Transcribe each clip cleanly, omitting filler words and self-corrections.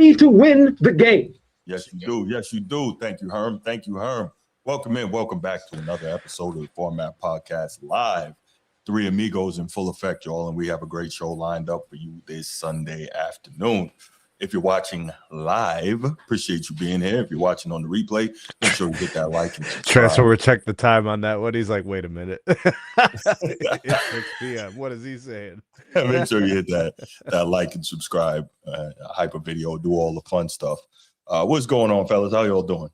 ready to win the game. Yes, you do. Yes, you do. Thank you, Herm. Thank you, Herm. Welcome in. Welcome back to another episode of the Format Podcast live. Three amigos in full effect, y'all, and we have a great show lined up for you this Sunday afternoon. If you're watching live, appreciate you being here. If you're watching on the replay, make sure you hit that like and subscribe. Transfer, check the time on that one. He's like, wait a minute. It's 6 p.m. What is he saying? Make sure you hit that like and subscribe, hype a video, do all the fun stuff. What's going on, fellas? How y'all doing?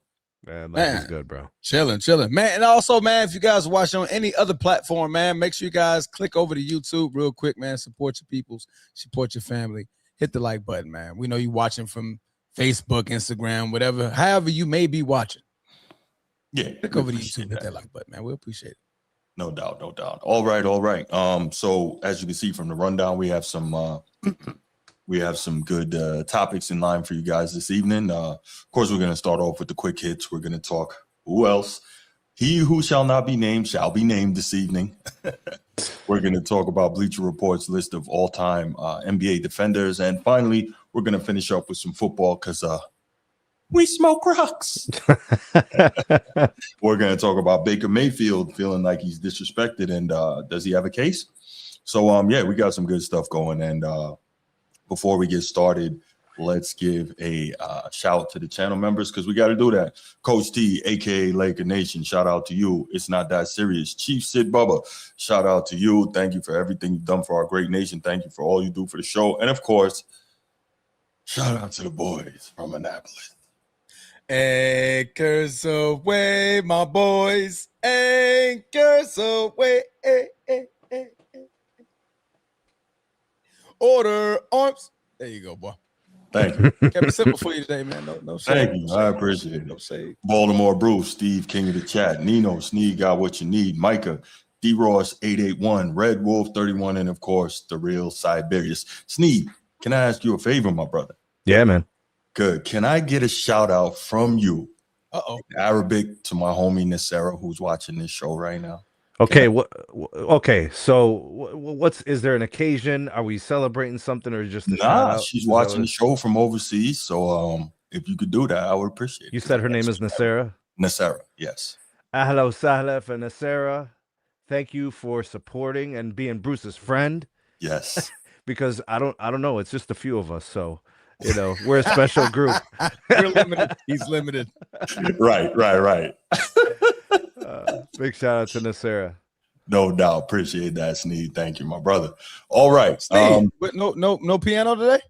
Man, life is good, bro. Chilling, man. And also, man, if you guys are watching on any other platform, man, make sure you guys click over to YouTube real quick, man. Support your peoples, support your family. Hit the like button, man. We know you watching from Facebook, Instagram, whatever, however you may be watching. Yeah. Click over to YouTube, hit that like button, man. We appreciate it. No doubt, no doubt. All right. So as you can see from the rundown, we have some good topics in line for you guys this evening. Of course, we're going to start off with the quick hits. We're going to talk who else. He who shall not be named shall be named this evening. We're going to talk about Bleacher Report's list of all-time NBA defenders. And finally, we're going to finish up with some football because we smoke rocks. We're going to talk about Baker Mayfield feeling like he's disrespected. And does he have a case? So, we got some good stuff going. And before we get started, let's give a shout to the channel members because we got to do that. Coach T, a.k.a. Laker Nation, shout out to you. It's not that serious. Chief Sid Bubba, shout out to you. Thank you for everything you've done for our great nation. Thank you for all you do for the show. And, of course, shout out to the boys from Annapolis. Anchors away, my boys. Anchors away. Order arms. There you go, boy. Thank you. Kept it simple for you today, man. No Thank you. I appreciate it. No shade. Baltimore Bruce, Steve, king of the chat. Nino, Sneed, got what you need. Micah, D-Ross, 881, Red Wolf, 31, and, of course, the real Siberius. Sneed, can I ask you a favor, my brother? Yeah, man. Good. Can I get a shout-out from you Uh-oh. in Arabic to my homie Nasera, who's watching this show right now? Okay, okay. So, is there an occasion? Are we celebrating something or just a shout out? She's watching the show from overseas. So, if you could do that, I would appreciate it. You said her name is Nasera? Nasera, yes. Ahlo sahla for Nasera. Thank you for supporting and being Bruce's friend. Yes. Because I don't know. It's just a few of us, so we're a special group. We're limited. He's limited. Right. Big shout out to Nasera. No doubt. Appreciate that, Sneed. Thank you, my brother. All right. No piano today?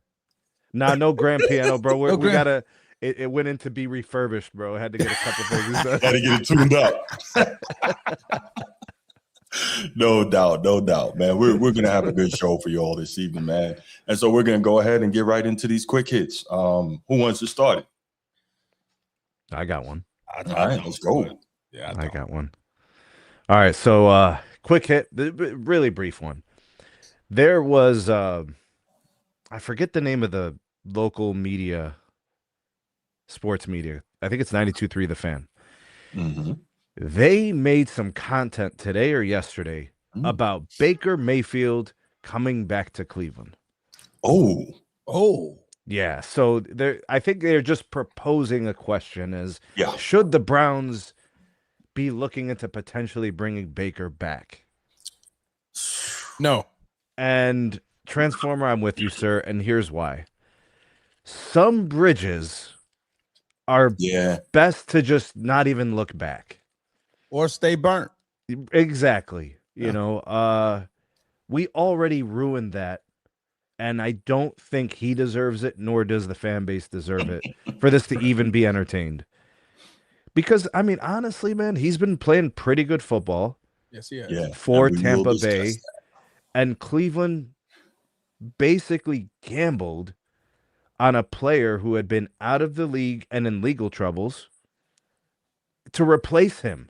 Nah, no grand piano, bro. We gotta. It went in to be refurbished, bro. I had to get a couple things done. Got to get it tuned up. No doubt, man. We're gonna have a good show for you all this evening, man. And so we're gonna go ahead and get right into these quick hits. Who wants to start it? I got one. All right, let's go. Yeah, I got one. All right, so quick hit, really brief one. There was I forget the name of the local media, sports media. I think it's 92.3 The Fan. Mm-hmm. They made some content today or yesterday about Baker Mayfield coming back to Cleveland. Oh. Yeah, so I think they're just proposing a question as should the Browns be looking into potentially bringing Baker back? No. And Transformer, I'm with you, sir, and here's why. Some bridges are best to just not even look back. Or stay burnt. Exactly. You know, we already ruined that, and I don't think he deserves it, nor does the fan base deserve it, for this to even be entertained. Because, I mean, honestly, man, he's been playing pretty good football. Yes, he has. For Tampa Bay. And Cleveland basically gambled on a player who had been out of the league and in legal troubles to replace him.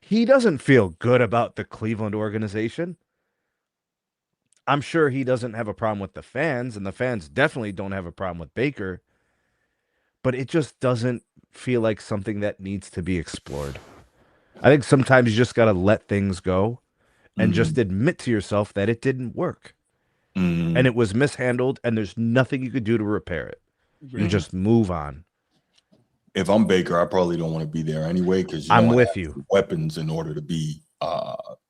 He doesn't feel good about the Cleveland organization. I'm sure he doesn't have a problem with the fans, and the fans definitely don't have a problem with Baker. But it just doesn't feel like something that needs to be explored. I think sometimes you just got to let things go and just admit to yourself that it didn't work. And it was mishandled, and there's nothing you could do to repair it. You just move on. If I'm Baker, I probably don't want to be there anyway because I'm with you. Weapons in order to be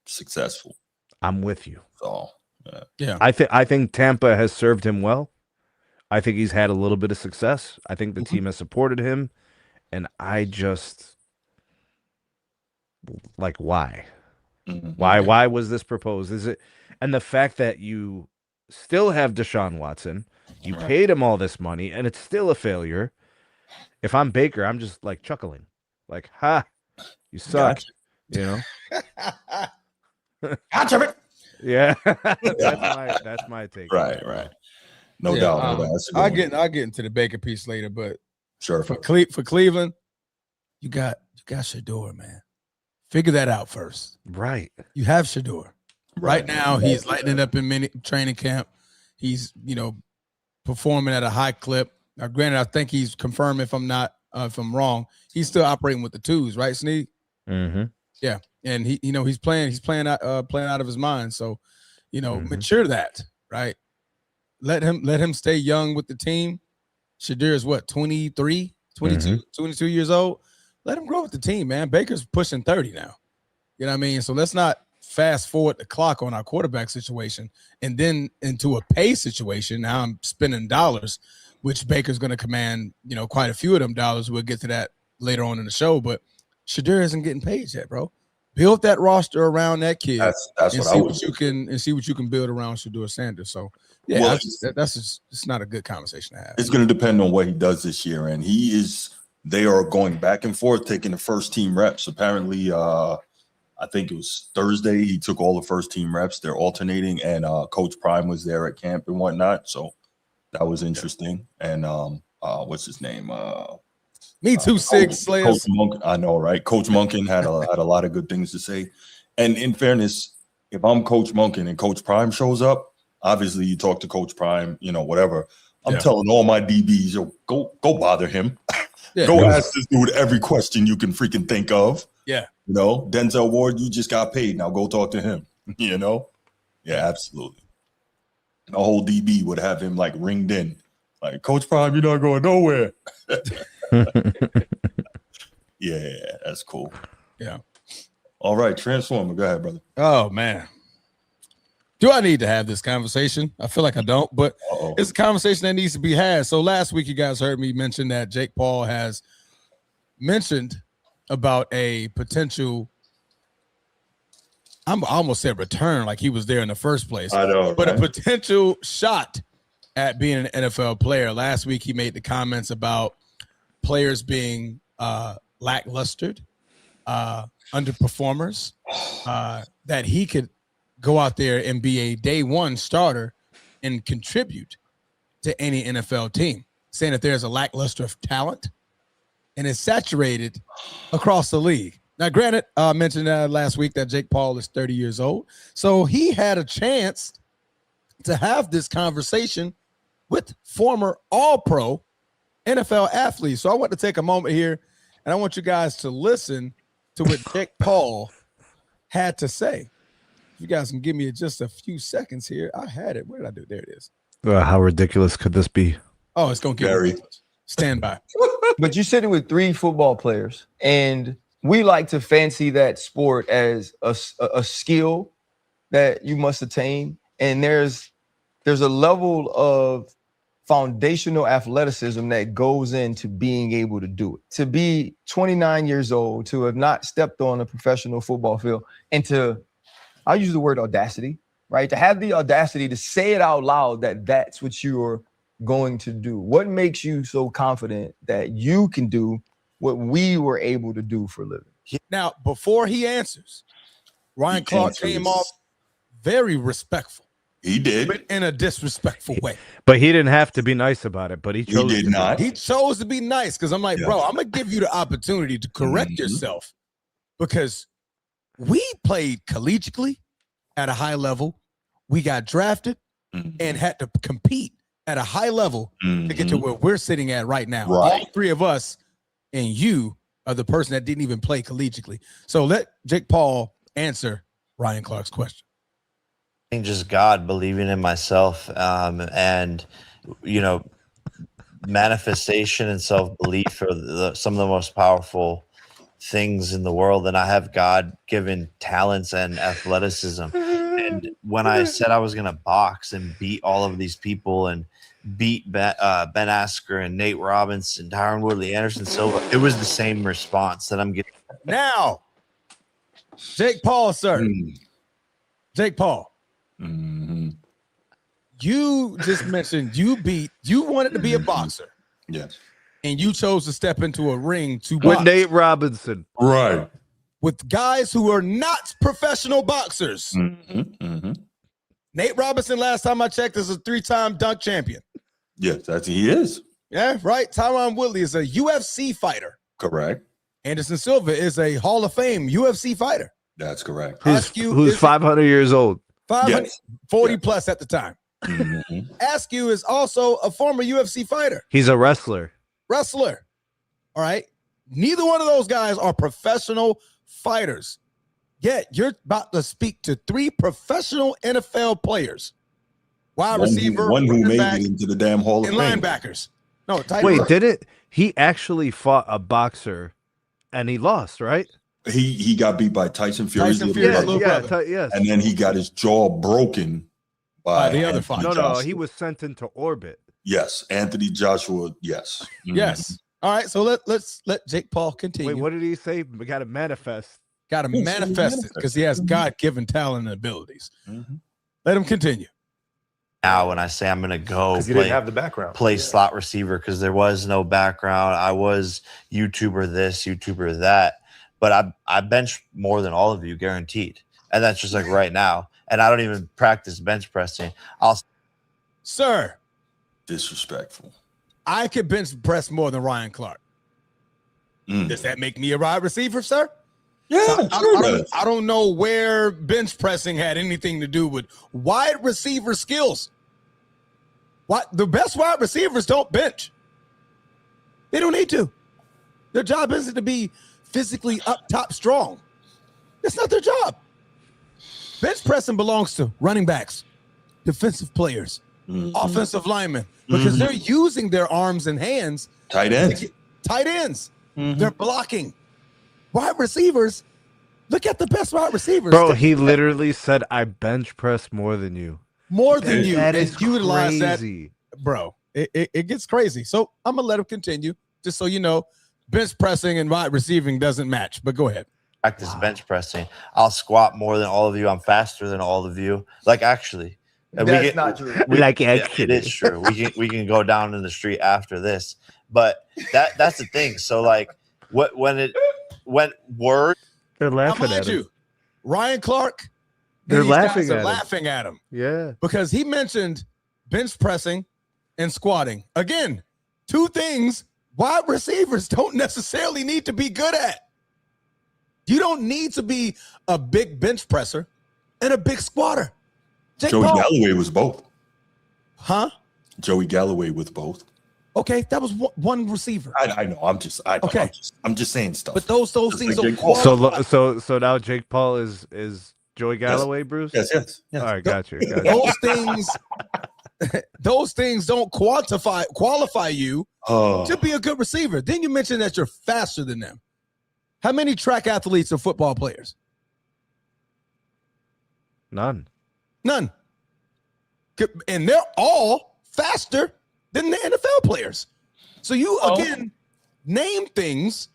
successful. I'm with you. So yeah, I think Tampa has served him well. I think he's had a little bit of success. I think the team has supported him, and I just like why? Why was this proposed? Is it and the fact that you still have Deshaun Watson, you paid him all this money, and it's still a failure. If I'm Baker, I'm just like chuckling, like, "Ha, you suck," Gotcha. you know. Gotcha. Yeah, that's my take. Right. No doubt. I'll get into the Baker piece later, but sure. For Cleveland, you got Shador, man. Figure that out first. Right. You have Shador. Right now, he's lighting it up in mini training camp. He's, performing at a high clip. Now, granted, I think he's confirmed if I'm wrong, he's still operating with the twos, right, Sneak? Mm-hmm. Yeah. And he's playing out of his mind. So, mature that, right? Let him stay young with the team. Shador is what, 23, 22 years old? Let him grow with the team, man. Baker's pushing 30 now. You know what I mean? So let's not fast forward the clock on our quarterback situation and then into a pay situation. Now I'm spending dollars, which Baker's going to command, quite a few of them dollars. We'll get to that later on in the show, but Shador isn't getting paid yet, bro. Build that roster around that kid. That's and what see I would what you can and see what you can build around Shador Sanders. So yeah, Well, it's not a good conversation to have. It's going to depend on what he does this year, and they are going back and forth taking the first team reps. Apparently, I think it was Thursday. He took all the first team reps. They're alternating, and Coach Prime was there at camp and whatnot. So that was interesting. And what's his name? Me too, Six Slayers. I know, right? Coach Monken had a lot of good things to say. And in fairness, if I'm Coach Monken and Coach Prime shows up, obviously you talk to Coach Prime, whatever. I'm telling all my DBs, go bother him. Go ask this dude every question you can freaking think of. Yeah. Denzel Ward, you just got paid. Now go talk to him. Yeah, absolutely. The whole DB would have him like ringed in. Like, Coach Prime, you're not going nowhere. Yeah, that's cool. Yeah. All right, Transformer. Go ahead, brother. Oh, man. Do I need to have this conversation? I feel like I don't, but it's a conversation that needs to be had. So last week, you guys heard me mention that Jake Paul has mentioned about a potential, I almost said return, like he was there in the first place. I know, but a potential shot at being an NFL player. Last week, he made the comments about players being lackluster, underperformers, that he could go out there and be a day one starter and contribute to any NFL team, saying that there's a lackluster of talent and it's saturated across the league. Now, granted, I mentioned last week that Jake Paul is 30 years old. So he had a chance to have this conversation with former All-Pro NFL athletes. So I want to take a moment here and I want you guys to listen to what Jake Paul had to say. You guys can give me just a few seconds here. I had it. Where did I do? There it is. How ridiculous could this be? Oh, it's going to get ridiculous. Stand by. But you're sitting with 3 football players, and we like to fancy that sport as a skill that you must attain. And there's a level of foundational athleticism that goes into being able to do it. To be 29 years old, to have not stepped on a professional football field, and I'll use the word audacity, right? To have the audacity to say it out loud that that's what you're going to do. What makes you so confident that you can do what we were able to do for a living? Now, before he answers, Ryan Clark came off very respectful. He did. But in a disrespectful way. But he didn't have to be nice about it, but he chose did not. He chose to be nice because I'm like, bro, I'm going to give you the opportunity to correct yourself because we played collegiately at a high level. We got drafted and had to compete at a high level to get to where we're sitting at right now. Right. All 3 of us and you are the person that didn't even play collegiately. So let Jake Paul answer Ryan Clark's question. Just God believing in myself, and manifestation and self-belief are some of the most powerful things in the world, and I have God-given talents and athleticism. And when I said I was going to box and beat all of these people and beat Ben Askren and Nate Robinson, Tyron Woodley, Anderson Silva, it was the same response that I'm getting. Now, Jake Paul, sir. Jake Paul. Mm-hmm. You just mentioned you wanted to be a boxer. Yes. And you chose to step into a ring to With box Nate Robinson. Right. with guys who are not professional boxers. Mm-hmm. Mm-hmm. Nate Robinson, last time I checked, is a 3-time dunk champion. Yes, he is. Yeah, right. Tyron Woodley is a UFC fighter. Correct. Anderson Silva is a Hall of Fame UFC fighter. That's correct. Who's 500 years old. 540 plus at the time. Mm-hmm. Askew is also a former UFC fighter. He's a wrestler. All right. Neither one of those guys are professional fighters. Yet you're about to speak to 3 professional NFL players. Wide receiver, one who running made back, it into the damn Hall of and Fame. linebackers. No, tight Wait, end. did it? He actually fought a boxer and he lost, right? He got beat by Tyson Fury's Tyson little Fury's brother. little brother. Yes. And then he got his jaw broken by the other Anthony fighter. No, Joshua. he was sent into orbit. Yes, Anthony Joshua. Yes. Mhm. Yes. All right. So let's let Jake Paul continue. Wait, what did he say? We got to manifest. Got to Yes, manifest it because he has God-given talent and abilities. Mhm. Let him continue. Now, when I say I'm going to go Because you didn't have the background. play slot receiver, because there was no background. I was YouTuber this, YouTuber that, but I bench more than all of you, guaranteed. And that's just like right now. And I don't even practice bench pressing. Sir, Disrespectful. I could bench press more than Ryan Clark. Does that make me a wide receiver, sir? Yeah, I don't know where bench pressing had anything to do with wide receiver skills. The best wide receivers don't bench. They don't need to. Their job isn't to be physically up top strong. That's not their job. Bench pressing belongs to running backs, defensive players, offensive linemen, because they're using their arms and hands. Tight ends. Tight ends. They're blocking. Wide receivers, look at the best wide receivers. Bro, he literally said, I bench press more than you. More than you. That and is utilize crazy. that. Bro, it gets crazy. So I'm going to let him continue, just so you know, bench pressing and wide receiving doesn't match, but go ahead. practice bench pressing. I'll squat more than all of you. I'm faster than all of you. Like, actually. That's not true. It is true. We can go down in the street after this. But that's the thing. So, like, when word. They're laughing mind at him. you, Ryan Clark, They're these guys laughing are at him. laughing at him Yeah. because he mentioned bench pressing and squatting. Again, 2 things wide receivers don't necessarily need to be good at. You don't need to be a big bench presser and a big squatter. Jake Joey Paul. Galloway was both. Huh? Joey Galloway was both. Okay, that was one receiver. I know. I'm just saying stuff. But those Just things like don't Jake Paul. qualify. So now Jake Paul is Joey Galloway, Bruce? Yes. All right, got you. Those things don't qualify you to be a good receiver. Then you mentioned that you're faster than them. How many track athletes are football players? None. None. And they're all faster than the NFL players. So you, again, name things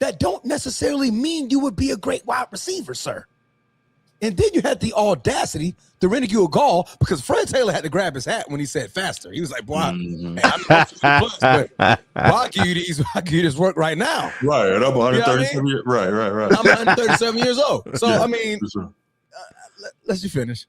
that don't necessarily mean you would be a great wide receiver, sir. And then you had the audacity to ridicule Gall because Fred Taylor had to grab his hat when he said faster. He was like, boy, man, I'm not plus, but I'll give you this work right now. Right, and I'm 137 You know years. Right. I'm 137 years old. So, I mean, let's just finish.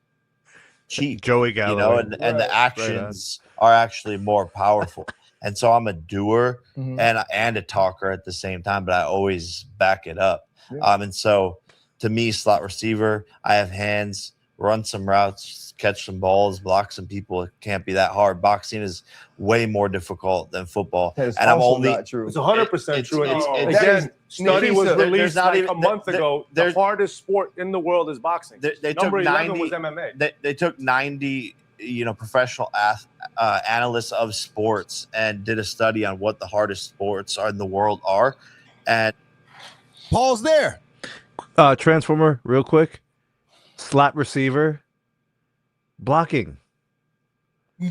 Cheap, Joey Galloway. And the actions are actually more powerful. And so I'm a doer and a talker at the same time, but I always back it up. And so to me, slot receiver, I have hands, run some routes, catch some balls, block some people. It can't be that hard. Boxing is way more difficult than football. That's and I'm also only not true. It's 100% true. it's- Again, study was there's released not like even- a month ago. The hardest sport in the world is boxing. They took Number 11 90 was MMA. They took 90 professional analysts of sports and did a study on what the hardest sports are in the world are. And Paul's there. Transformer, real quick. Slot receiver, blocking.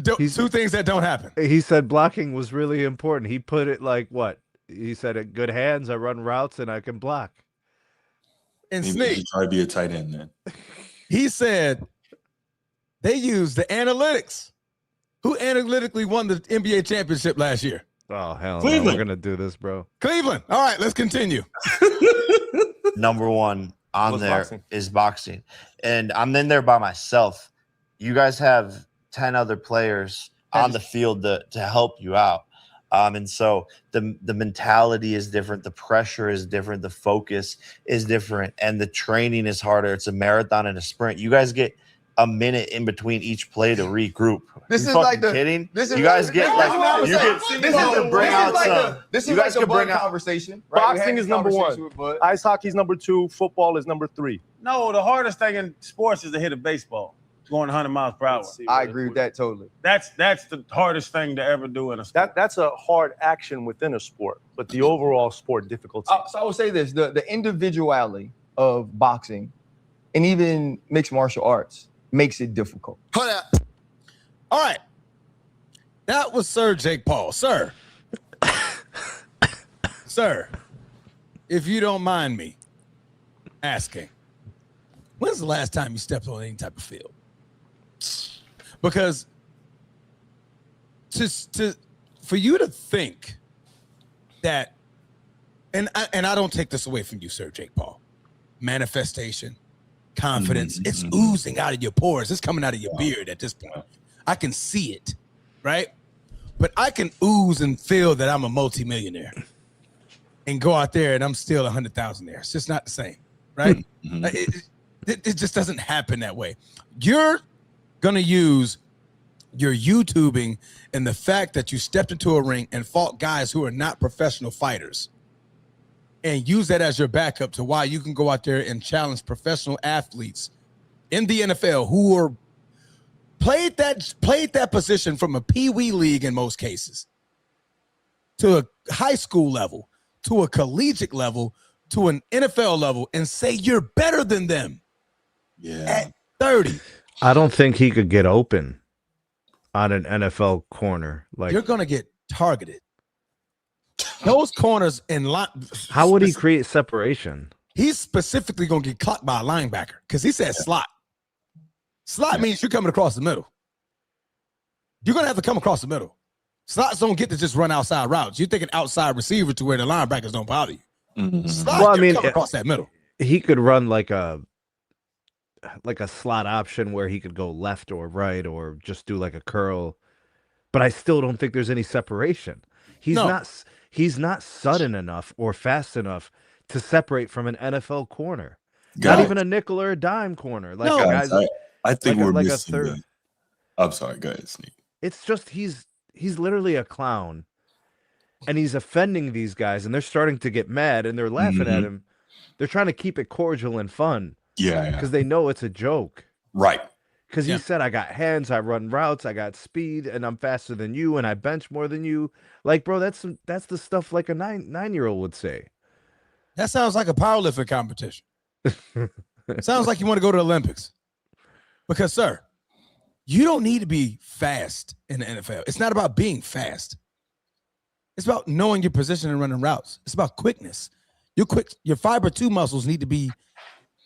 Two things that don't happen. He said blocking was really important. He put it like what? He said, good hands, I run routes, and I can block. And Maybe Sneak, he try to be a tight end then. he said they used the analytics. Who analytically won the NBA championship last year? Oh, hell no. Cleveland. We're going to do this, bro. Cleveland. All right, let's continue. number one on What's there boxing? is boxing. And I'm in there by myself. You guys have 10 other players on the field to help you out. And so the mentality is different. The pressure is different. The focus is different. And the training is harder. It's a marathon and a sprint. You guys get a minute in between each play to regroup. This you is fucking like the kidding? This is You guys like, get this is what like I'm you saying. can This is bring out like some. this You is guys like the can bring Bud out. conversation. Right? We had Boxing this is number conversation one. with Bud. Ice hockey's number 2. Football is number 3. No, the hardest thing in sports is to hit a baseball going 100 miles per hour. I agree with that totally. That's the hardest thing to ever do in a sport. That's a hard action within a sport, but the overall sport difficulty. So I would say this: the individuality of boxing and even mixed martial arts makes it difficult. Hold up. All right. That was Sir Jake Paul. Sir. Sir, if you don't mind me asking, when's the last time you stepped on any type of field? Because for you to think that, and I don't take this away from you, Sir Jake Paul, manifestation, confidence, it's oozing out of your pores. It's coming out of your beard at this point. I can see it, right? But I can ooze and feel that I'm a multimillionaire and go out there and I'm still 100,000 there. It's just not the same, right? It just doesn't happen that way. You're going to use your YouTubing and the fact that you stepped into a ring and fought guys who are not professional fighters and use that as your backup to why you can go out there and challenge professional athletes in the NFL who are played that position from a pee-wee league in most cases to a high school level, to a collegiate level, to an NFL level, and say you're better than them. Yeah. At 30. I don't think he could get open on an NFL corner. Like, You're going to get targeted. Those corners in line. how would he create separation? He's specifically going to get clocked by a linebacker because he said slot. Slot means you're coming across the middle. You're going to have to come across the middle. Slots don't get to just run outside routes. You're thinking outside receiver to where the linebackers don't bother you. Slot, Well, I you're mean, coming across that middle. He could run like a slot option where he could go left or right or just do like a curl. But I still don't think there's any separation. He's not sudden enough or fast enough to separate from an NFL corner. Guys, Not even a nickel or a dime corner. Like guys, I think like we're like a missing third. the. I'm sorry, go ahead, Sneak. It's just he's literally a clown, and he's offending these guys, and they're starting to get mad, and they're laughing at him. They're trying to keep it cordial and fun Yeah. because they know it's a joke. Right. Because he said, I got hands, I run routes, I got speed, and I'm faster than you, and I bench more than you. Like, bro, that's the stuff like a nine-year-old would say. That sounds like a powerlifting competition. Sounds like you want to go to the Olympics. Because, sir, you don't need to be fast in the NFL. It's not about being fast. It's about knowing your position and running routes. It's about quickness. Your fiber 2 muscles need to be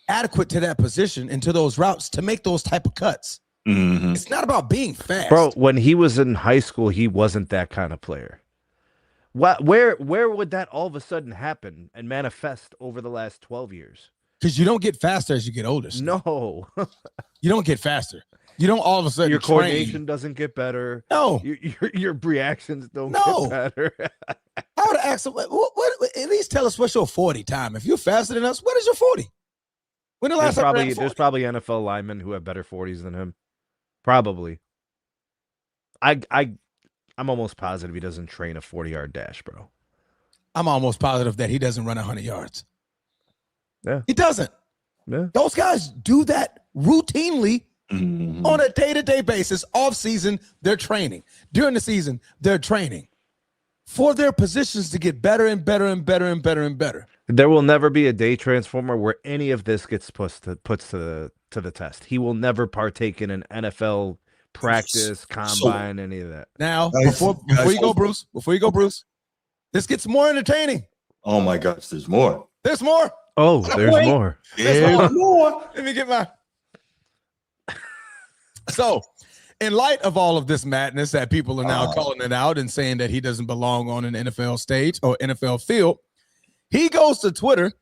adequate to that position and to those routes to make those type of cuts. It's not about being fast. Bro, when he was in high school, he wasn't that kind of player. Where would that all of a sudden happen and manifest over the last 12 years? Because you don't get faster as you get older. Steve. No. You don't get faster. You don't all of a sudden Your train. coordination doesn't get better. No. Your reactions don't No. get better. I would ask him, what, at least tell us what's your 40 time. If you're faster than us, what is your 40? When the last time you ran 40? There's probably NFL linemen who have better 40s than him. Probably. I'm almost positive he doesn't train a 40-yard dash, bro. I'm almost positive that he doesn't run 100 yards. Yeah. He doesn't. Yeah. Those guys do that routinely On a day-to-day basis. Off season, they're training. During the season, they're training for their positions to get better and better and better and better and better. There will never be a day transformer where any of this gets puts to the test. He will never partake in an NFL practice, combine, any of that. Now, before you go, Bruce, this gets more entertaining. Oh my gosh, there's more. There's more. Oh, there's more. There's more. Let me get my. So, in light of all of this madness that people are now calling it out and saying that he doesn't belong on an NFL stage or NFL field, he goes to Twitter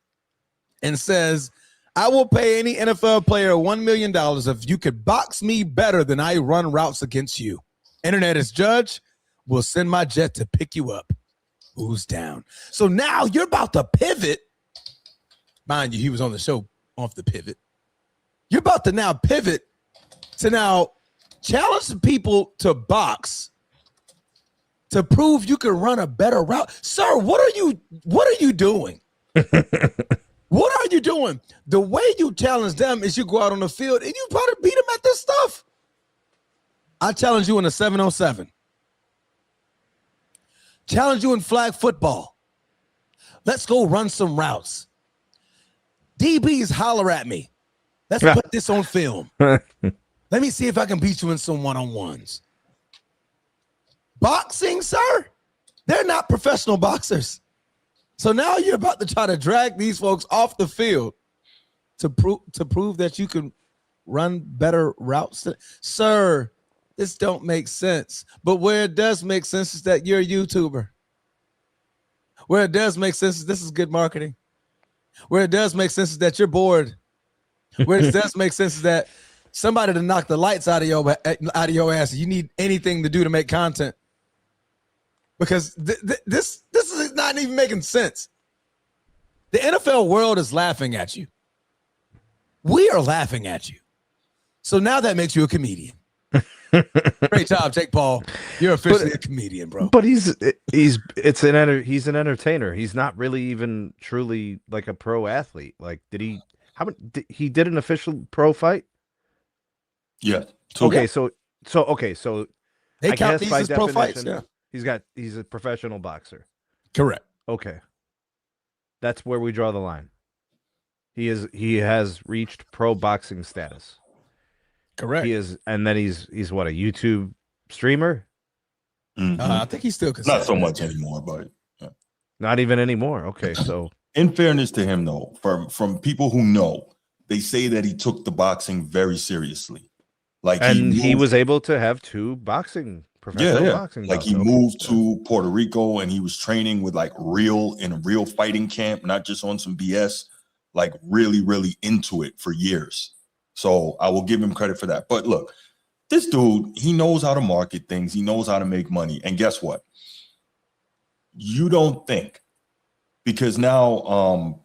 and says, I will pay any NFL player $1 million if you could box me better than I run routes against you. Internet is judge. Will send my jet to pick you up. Who's down? So now you're about to pivot. Mind you, he was on the show off the pivot. You're about to now pivot to now challenge the people to box to prove you can run a better route. Sir, what are you doing? What are you doing? The way you challenge them is you go out on the field and you probably beat them at this stuff. I challenge you in a 7-on-7. Challenge you in flag football. Let's go run some routes. DBs holler at me. Let's put this on film. Let me see if I can beat you in some one-on-ones. Boxing, sir? They're not professional boxers. So now you're about to try to drag these folks off the field to prove that you can run better routes. Sir, this don't make sense. But where it does make sense is that you're a YouTuber. Where it does make sense is this is good marketing. Where it does make sense is that you're bored. Where it does make sense is that somebody to knock the lights out of your ass. You need anything to do to make content. Because this is not even making sense. The NFL world is laughing at you. We are laughing at you. So now that makes you a comedian. Great job, Jake Paul. You're officially a comedian, bro. But he's an entertainer. He's not really even truly like a pro athlete. Like, he did an official pro fight? Yeah. Okay, so they I count guess these by as pro definition, fights. Yeah, he's a professional boxer. correct. Okay. That's where we draw the line. He has reached pro boxing status. Correct. He is, and then he's what, a YouTube streamer? I think he's still considered. Not so much anymore, but Not even anymore. Okay, so in fairness to him, though, from people who know, they say that he took the boxing very seriously. Like, and he was able to have two professional boxing. Like, he moved to Puerto Rico and he was training with in a real fighting camp, not just on some BS, like really, really into it for years. So I will give him credit for that. But look, this dude, he knows how to market things. He knows how to make money. And guess what? You don't think, because now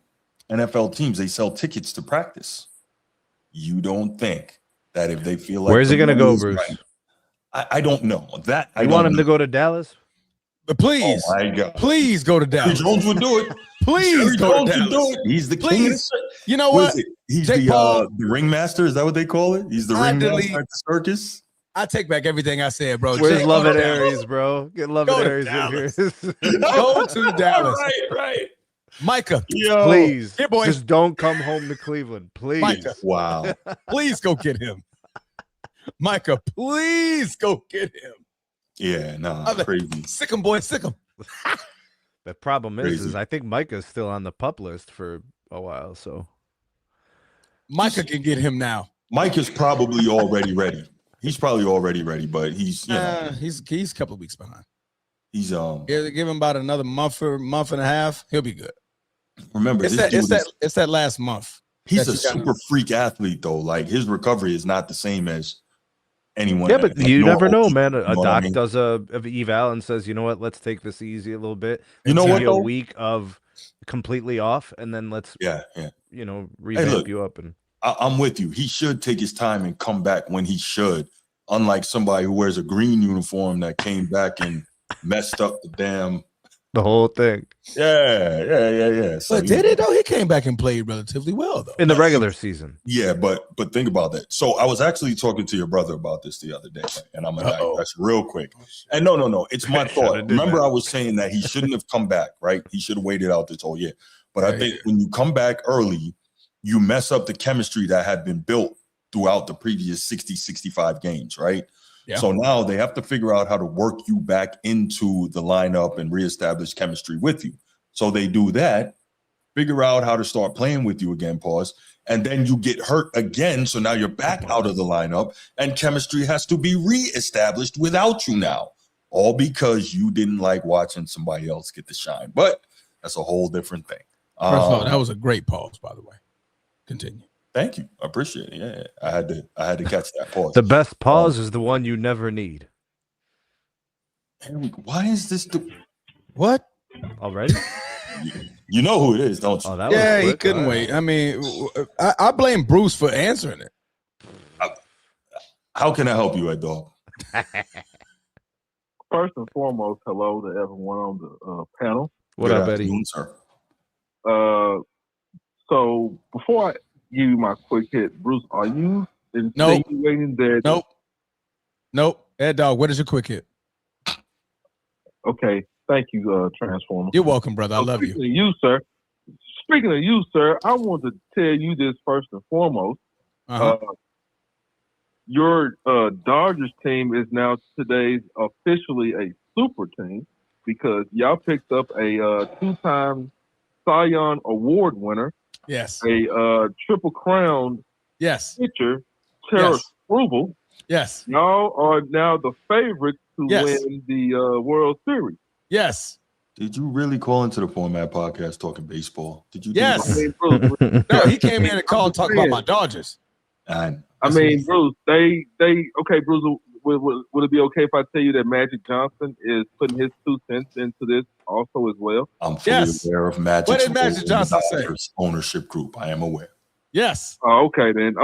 NFL teams, they sell tickets to practice. You don't think that if they feel like, where's he going to go, Bruce? Right, I don't know that. You want him to go to Dallas? But please, oh my God, please go to Dallas. Jones would do it. Please go to Dallas. Do it. He's the king. You know what? He's Jake Paul, the ringmaster. Is that what they call it? He's the ringmaster at the circus. I take back everything I said, bro. Where's Love and Aries, bro? Get Love and Aries in here. Go to Dallas. Right. Micah, please, here, boy. Just don't come home to Cleveland, please. Micah. Wow. Please go get him. Micah, please go get him. Yeah, crazy. Sick him, boy, sick him. The problem is Crazy. I think Micah's still on the pup list for a while, so Micah can get him now. Mike is probably already ready. He's probably already ready, but he's he's a couple of weeks behind. He's give him about another month and a half. He'll be good. Remember, it's that last month. He's a super freak athlete, though. Like, his recovery is not the same as anyone. Yeah, but you never know, man. A doc I mean? does a eval and says, you know what, let's take this easy a little bit. You know what, a week of completely off, and then let's revamp you up. And I'm with you. He should take his time and come back when he should. Unlike somebody who wears a green uniform that came back and messed up the damn The whole thing Yeah. So, But did it though? He came back and played relatively well though. in the regular season. Yeah, but think about that. So I was actually talking to your brother about this the other day, and I'm gonna digress real quick. And no, it's my thought. Remember, I was saying that he shouldn't have come back, right? He should have waited out this whole year. But I think when you come back early, you mess up the chemistry that had been built throughout the previous 60, 65 games, right? Yeah. So now they have to figure out how to work you back into the lineup and reestablish chemistry with you. So they do that, figure out how to start playing with you again, and then you get hurt again. So now you're back out of the lineup and chemistry has to be reestablished without you now, all because you didn't like watching somebody else get the shine. But that's a whole different thing. First of all, that was a great pause, by the way. Continue. Thank you. I appreciate it. Yeah, I had to catch that pause. The best pause is the one you never need. Why is this what? Already? You know who it is, don't you? Oh, that yeah, was he couldn't wait. I mean, I blame Bruce for answering it. How can I help you, Ed Dog? First and foremost, hello to everyone on the panel. What up, Eddie? Sir. So before I give you my quick hit, Bruce, are you insinuating that? Nope. Ed Dog, what is your quick hit? Okay, thank you, Transformer. You're welcome, brother. I love you. Speaking of you, sir, I want to tell you this first and foremost. Your Dodgers team is now today's officially a super team because y'all picked up a two-time Cy Young Award winner. Yes. A triple crown. Yes. Pitcher, Terrence Struble. Yes. Y'all are now the favorites to win the World Series. Yes. Did you really call into the Format Podcast talking baseball? Did you? Yes. No, he came in and called and talked about my Dodgers. Bruce, Bruce, would it be okay if I tell you that Magic Johnson is putting his 2 cents into this also as well? I'm fully aware of Magic. What did Magic Johnson say? Ownership group. I am aware. Yes. Okay then.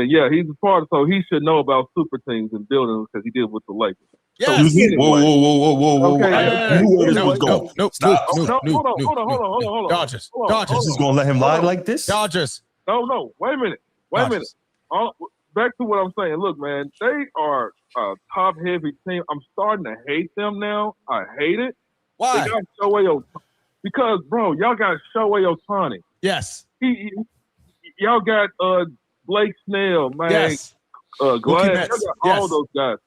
Yeah, he's a part of, so he should know about super teams and buildings because he did with the Lakers. Yes. So Whoa. Okay, I knew where this was going. Nope. Hold on. Dodgers. This is going to let him lie like this? Dodgers. No. Wait a minute. Back to what I'm saying. Look, man, they are a top-heavy team. I'm starting to hate them now. I hate it. Why? They got Shohei because, bro, y'all got Shohei Ohtani. Yes. Y'all got Blake Snell, man. Yes. Glad. Y'all got all those guys.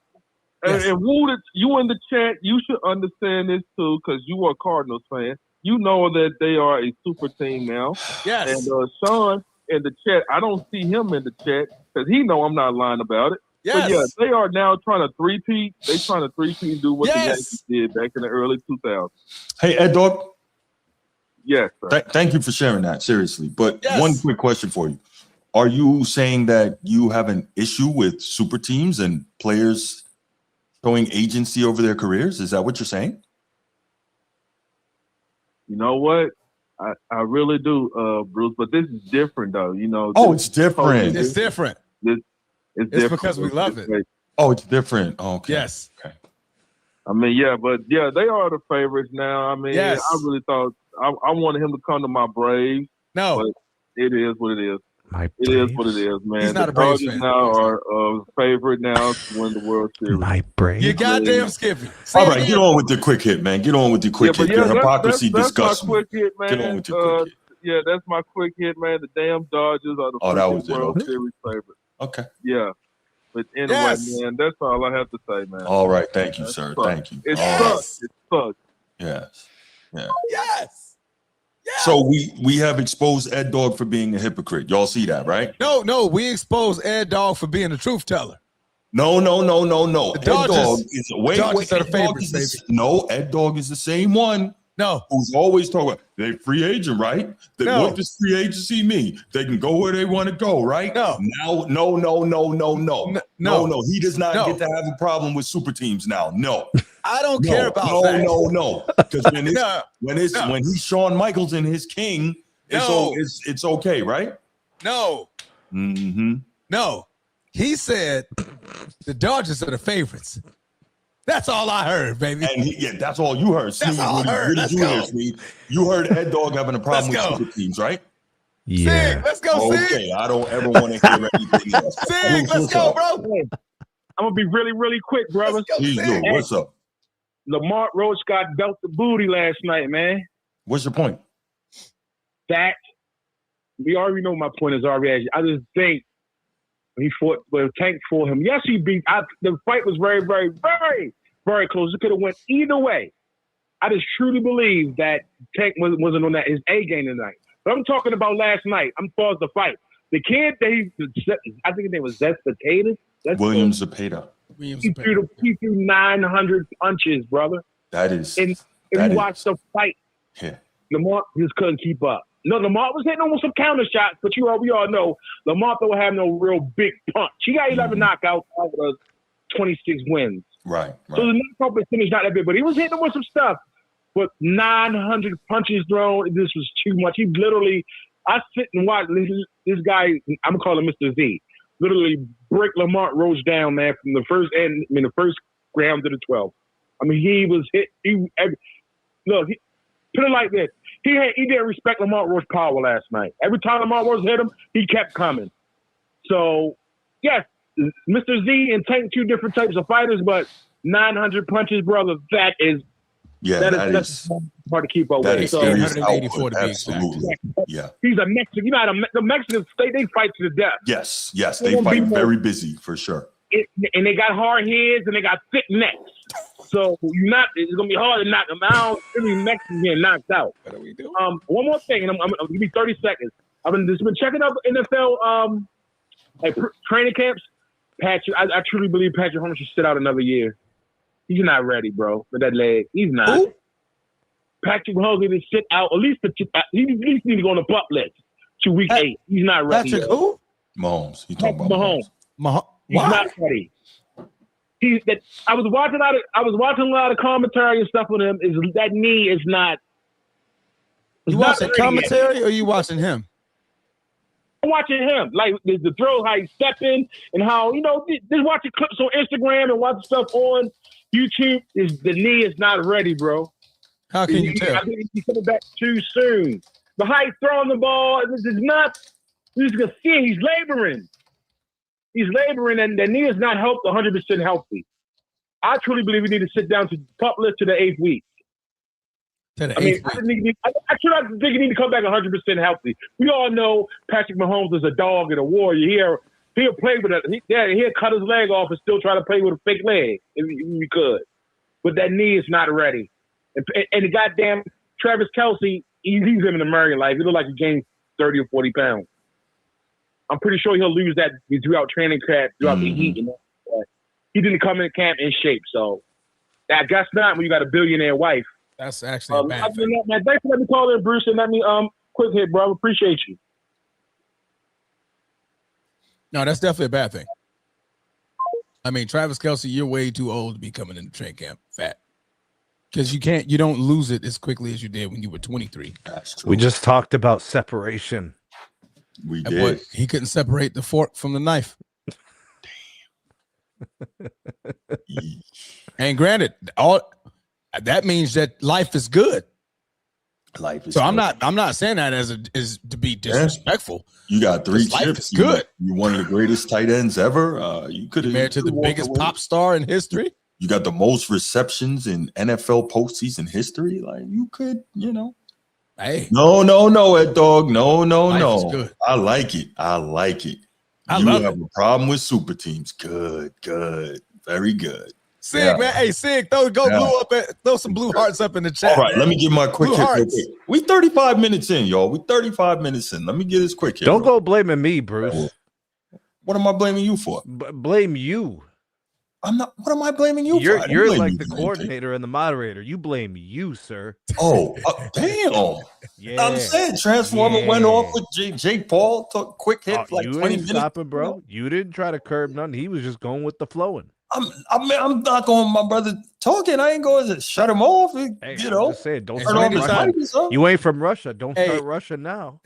And Wood, you in the chat, you should understand this too, because you are a Cardinals fan. You know that they are a super team now. Yes. And Sean in the chat, I don't see him in the chat because he know I'm not lying about it. Yes. But yeah, they are now trying to three-peat. They trying to three-peat and do what the Yankees did back in the early 2000s. Hey, Ed Dog. Yes, sir. Thank you for sharing that, seriously. But one quick question for you. Are you saying that you have an issue with super teams and players showing agency over their careers? Is that what you're saying? You know what? I really do, Bruce, but this is different, though. You know. It's different. It's different. It's different because we love it. Oh, it's different. Okay. Yes. Okay. I mean, they are the favorites now. I mean, I really thought I wanted him to come to my Braves. No. But it is what it is. It is what it is, man. He's not the a Braves Dodgers fan. now are favorite now to win the World Series. My brain. You goddamn Skippy. All right, get on with the quick hit, man. Get on with the quick hit. Your hypocrisy disgusts me. Hit, man. Get on with the quick hit. Yeah, that's my quick hit, man. The damn Dodgers are the World Series favorite. Okay. Yeah. But anyway, man, that's all I have to say, man. All right. Thank you, sir. Thank you. It sucks. It sucks. Yes. Yeah. Yes. So we have exposed Ed Dog for being a hypocrite. Y'all see that, right? No. We exposed Ed Dog for being a truth teller. No. The Dodgers, Ed Dog is Dodgers are the favorites, baby. No, Ed Dog is the same one. No. Who's always talking about they free agent, right? What does free agency mean? They can go where they want to go, right? No. Now, no. He does not get to have a problem with super teams now. No. I don't care about that. No. Because when he's Shawn Michaels and his king, it's okay, right? No. Mm-hmm. No. He said the Dodgers are the favorites. That's all I heard, baby. And that's all you heard. That's all I heard. What did you hear, Sneed? You heard Ed Dog having a problem with super teams, right? Yeah. Sig, let's go, Sig. Okay, I don't ever want to hear anything else. Sig, let's go, bro. I'm gonna be really quick, brother. Please do. What's up? Lamar Roach got belt the booty last night, man. What's your point? That we already know my point is already. I just think he fought, well, Tank fought him. Yes, he beat. The fight was very close. It could have went either way. I just truly believe that Tank wasn't on that his A game tonight. But I'm talking about last night. I'm far as the fight. The kid that I think his name was Zepeda. William Zepeda. He threw 900 punches, brother. That is. And you watch the fight. Yeah. Lamar just couldn't keep up. No, Lamar was hitting almost some counter shots, but we all know Lamar don't have no real big punch. He got 11 knockouts out of 26 wins. Right. So the knockout percentage not that big, but he was hitting with some stuff. But 900 punches thrown, this was too much. He literally, I sit and watch this guy, I'm calling him Mr. Z, literally break Lamar Roach down, man, from the first round to the 12th. I mean, he was hit. Put it like this. He didn't respect Lamar Roach's power last night. Every time Lamar Roach hit him, he kept coming. So, yes, Mr. Z and Tank, two different types of fighters, but 900 punches, brother, that is hard to keep up with. That is serious 184 output. to be Absolutely. Yeah. He's a Mexican. You know how the Mexicans, they fight to the death. Yes. They fight very busy, for sure. And they got hard heads and they got thick necks. So it's gonna be hard to knock them out. Every Mexican getting knocked out. What do we do? One more thing, and I'm gonna give you 30 seconds. I've been checking up NFL training camps. Patrick, I truly believe Patrick Mahomes should sit out another year. He's not ready, bro, with that leg. He's not. Who? Patrick Mahomes needs to sit out. At least he needs to go on the pup list to week 8. He's not ready. Patrick who? Mahomes. You talking about Mahomes? He's not ready. I was watching a lot of commentary and stuff with him. That knee is not. You watching commentary or you watching him? I'm watching him, like the throw, how he's stepping, and how just watching clips on Instagram and watching stuff on YouTube. The knee is not ready, bro. How can you tell? I think he's coming back too soon. The height throwing the ball is not. You just gonna see he's laboring. He's laboring, and the knee is not 100% healthy. I truly believe we need to sit down to pup list to the 8th week. To the 8th week. I truly think he need to come back 100% healthy. We all know Patrick Mahomes is a dog and a warrior. He'll play with it. He'll cut his leg off and still try to play with a fake leg if he could. But that knee is not ready. And the goddamn Travis Kelce, he's living a American life. He look like he gained 30 or 40 pounds. I'm pretty sure he'll lose that throughout training camp, throughout the heat. He didn't come in camp in shape, so I guess not when you got a billionaire wife. That's actually a bad thing. Man, thanks for letting me call in, Bruce, and let me quick hit, bro. Appreciate you. No, that's definitely a bad thing. I mean, Travis Kelce, you're way too old to be coming into training camp fat. Because you don't lose it as quickly as you did when you were 23. That's true. We just talked about separation. We did. He couldn't separate the fork from the knife. And granted, that means that life is good. Life is so good. I'm not saying that as to be disrespectful. You got 3 life chips. is good. You're one of the greatest tight ends ever. You could have married to the biggest pop star in history. You got the most receptions in NFL postseason history. Like you could, Hey. No, Ed Dog. No. Life is good. I like it. I love a problem with super teams. Good. Very good. Sig, man. Hey, Sig, throw some blue hearts up in the chat. All right, let me give my quick Blue hit. hearts. We 35 minutes in, y'all. We 35 minutes in. Let me get this quick hit. Don't go blaming me, Bruce. What am I blaming you for? Blame you. I'm not. What am I blaming you for? You're like the coordinator and the moderator. You blame you, sir. Oh, damn. Yeah. I'm saying Transformer went off with Jake Paul. Took quick hit for like you 20 ain't minutes. stopping, bro. You didn't try to curb nothing. He was just going with the flowing. I'm not going. My brother talking. I ain't going to shut him off. Hey, I'm just saying, don't start start Russia. You ain't from Russia. Don't start Russia now.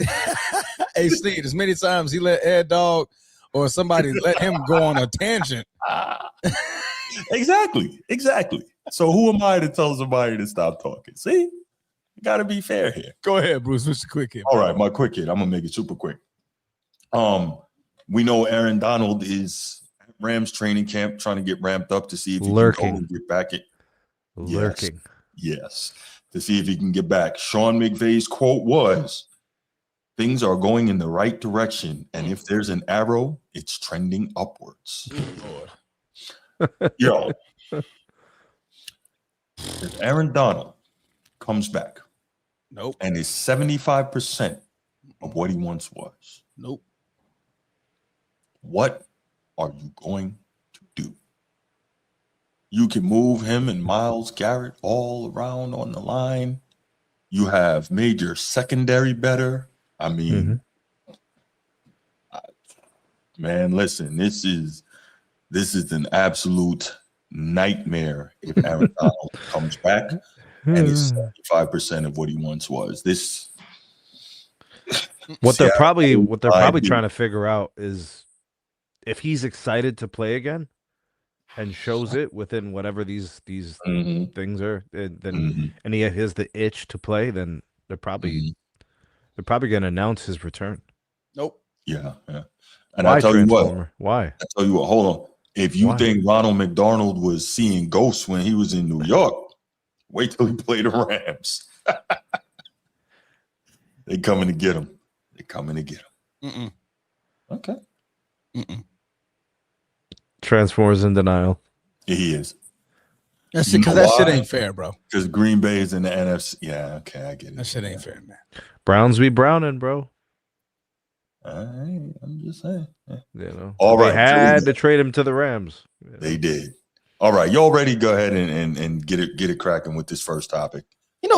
Hey, Steve, as many times he let Ed Dog or somebody let him go on a tangent. Exactly. So who am I to tell somebody to stop talking? See, you got to be fair here. Go ahead, Bruce. What's the quick hit? All right, my quick hit. I'm gonna make it super quick. We know Aaron Donald is at Rams training camp trying to get ramped up to see if he can go and get back it. Lurking. Yes, to see if he can get back. Sean McVay's quote was, "Things are going in the right direction, and if there's an arrow, it's trending upwards." Yo, if Aaron Donald comes back, and is 75% of what he once was, what are you going to do? You can move him and Myles Garrett all around on the line. You have made your secondary better. I mean, man, listen, this is an absolute nightmare if Aaron Donald comes back and is 75% of what he once was. What they're probably trying to figure out is if he's excited to play again and shows it within whatever these things are, then and he has the itch to play, then they're probably going to announce his return. Yeah. And Why, I tell you what, hold on. If you think Ronald McDonald was seeing ghosts when he was in New York, wait till he played the Rams. They coming to get him. Okay. Transformers in denial. He is. That's because that shit ain't fair, bro. Because Green Bay is in the NFC. Yeah, okay, I get it. That shit ain't fair, man. Browns be browning, bro. I'm just saying. All right. They had to trade him to the Rams. They did. All right, y'all ready? Go ahead and get it cracking with this first topic.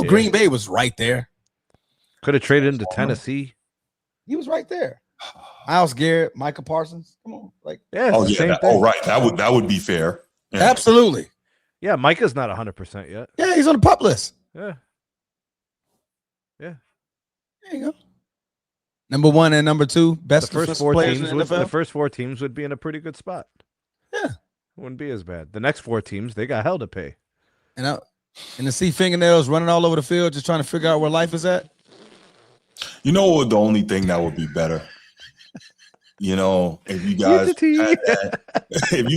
Green Bay was right there. Could have traded him to Tennessee. He was right there. Myles Garrett, Micah Parsons. Come on, that would be fair. Yeah. Absolutely. Yeah, Micah's not 100% yet. Yeah, he's on the pup list. Yeah. There you go. Number 1 and number 2, best the first 4 teams. The first 4 teams would be in a pretty good spot. Yeah, it wouldn't be as bad. The next 4 teams, they got hell to pay. And to see fingernails running all over the field, just trying to figure out where life is at. You know what? The only thing that would be better. If you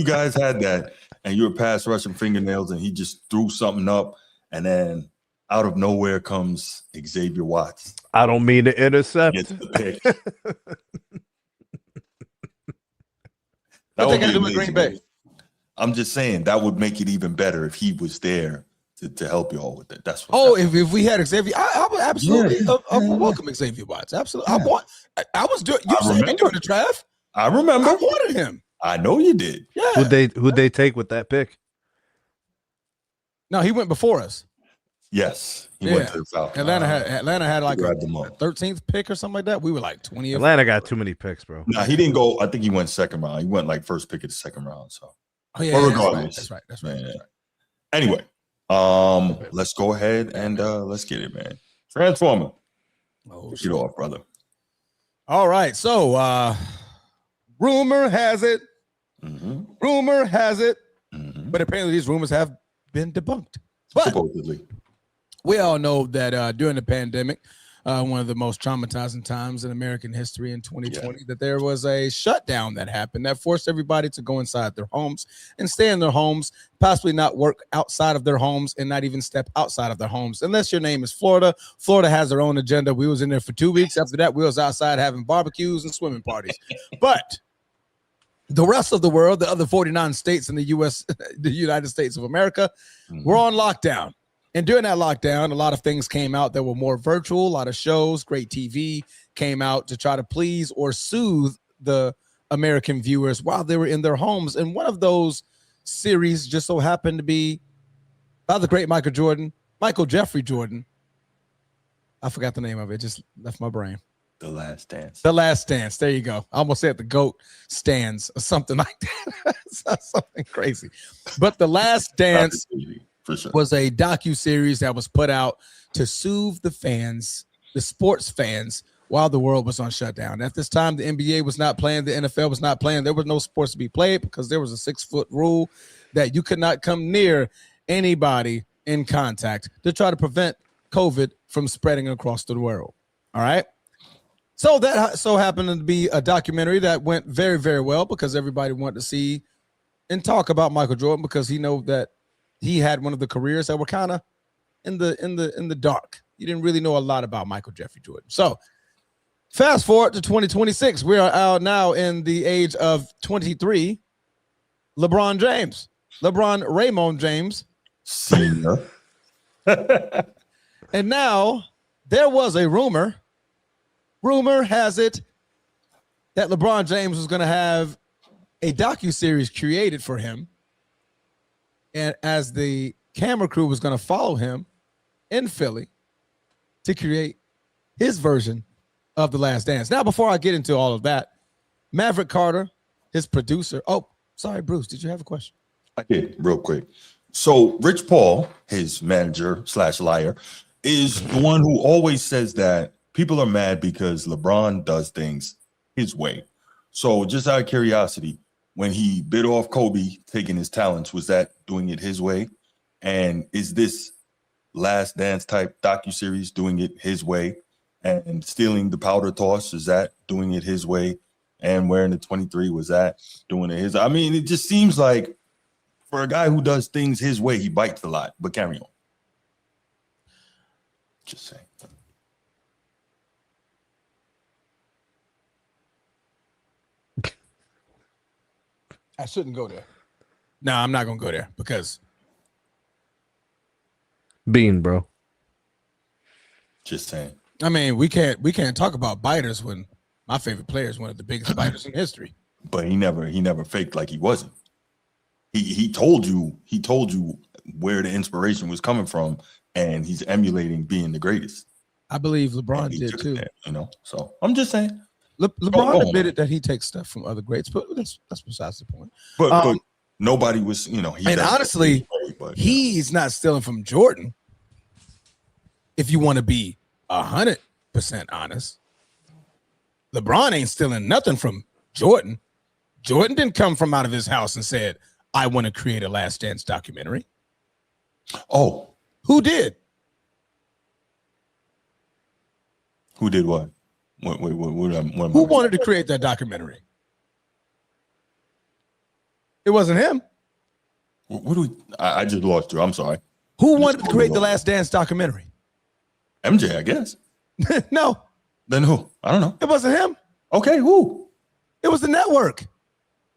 guys had that, and you were pass rushing fingernails, and he just threw something up, and then out of nowhere comes Xavier Watts. I don't mean to intercept. Gets the pick. What they got to do with Green Bay? I'm just saying that would make it even better if he was there to help you all with it. That's what. If we had Xavier, I would absolutely welcome Xavier Watts. Absolutely, yeah. I was doing. You said me during the draft. I remember. I wanted him. I know you did. Yeah. Who'd they take with that pick? No, he went before us. Yes, he went to the Falcons. Atlanta had like a 13th pick or something like that. We were like 20th. Atlanta got too many picks, bro. No, he didn't go. I think he went second round. He went like first pick of the second round. So, regardless, that's right. Yeah. Anyway, let's go ahead and let's get it, man. Transformer. Get off, brother. All right. So, rumor has it. Rumor has it. But apparently, these rumors have been debunked. But supposedly, we all know that during the pandemic, one of the most traumatizing times in American history in 2020, that there was a shutdown that happened that forced everybody to go inside their homes and stay in their homes, possibly not work outside of their homes and not even step outside of their homes. Unless your name is Florida. Florida has their own agenda. We was in there for 2 weeks. After that, we was outside having barbecues and swimming parties. But the rest of the world, the other 49 states in the United States of America, were on lockdown. And during that lockdown, a lot of things came out that were more virtual. A lot of shows, great TV came out to try to please or soothe the American viewers while they were in their homes. And one of those series just so happened to be by the great Michael Jeffrey Jordan. I forgot the name of it. Just left my brain. The Last Dance. The Last Dance. There you go. I almost said the GOAT stands or something like that. Something crazy. But The Last Dance was a docu-series that was put out to soothe the fans, the sports fans, while the world was on shutdown. At this time, the NBA was not playing, the NFL was not playing. There was no sports to be played because there was a 6-foot rule that you could not come near anybody in contact to try to prevent COVID from spreading across the world. All right. So that so happened to be a documentary that went very, very well because everybody wanted to see and talk about Michael Jordan because he know that he had one of the careers that were kind of in the dark. You didn't really know a lot about Michael Jeffrey Jordan. So fast forward to 2026. We are out now in the age of 23. LeBron James, LeBron Raymond James Senior. And now there was a rumor. Rumor has it that LeBron James was going to have a docuseries created for him. And as the camera crew was going to follow him in Philly to create his version of The Last Dance. Now, before I get into all of that, Maverick Carter, his producer. Oh, sorry, Bruce, did you have a question? I did, real quick. So Rich Paul, his manager / liar, is the one who always says that people are mad because LeBron does things his way. So just out of curiosity, when he bit off Kobe taking his talents, was that doing it his way? And is this Last Dance type docuseries doing it his way? And stealing the powder toss, is that doing it his way? And wearing the 23, was that doing it his? I mean, it just seems like for a guy who does things his way, he bites a lot. But carry on. Just saying. I shouldn't go there. No, I'm not going to go there because Bean, bro. Just saying. I mean, we can't talk about biters when my favorite player is one of the biggest biters in history. But he never faked like he wasn't. He told you where the inspiration was coming from, and he's emulating being the greatest. I believe LeBron did too. There, so I'm just saying. LeBron admitted that he takes stuff from other greats, but that's besides the point. But nobody was, he and honestly, he's not stealing from Jordan. If you want to be 100% honest, LeBron ain't stealing nothing from Jordan. Jordan didn't come from out of his house and said, I want to create a Last Dance documentary. Oh. Who did? Who did what? Who wanted to create that documentary? It wasn't him. What do we? I just lost you. I'm sorry. Who wanted to create the Last Dance documentary? MJ, I guess. No. Then who? I don't know. It wasn't him. Okay, who? It was the network.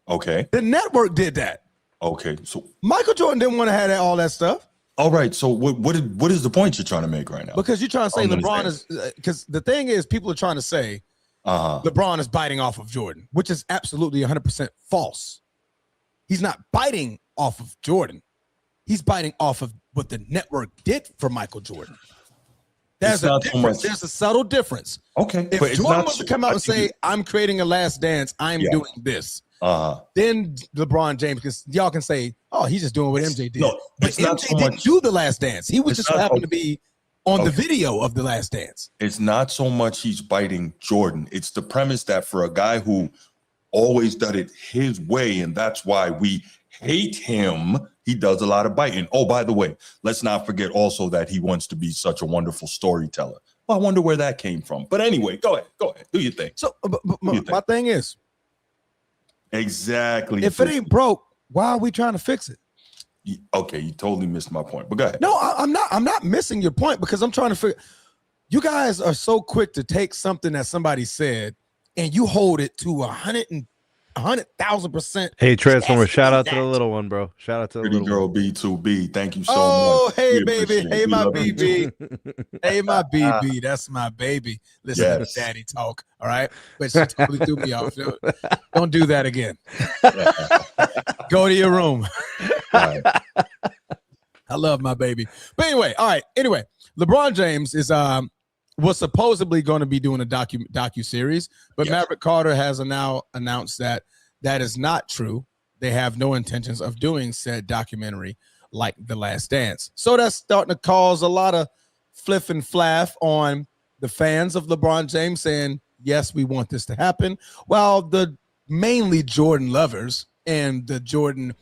Okay. The network did that. Okay, so Michael Jordan didn't want to have all that stuff. All right, so what is the point you're trying to make right now? Because you're trying to say LeBron is, because the thing is, people are trying to say LeBron is biting off of Jordan, which is absolutely 100% false. He's not biting off of Jordan. He's biting off of what the network did for Michael Jordan. There's a difference. There's a subtle difference. Okay. If Jordan was to come out and say, I'm creating a Last Dance, I'm doing this. Then LeBron James, because y'all can say, oh, he's just doing what MJ did. No, but MJ didn't do the Last Dance. He was just happened to be on the video of the Last Dance. It's not so much he's biting Jordan. It's the premise that for a guy who always did it his way, and that's why we hate him, he does a lot of biting. Oh, by the way, let's not forget also that he wants to be such a wonderful storyteller. Well, I wonder where that came from. But anyway, go ahead. Do your thing. So my thing is, exactly. If it ain't broke, why are we trying to fix it? Okay, you totally missed my point. But go ahead. No, I'm not missing your point because I'm trying to figure. You guys are so quick to take something that somebody said and you hold it to 100,000%. Hey, Transformer, shout out to the little one, bro. Shout out to the Pretty little girl B2B. Thank you so much. Oh, hey, baby. Hey, my BB. Hey, my BB. That's my baby. Listen to daddy talk. All right. But she totally threw me off. Don't do that again. Go to your room. Right. I love my baby. But anyway, all right. Anyway, LeBron James is was supposedly going to be doing a docu-series, but Maverick Carter has now announced that that is not true. They have no intentions of doing said documentary like The Last Dance. So that's starting to cause a lot of fliff and flaff on the fans of LeBron James saying, yes, we want this to happen, while the mainly Jordan lovers and the Jordan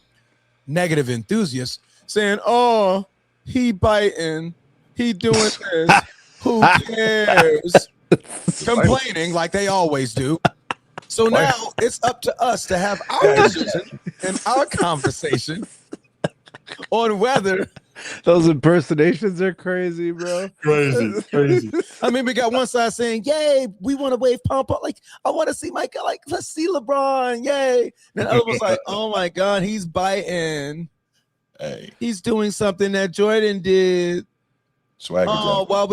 negative enthusiasts saying, oh, he biting, he doing this, who cares? Complaining like they always do. So now it's up to us to have our decision and our conversation on whether Those impersonations are crazy, bro. Crazy. I mean, we got one side saying, yay, we want to wave pump up. Like, I want to see Mike. Like, let's see LeBron. Yay. And the other one's like, oh my God, he's biting. Hey, He's doing something that Jordan did. swagger. Oh,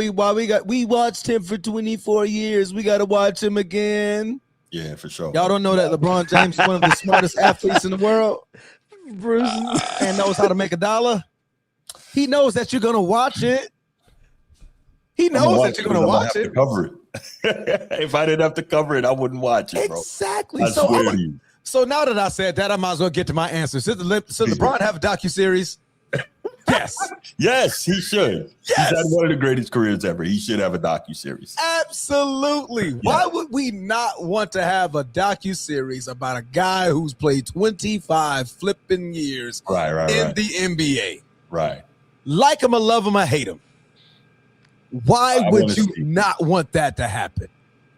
we watched him for 24 years. We got to watch him again. Yeah, for sure. Y'all don't know that LeBron James is one of the smartest athletes in the world. Bruce And knows how to make $1. He knows that you're going to watch it. He knows that you're going to watch it. Cover it. If I didn't have to cover it, I wouldn't watch it, bro. Exactly. I swear to you. So now that I said that, I might as well get to my answer. Should LeBron have a docuseries? Yes. Yes, he should. Yes. He's had one of the greatest careers ever. He should have a docuseries. Absolutely. Yeah. Why would we not want to have a docuseries about a guy who's played 25 flipping years in the NBA? Right. Like him or love him or hate him. Why would you not want that to happen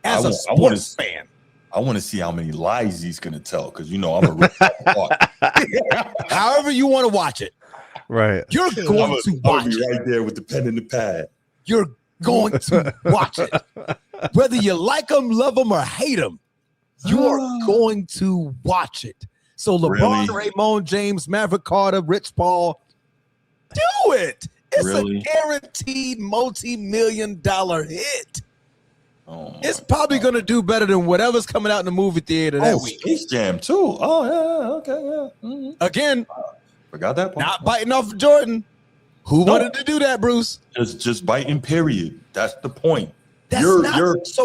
as a sports fan? I want to see how many lies he's going to tell because, you know, I'm a rip However you want to watch it. Right. You're going to watch it. Right there with the pen and the pad. You're going to watch it. Whether you like him, love him, or hate him, you are going to watch it. So LeBron, Raymond James, Maverick Carter, Rich Paul, do it. It's a guaranteed multi-million-dollar hit. Oh, it's probably going to do better than whatever's coming out in the movie theater that week. Space Jam too. Oh yeah, okay, yeah. Mm-hmm. Again, forgot that part. Not biting off Jordan. Who wanted to do that, Bruce? Just biting. Period. That's the point. That's no. It's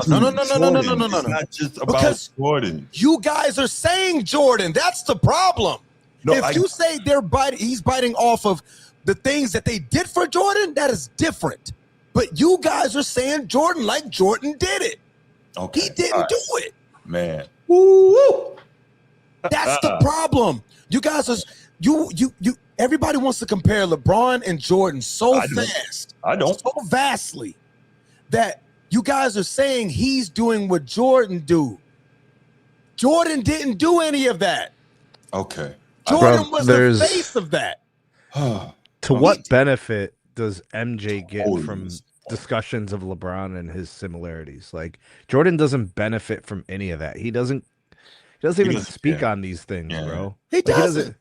not just about Jordan. You guys are saying Jordan. That's the problem. No, if you say he's biting off of the things that they did for Jordan, that is different. But you guys are saying Jordan like Jordan did it. Okay. He didn't do it. Man. Woo. That's the problem. You guys are everybody wants to compare LeBron and Jordan so fast. I don't. So vastly that you guys are saying he's doing what Jordan do. Jordan didn't do any of that. Okay. Jordan was the face of that. To what benefit does MJ get from discussions of LeBron and his similarities? Like Jordan doesn't benefit from any of that. He doesn't even speak on these things, bro. He doesn't.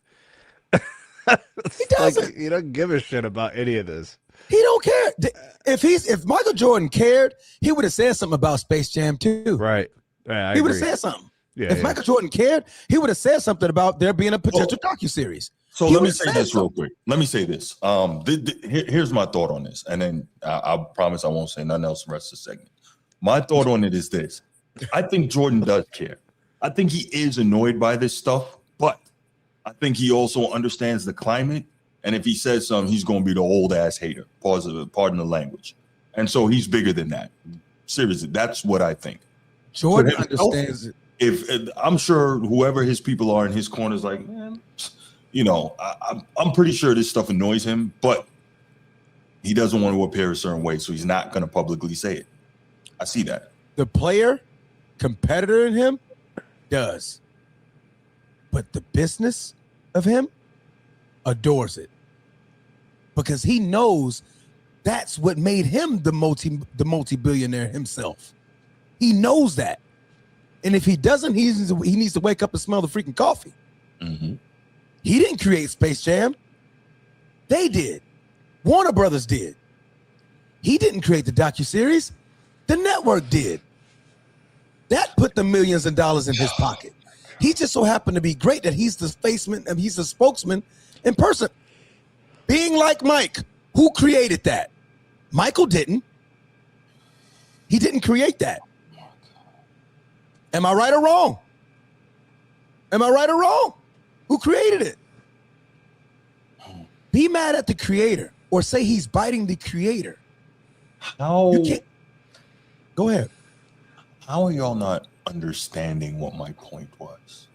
He doesn't. Like, he doesn't give a shit about any of this. He don't care. If Michael Jordan cared, he would have said something about Space Jam too. Right. Yeah, he would have said something. Yeah, if Michael Jordan cared, he would have said something about there being a potential docuseries. So let me say this real quick. Let me say this. Here's my thought on this, and then I promise I won't say nothing else the rest of the segment. My thought on it is this. I think Jordan does care. I think he is annoyed by this stuff, but I think he also understands the climate. And if he says something, he's going to be the old ass hater. Pardon the language. And so he's bigger than that. Seriously, that's what I think. Jordan understands it. If I'm sure whoever his people are in his corner is like, man, you know, I'm pretty sure this stuff annoys him, but he doesn't want to appear a certain way, so he's not going to publicly say it. I see that. The competitor in him does. But the business of him adores it. Because he knows that's what made him the multi-billionaire himself. He knows that. And if he doesn't, he needs to wake up and smell the freaking coffee. Mm-hmm. He didn't create Space Jam. They did. Warner Brothers did. He didn't create the docuseries. The network did. That put the millions of dollars in his pocket. He just so happened to be great that he's the he's the spokesman in person. Being like Mike, who created that? Michael didn't. He didn't create that. Am I right or wrong? Am I right or wrong? Who created it? Be mad at the creator or say he's biting the creator. How? Go ahead. How are y'all not understanding what my point was?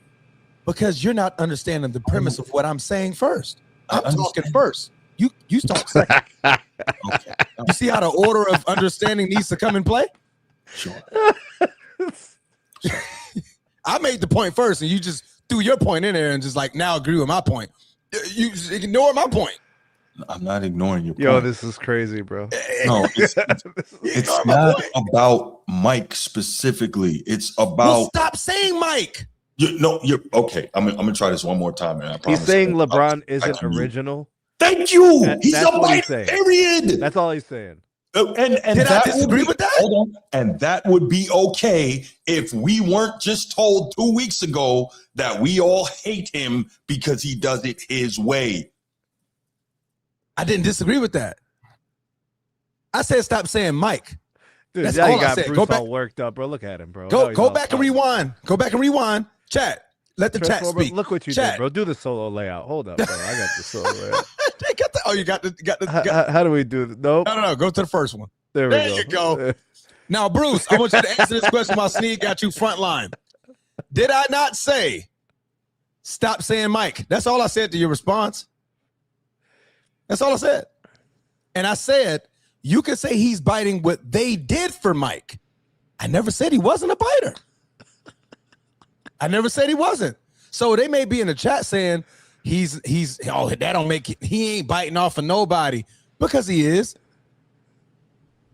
Because you're not understanding the premise of what I'm saying first. I I'm talking first. You talk second. Okay. You see how the order of understanding needs to come in play? Sure. I made the point first, and you just threw your point in there and just like now agree with my point. You just ignore my point. I'm not ignoring your point. Yo, this is crazy, bro. No, it's not about Mike specifically. It's about. Well, stop saying Mike. You're okay. I'm gonna try this one more time, and I promise. He's saying LeBron isn't original. Thank you. He's a Mike. Period. That's all he's saying. And did I disagree with that? Hold on. And that would be okay if we weren't just told 2 weeks ago that we all hate him because he does it his way. I didn't disagree with that. I said stop saying Mike. Dude, That's now all you I got said. Bruce Go back. all worked up, bro. Look at him, bro. Go back and rewind. Go back and rewind. Chat. Let the chat Transformer, speak. look what you Chat. did, bro. Do the solo layout. Hold up, bro. I got the solo layout. They got the, oh, you got the. How do we do this? Nope. No. Go to the first one. There you go. Now, Bruce, I want you to answer this question while Sneed got you front line. Did I not say stop saying Mike? That's all I said to your response. That's all I said. And I said you could say he's biting what they did for Mike. I never said he wasn't a biter. I never said he wasn't. So they may be in the chat saying he's that don't make it. He ain't biting off of nobody because he is.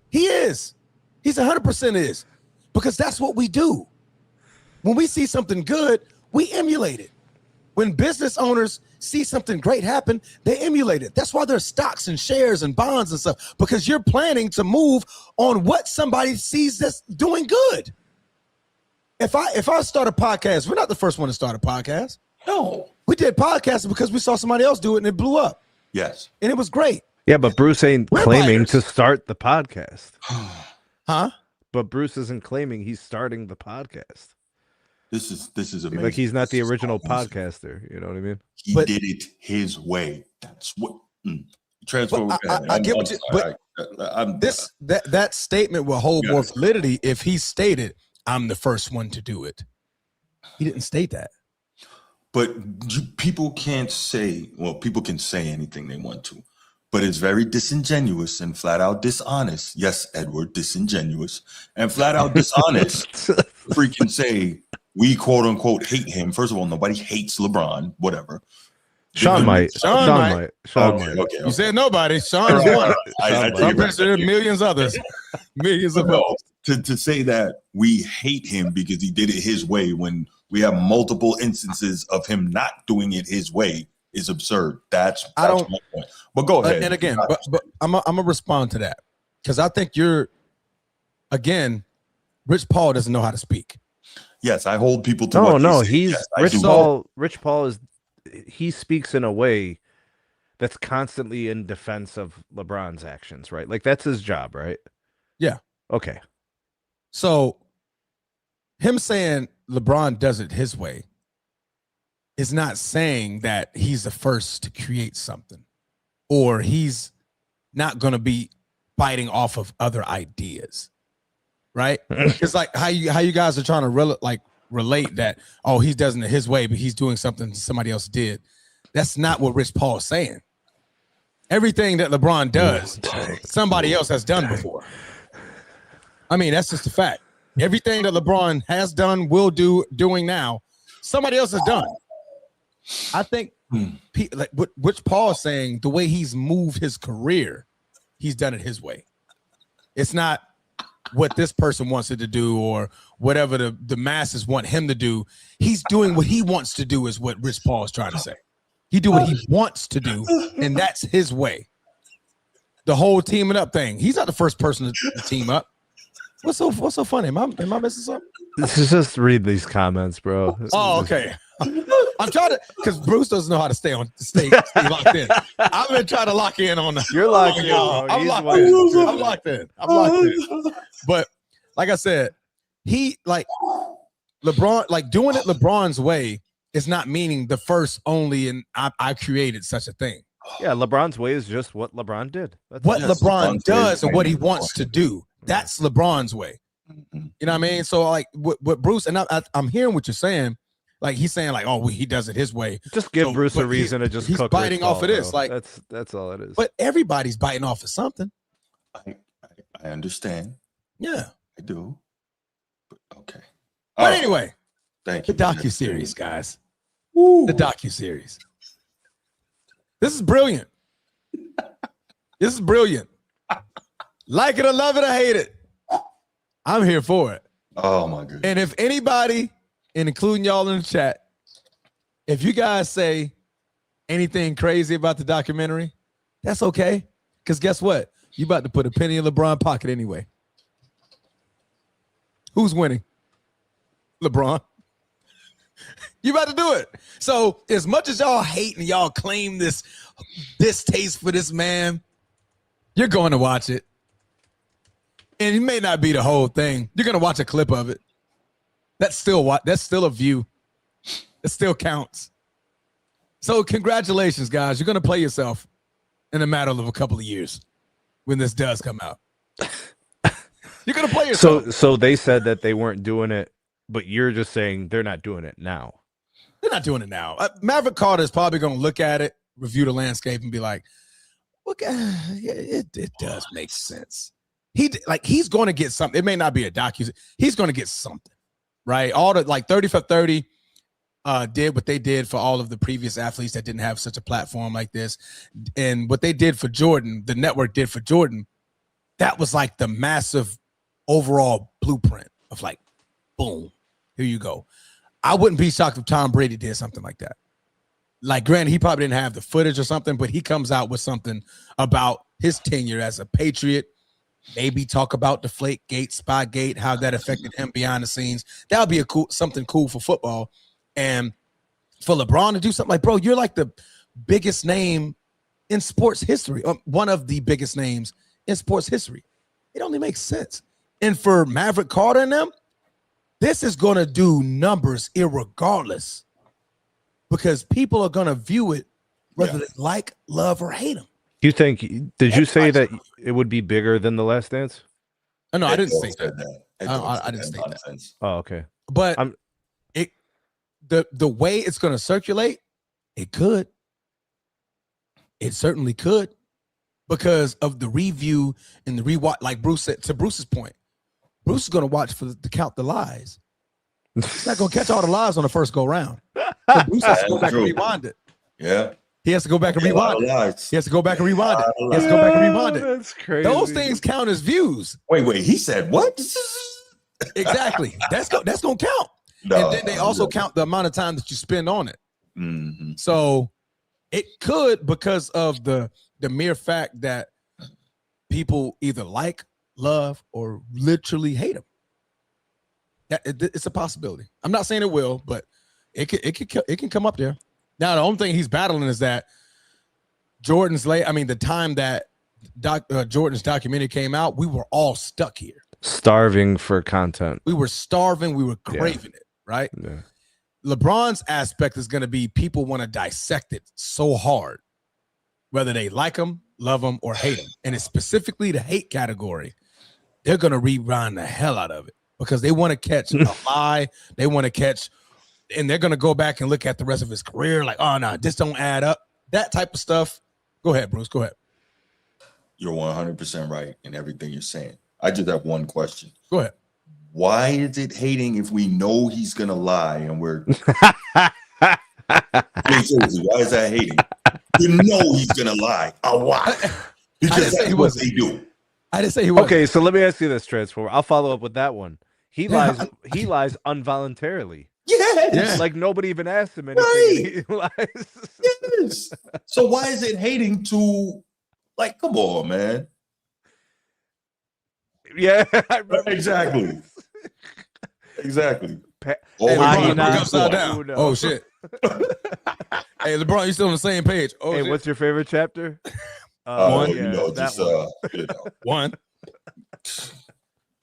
He is. He's 100% is. Because that's what we do. When we see something good, we emulate it. When business owners see something great happen, they emulate it. That's why there's stocks and shares and bonds and stuff, because you're planning to move on what somebody sees that's doing good. If I start a podcast, we're not the first one to start a podcast. No. We did podcasts because we saw somebody else do it and it blew up. Yes. And it was great. Yeah, but Bruce ain't claiming to start the podcast. Huh? But Bruce isn't claiming he's starting the podcast. This is amazing. Like he's not the original podcaster. You know what I mean? He did it his way. That's what. Transformer. I get what you. But that statement will hold more validity if he stated, "I'm the first one to do it." He didn't state that. But people can't say. Well, people can say anything they want to, but it's very disingenuous and flat out dishonest. Yes, Edward, disingenuous and flat out dishonest. Freaking say we quote unquote hate him. First of all, nobody hates LeBron. Whatever. Sean might. Okay. You said nobody. Sean's one. I'm pretty sure there are millions others. Millions of others. To say that we hate him because he did it his way when we have multiple instances of him not doing it his way is absurd. That's my point. But go ahead. And again, but I'm gonna respond to that because I think Rich Paul doesn't know how to speak. Yes, I hold people to. Rich Paul he speaks in a way that's constantly in defense of LeBron's actions, right? Like that's his job, right? Yeah. Okay. So him saying LeBron does it his way is not saying that he's the first to create something or he's not going to be biting off of other ideas, right? It's like how you guys are trying to relate that, oh, he doesn't it his way, but he's doing something somebody else did. That's not what Rich Paul is saying. Everything that LeBron does, somebody else has done before. I mean, that's just a fact. Everything that LeBron has done, will do, doing now, somebody else has done. I think like what Rich Paul is saying, the way he's moved his career, he's done it his way. It's not what this person wants it to do or whatever the masses want him to do. He's doing what he wants to do is what Rich Paul is trying to say. He do what he wants to do, and that's his way. The whole teaming up thing. He's not the first person to team up. What's so funny? Am I missing something? Just read these comments, bro. Oh, okay. I'm trying to, because Bruce doesn't know how to stay locked in. I've been trying to lock in on. You're locked in. I'm locked in. But like I said, he like LeBron, like doing it LeBron's way is not meaning the first only, and I created such a thing. Yeah, LeBron's way is just what LeBron did. That's What Yes, LeBron LeBron's way does is and what he winning. wants to do. That's LeBron's way. Mhm. You know what I mean? So like what Bruce, and I'm hearing what you're saying. Like he's saying like, oh, well, he does it his way. Just give So, Bruce a but reason to just he's cook biting Rich off Paul, of this. bro. Like that's all it is. but everybody's biting off of something. I understand. Yeah. I do. But okay. But anyway, Thank the you. docuseries, guys. Woo. The docuseries. This is brilliant. This is brilliant. Like it or love it or hate it, I'm here for it. Oh my goodness. And if anybody, and including y'all in the chat, if you guys say anything crazy about the documentary, that's okay. Because guess what? You about to put a penny in LeBron's pocket anyway. Who's winning? LeBron. You about to do it. So as much as y'all hate and y'all claim this distaste for this man, you're going to watch it. And it may not be the whole thing. You're going to watch a clip of it. That's still a view. It still counts. So congratulations, guys. You're going to play yourself in a matter of a couple of years when this does come out. You're going to play yourself. So they said that they weren't doing it, but you're just saying they're not doing it now. They're not doing it now. Maverick Carter is probably going to look at it, review the landscape, and be like, "Look, it does make sense." He's going to get something. It may not be a docu. He's going to get something, right? All the 30 for 30 did what they did for all of the previous athletes that didn't have such a platform like this, and what they did for Jordan, the network did for Jordan. That was like the massive overall blueprint of like, boom, here you go. I wouldn't be shocked if Tom Brady did something like that. Like, granted, he probably didn't have the footage or something, but he comes out with something about his tenure as a Patriot. Maybe talk about Deflategate, Spygate, how that affected him behind the scenes. That would be something cool for football. And for LeBron to do something like, bro, you're like the biggest name in sports history, one of the biggest names in sports history. It only makes sense. And for Maverick Carter and them, this is going to do numbers irregardless because people are going to view it whether they like, love, or hate him. You think? Did you say that it would be bigger than The Last Dance? Oh, no, I didn't say that. I didn't say that. Oh, okay. But the way it's going to circulate, it could. It certainly could because of the review and the rewatch. Like Bruce said, to Bruce's point, Bruce is going to watch to count the lies. He's not going to catch all the lies on the first go round. So Bruce has to go back and rewind it. Yeah. He has to go back and rewind it. He has to go back and rewind it. He has to go back and rewind it. That's crazy. Those things count as views. Wait. He said what? Exactly. That's going to count. No, and then they also count the amount of time that you spend on it. Mm-hmm. So it could, because of the mere fact that people either like, love, or literally hate him. It's a possibility. I'm not saying it will, but it can come up there. Now, the only thing he's battling is that the time that Jordan's documentary came out, we were all stuck here. Starving for content. We were starving. We were craving it, right? Yeah. LeBron's aspect is going to be people want to dissect it so hard, whether they like him, love him, or hate him. And it's specifically the hate category. They're going to rewind the hell out of it because they want to catch a lie. They want to catch, and they're going to go back and look at the rest of his career like, oh, no, this don't add up. That type of stuff. Go ahead, Bruce. Go ahead. You're 100% right in everything you're saying. I just have one question. Go ahead. Why is it hating if we know he's going to lie and we're... Seriously, why is that hating? You know he's going to lie. Why? Because that's what they do. I didn't say he was. Okay, so let me ask you this, Transformer. I'll follow up with that one. He lies involuntarily. Yes. Like nobody even asked him anything. Right. He lies. Yes. So why is it hating to, like, come on, man. Yeah. Exactly. Exactly. Upside down. Oh, shit. Hey, LeBron, you still on the same page. Oh, hey, shit. what's your favorite chapter? One. Yeah, one.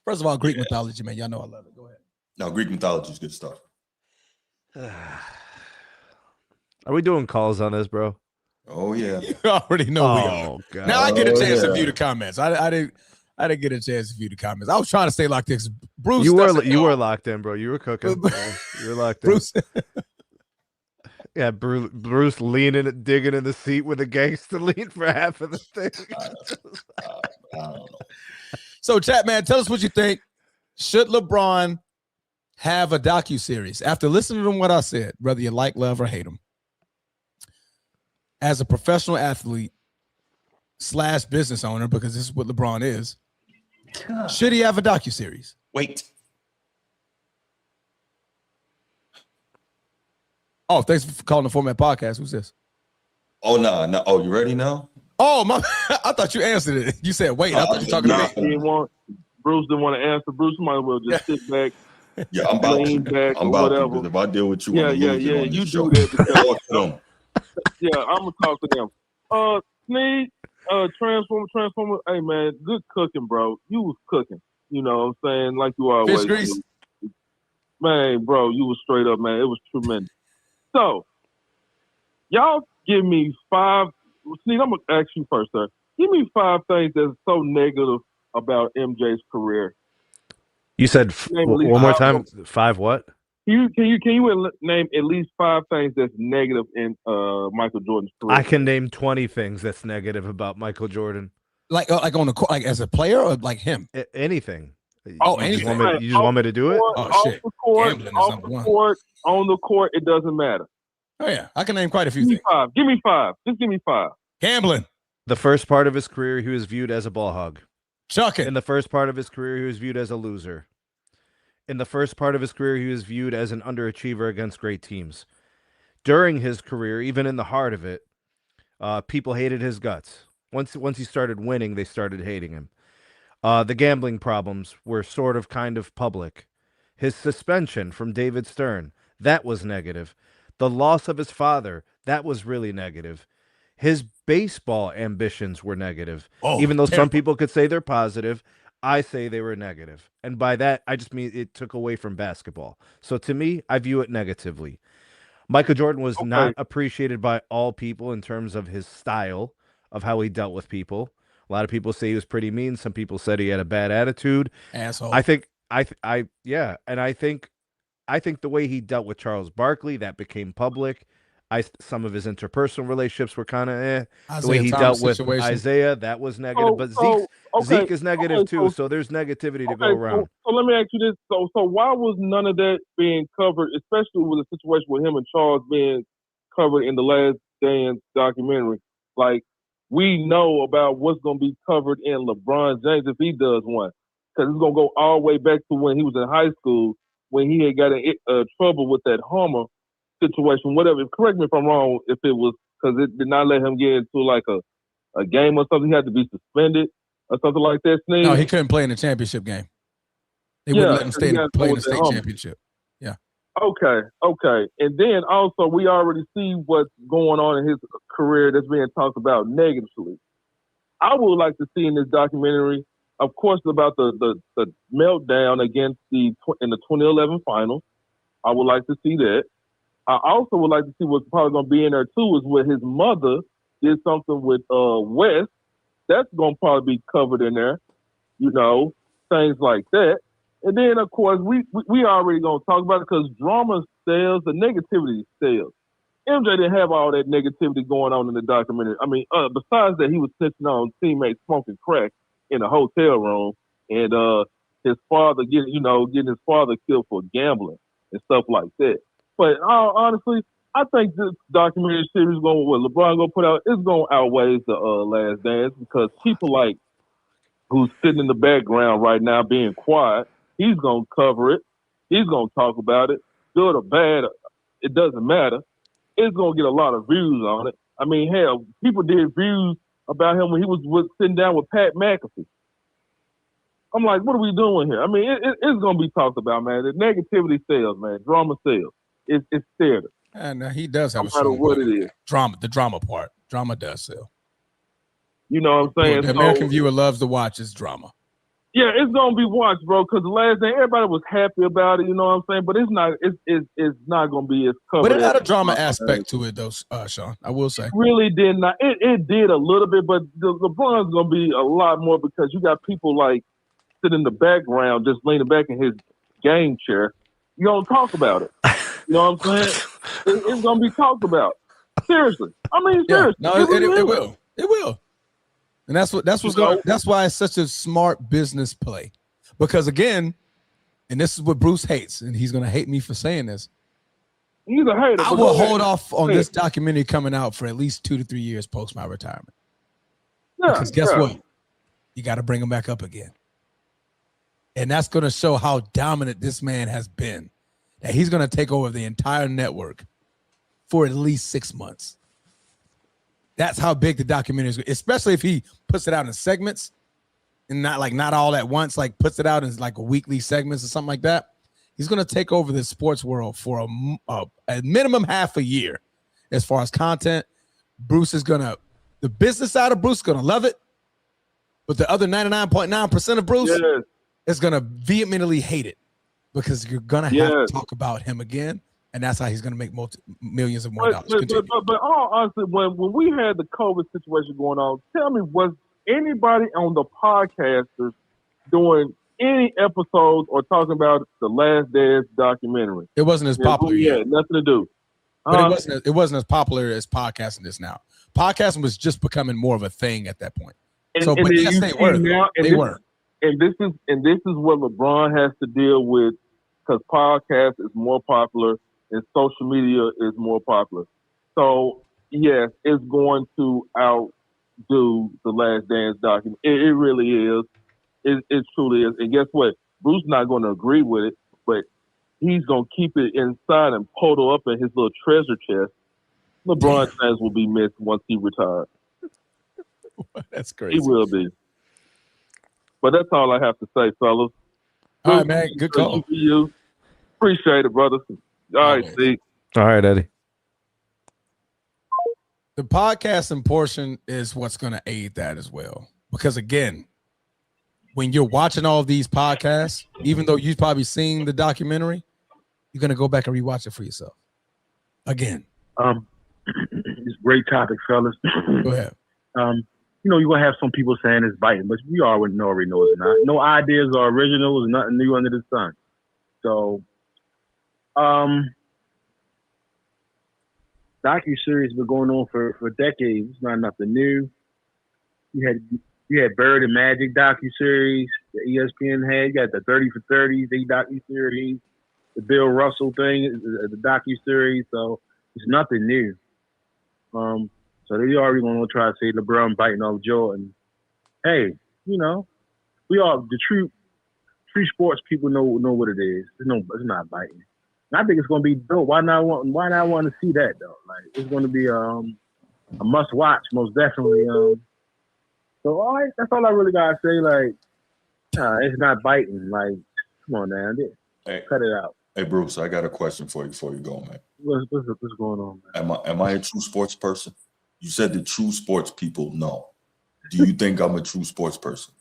First of all, Greek mythology, man. Y'all know I love it. Go ahead. No, Greek mythology is good stuff. Are we doing calls on this, bro? Oh yeah. You already know we are. God. Now I get a chance to yeah. view the comments. I didn't get a chance to view the comments. I was trying to stay locked in. Bruce, You doesn't were know. locked in, bro. You were cooking. You were locked in. Bruce. Yeah, Bruce leaning, digging in the seat with a gangster lean for half of the thing. I don't know. So, chat man, tell us what you think. Should LeBron have a docuseries? After listening to what I said, whether you like, love, or hate him, as a professional athlete / business owner, because this is what LeBron is, should he have a docuseries? Wait. Oh, thanks for calling the Format Podcast. Who's this? Oh no. Oh, you ready now? Oh, my! I thought you answered it. You said, "Wait." I thought you were talking to me. Bruce didn't want to answer. Bruce might as well just sit back. Yeah, I'm about lean to. back I'm or about whatever. to. If I deal with you, Yeah. on You this do show. that because Talk to them. yeah, I'm gonna talk to them. Sneak, Transformer. Hey man, good cooking, bro. You was cooking. You know what I'm saying? Like you always Fish grease. do. Man, bro, you was straight up, man. It was tremendous. So, y'all give me 5. Sneak, I'm gonna ask you first, sir. Give me 5 things that's so negative about MJ's career. You said one more time. 5 what? Can you name at least 5 things that's negative in Michael Jordan's career? I can name 20 things that's negative about Michael Jordan. Like on the court, like as a player, or like him? Anything. Oh, you anything. You just want me to do it? Oh shit! Gambling is number one. On the court, it doesn't matter. Oh yeah, I can name quite a few things. 5. Give me 5. Just give me 5. Gambling. The first part of his career, he was viewed as a ball hog. Chucking. In the first part of his career, he was viewed as a loser. In the first part of his career, he was viewed as an underachiever against great teams. During his career, even in the heart of it, people hated his guts. Once he started winning, they started hating him. The gambling problems were sort of kind of public. His suspension from David Stern, that was negative. The loss of his father, that was really negative. His baseball ambitions were negative. Even though some people could say they're positive, I say they were negative. And by that, I just mean it took away from basketball. So to me, I view it negatively. Michael Jordan was not appreciated by all people in terms of his style of how he dealt with people. A lot of people say he was pretty mean. Some people said he had a bad attitude. Asshole. I think the way he dealt with Charles Barkley, that became public. Some of his interpersonal relationships were kind of the way he dealt with Isaiah, that was negative. But Zeke is negative too, so there's negativity to go around. So let me ask you this: so why was none of that being covered, especially with the situation with him and Charles being covered in the Last Dance documentary? Like, we know about what's going to be covered in LeBron James if he does one, because it's going to go all the way back to when he was in high school, when he had got in trouble with that Homer situation, whatever. Correct me if I'm wrong, if it was because it did not let him get into like a game or something. He had to be suspended or something like that. Sneak. No, he couldn't play in the championship game. They wouldn't let him play in the state championship. Yeah. Okay. And then also, we already see what's going on in his career that's being talked about negatively. I would like to see in this documentary, of course, about the meltdown against in the 2011 finals. I would like to see that. I also would like to see what's probably going to be in there too is where his mother did something with Wes. That's going to probably be covered in there, things like that. And then, of course, we already going to talk about it because drama sells, the negativity sells. MJ didn't have all that negativity going on in the documentary. I mean, besides that, he was snitching on teammates smoking crack in a hotel room, and his father getting his father killed for gambling and stuff like that. But honestly, I think this documentary series what LeBron gonna put out is gonna outweigh the Last Dance because people like who's sitting in the background right now being quiet, he's gonna cover it. He's gonna talk about it, good or bad. It doesn't matter. It's gonna get a lot of views on it. I mean, hell, people did views about him when he was sitting down with Pat McAfee. I'm like, what are we doing here? I mean, it's gonna be talked about, man. The negativity sells, man. Drama sells. It's theater. And he does have no a strong matter what it is. The drama part. Drama does sell. You know what I'm saying? The American viewer loves to watch is drama. Yeah, it's gonna be watched, bro. Because the last day, everybody was happy about it. You know what I'm saying? But it's not. It's not gonna be as covered. But it had a as drama LeBron aspect to it, though, Sean. I will say. Really did not. It did a little bit, but LeBron's gonna be a lot more because you got people like sitting in the background, just leaning back in his game chair. You don't talk about it. You know what I'm saying? It's gonna be talked about. Seriously, I mean, seriously. No, it will. It will. And that's what's going. That's why it's such a smart business play, because again, and this is what Bruce hates, and he's gonna hate me for saying this. He's a hater. I will hold off on this documentary coming out for at least 2 to 3 years post my retirement. Yeah, because guess what? You got to bring him back up again, and that's gonna show how dominant this man has been. That he's gonna take over the entire network for at least 6 months. That's how big the documentary is, especially if he puts it out in segments and not all at once, like puts it out in like a weekly segments or something like that. He's going to take over the sports world for a minimum half a year as far as content. Bruce is going to, the business side of Bruce is going to love it, but the other 99.9% of Bruce is going to vehemently hate it because you're going to have to talk about him again. And that's how he's going to make millions of more dollars. But all honestly, when we had the COVID situation going on, tell me, was anybody on the podcasters doing any episodes or talking about the Last Dance documentary? It wasn't as popular yet. Nothing to do. But it wasn't as popular as podcasting is now. Podcasting was just becoming more of a thing at that point. But yes, they were. And this is what LeBron has to deal with because podcast is more popular. And social media is more popular. So, yes, it's going to outdo the Last Dance document. It really is. It truly is. And guess what? Bruce's not going to agree with it, but he's going to keep it inside and puddle up in his little treasure chest. LeBron James will be missed once he retires. That's crazy. He will be. But that's all I have to say, fellas. All right, man. Good call. You. Appreciate it, brother. All right, Steve. All right, Eddie. The podcasting portion is what's going to aid that as well. Because again, when you're watching all of these podcasts, even though you've probably seen the documentary, you're going to go back and rewatch it for yourself. Again. It's a great topic, fellas. Go ahead. You're going to have some people saying it's biting, but we already know it's not. No ideas are original. There's nothing new under the sun. So, docu-series been going on for decades. It's not nothing new. You had Bird and Magic docu-series that ESPN had. You got the 30 for 30, the docu-series, the Bill Russell thing, the docu-series. So it's nothing new. So they already going to try to say LeBron biting off Jordan. Hey, we all the true sports people know what it is. It's not biting. And I think it's going to be dope. Why not want to see that though? Like it's going to be a must watch, most definitely. So all right, that's all I really gotta say. Like, it's not biting. Like, come on, man, cut it out. Hey Bruce, I got a question for you before you go, man. What's going on, man? Am I a true sports person? You said the true sports people know. Do you think I'm a true sports person?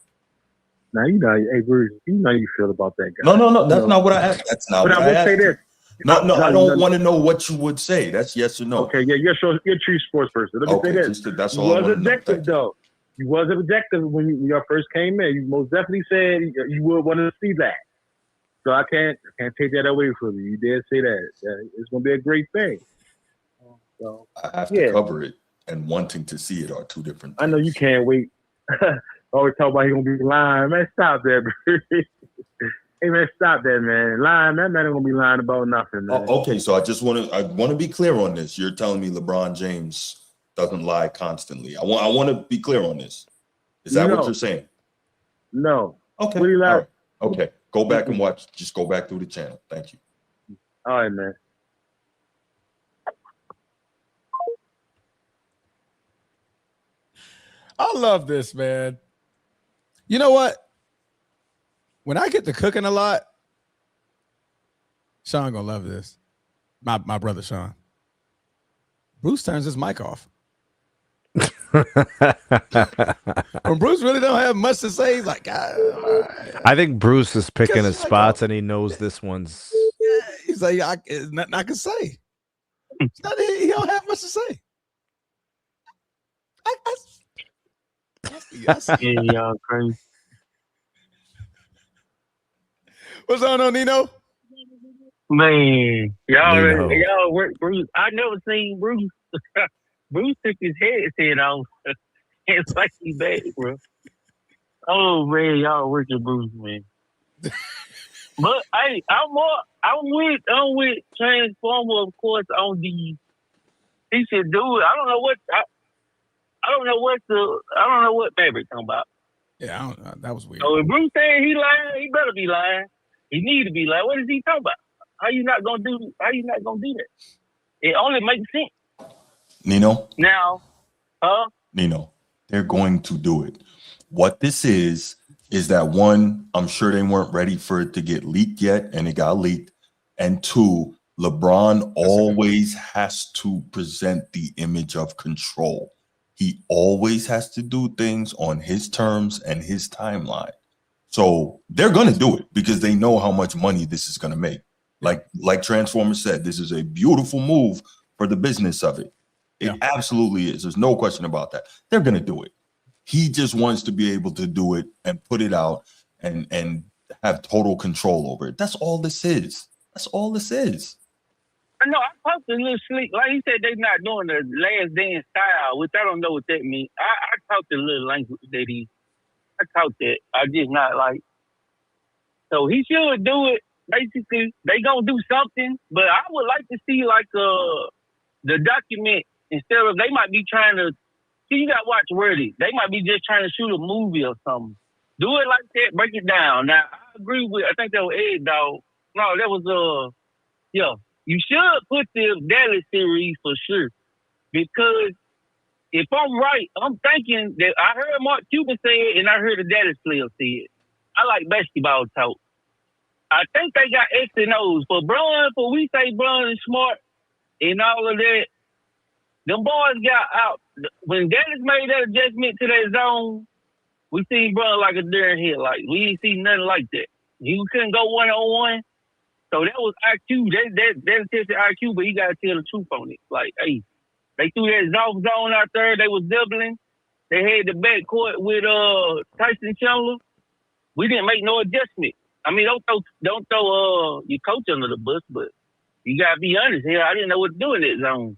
Now hey Bruce, you feel about that guy. No, that's not what I asked. That's not what I asked. But I will say this. No, I don't want to know what you would say. That's yes or no. Okay, yeah, you're a true sports person. Let me say this. That's all I want to know. Objective, though. You was objective when you first came in. You most definitely said you would want to see that. So I can't take that away from you. You did say that. It's going to be a great thing. So I have to cover it and wanting to see it are two different things. I know you can't wait. Always talk about he going to be lying. Man, stop that, bro. Hey, man, stop that, man. Lying, that man ain't going to be lying about nothing, man. Okay, so I want to be clear on this. You're telling me LeBron James doesn't lie constantly. I want to be clear on this. Is that what you're saying? No. Okay. What do you lie? Right. Okay. Go back and watch. Just go back through the channel. Thank you. All right, man. I love this, man. You know what? When I get to cooking a lot, Sean gonna love this. My brother Sean. Bruce turns his mic off. When Bruce really don't have much to say, he's like, I think Bruce is picking his spots, and he knows this one's. He's like, there's nothing I can say. He don't have much to say. Yeah, y'all crazy. What's going on, Nino? Man, Nino. y'all work Bruce. I never seen Bruce. Bruce took his head off. It's like he bad, bro. Oh man, y'all working Bruce, man. But hey, I'm with Transformer, of course, on the he should do it. I don't know what Maverick talking about. Yeah, I don't know. That was weird. So if Bruce saying he lying, he better be lying. He need to be lying. What is he talking about? How you not gonna do that? It only makes sense. Nino? Now, Nino, they're going to do it. What this is that one, I'm sure they weren't ready for it to get leaked yet, and it got leaked. And two, LeBron always has to present the image of control. He always has to do things on his terms and his timeline. So they're going to do it because they know how much money this is going to make. Like Transformer said, this is a beautiful move for the business of it. It absolutely is. There's no question about that. They're going to do it. He just wants to be able to do it and put it out and have total control over it. That's all this is. That's all this is. I know I talked a little sleep. Like he said, they're not doing the last dance style, which I don't know what that means. I talked a little language that I talked that. I just not like. So he should do it. Basically, they gonna do something, but I would like to see like the document instead of they might be trying to. See, you got to watch Worthy. They might be just trying to shoot a movie or something. Do it like that. Break it down. Now I agree with. I think that was Ed Dog. No, that was yeah. You should put the Dallas series for sure because if I'm right, I'm thinking that I heard Mark Cuban say it and I heard the Dallas players say it. I like basketball talk. I think they got X and O's. For Bron, for we say Bron is smart and all of that, them boys got out. When Dallas made that adjustment to that zone, we seen Bron like a darn hit. Like, we ain't seen nothing like that. He couldn't go one-on-one. So that was IQ. That tested IQ, but he got to tell the truth on it. Like, hey, they threw that zone out there. They was doubling. They had the backcourt with Tyson Chandler. We didn't make no adjustment. I mean, don't throw your coach under the bus, but you gotta be honest here. I didn't know what to do in that zone.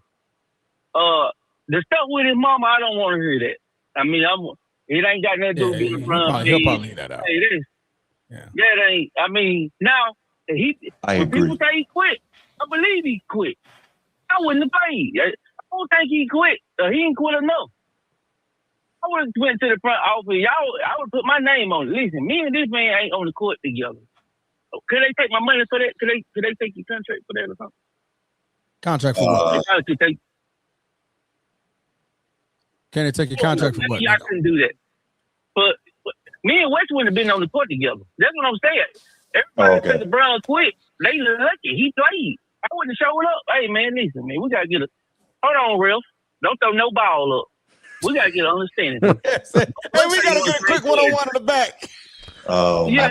The stuff with his mama, I don't want to hear that. I mean, it ain't got nothing to do with being LeBron. He'll probably leave that out. Hey, that ain't. I mean, now when people say he quit, I believe he quit. I wouldn't have paid. I don't think he quit. He ain't quit enough. I would have went to the front office. I would put my name on it. Listen, me and this man ain't on the court together. Could they take my money for that? Could they take your contract for that or something? Contract for what? Can they take your contract for what? I couldn't do that. But me and West wouldn't have been on the court together. That's what I'm saying. Everybody said the Browns quit. They lucky. He played. I wouldn't have showed up. Hey, man, listen, man. We got to get Hold on, Ralph. Don't throw no ball up. We got to get an understanding. Hey, we got to get a quick one-on-one in the back. Oh, yeah.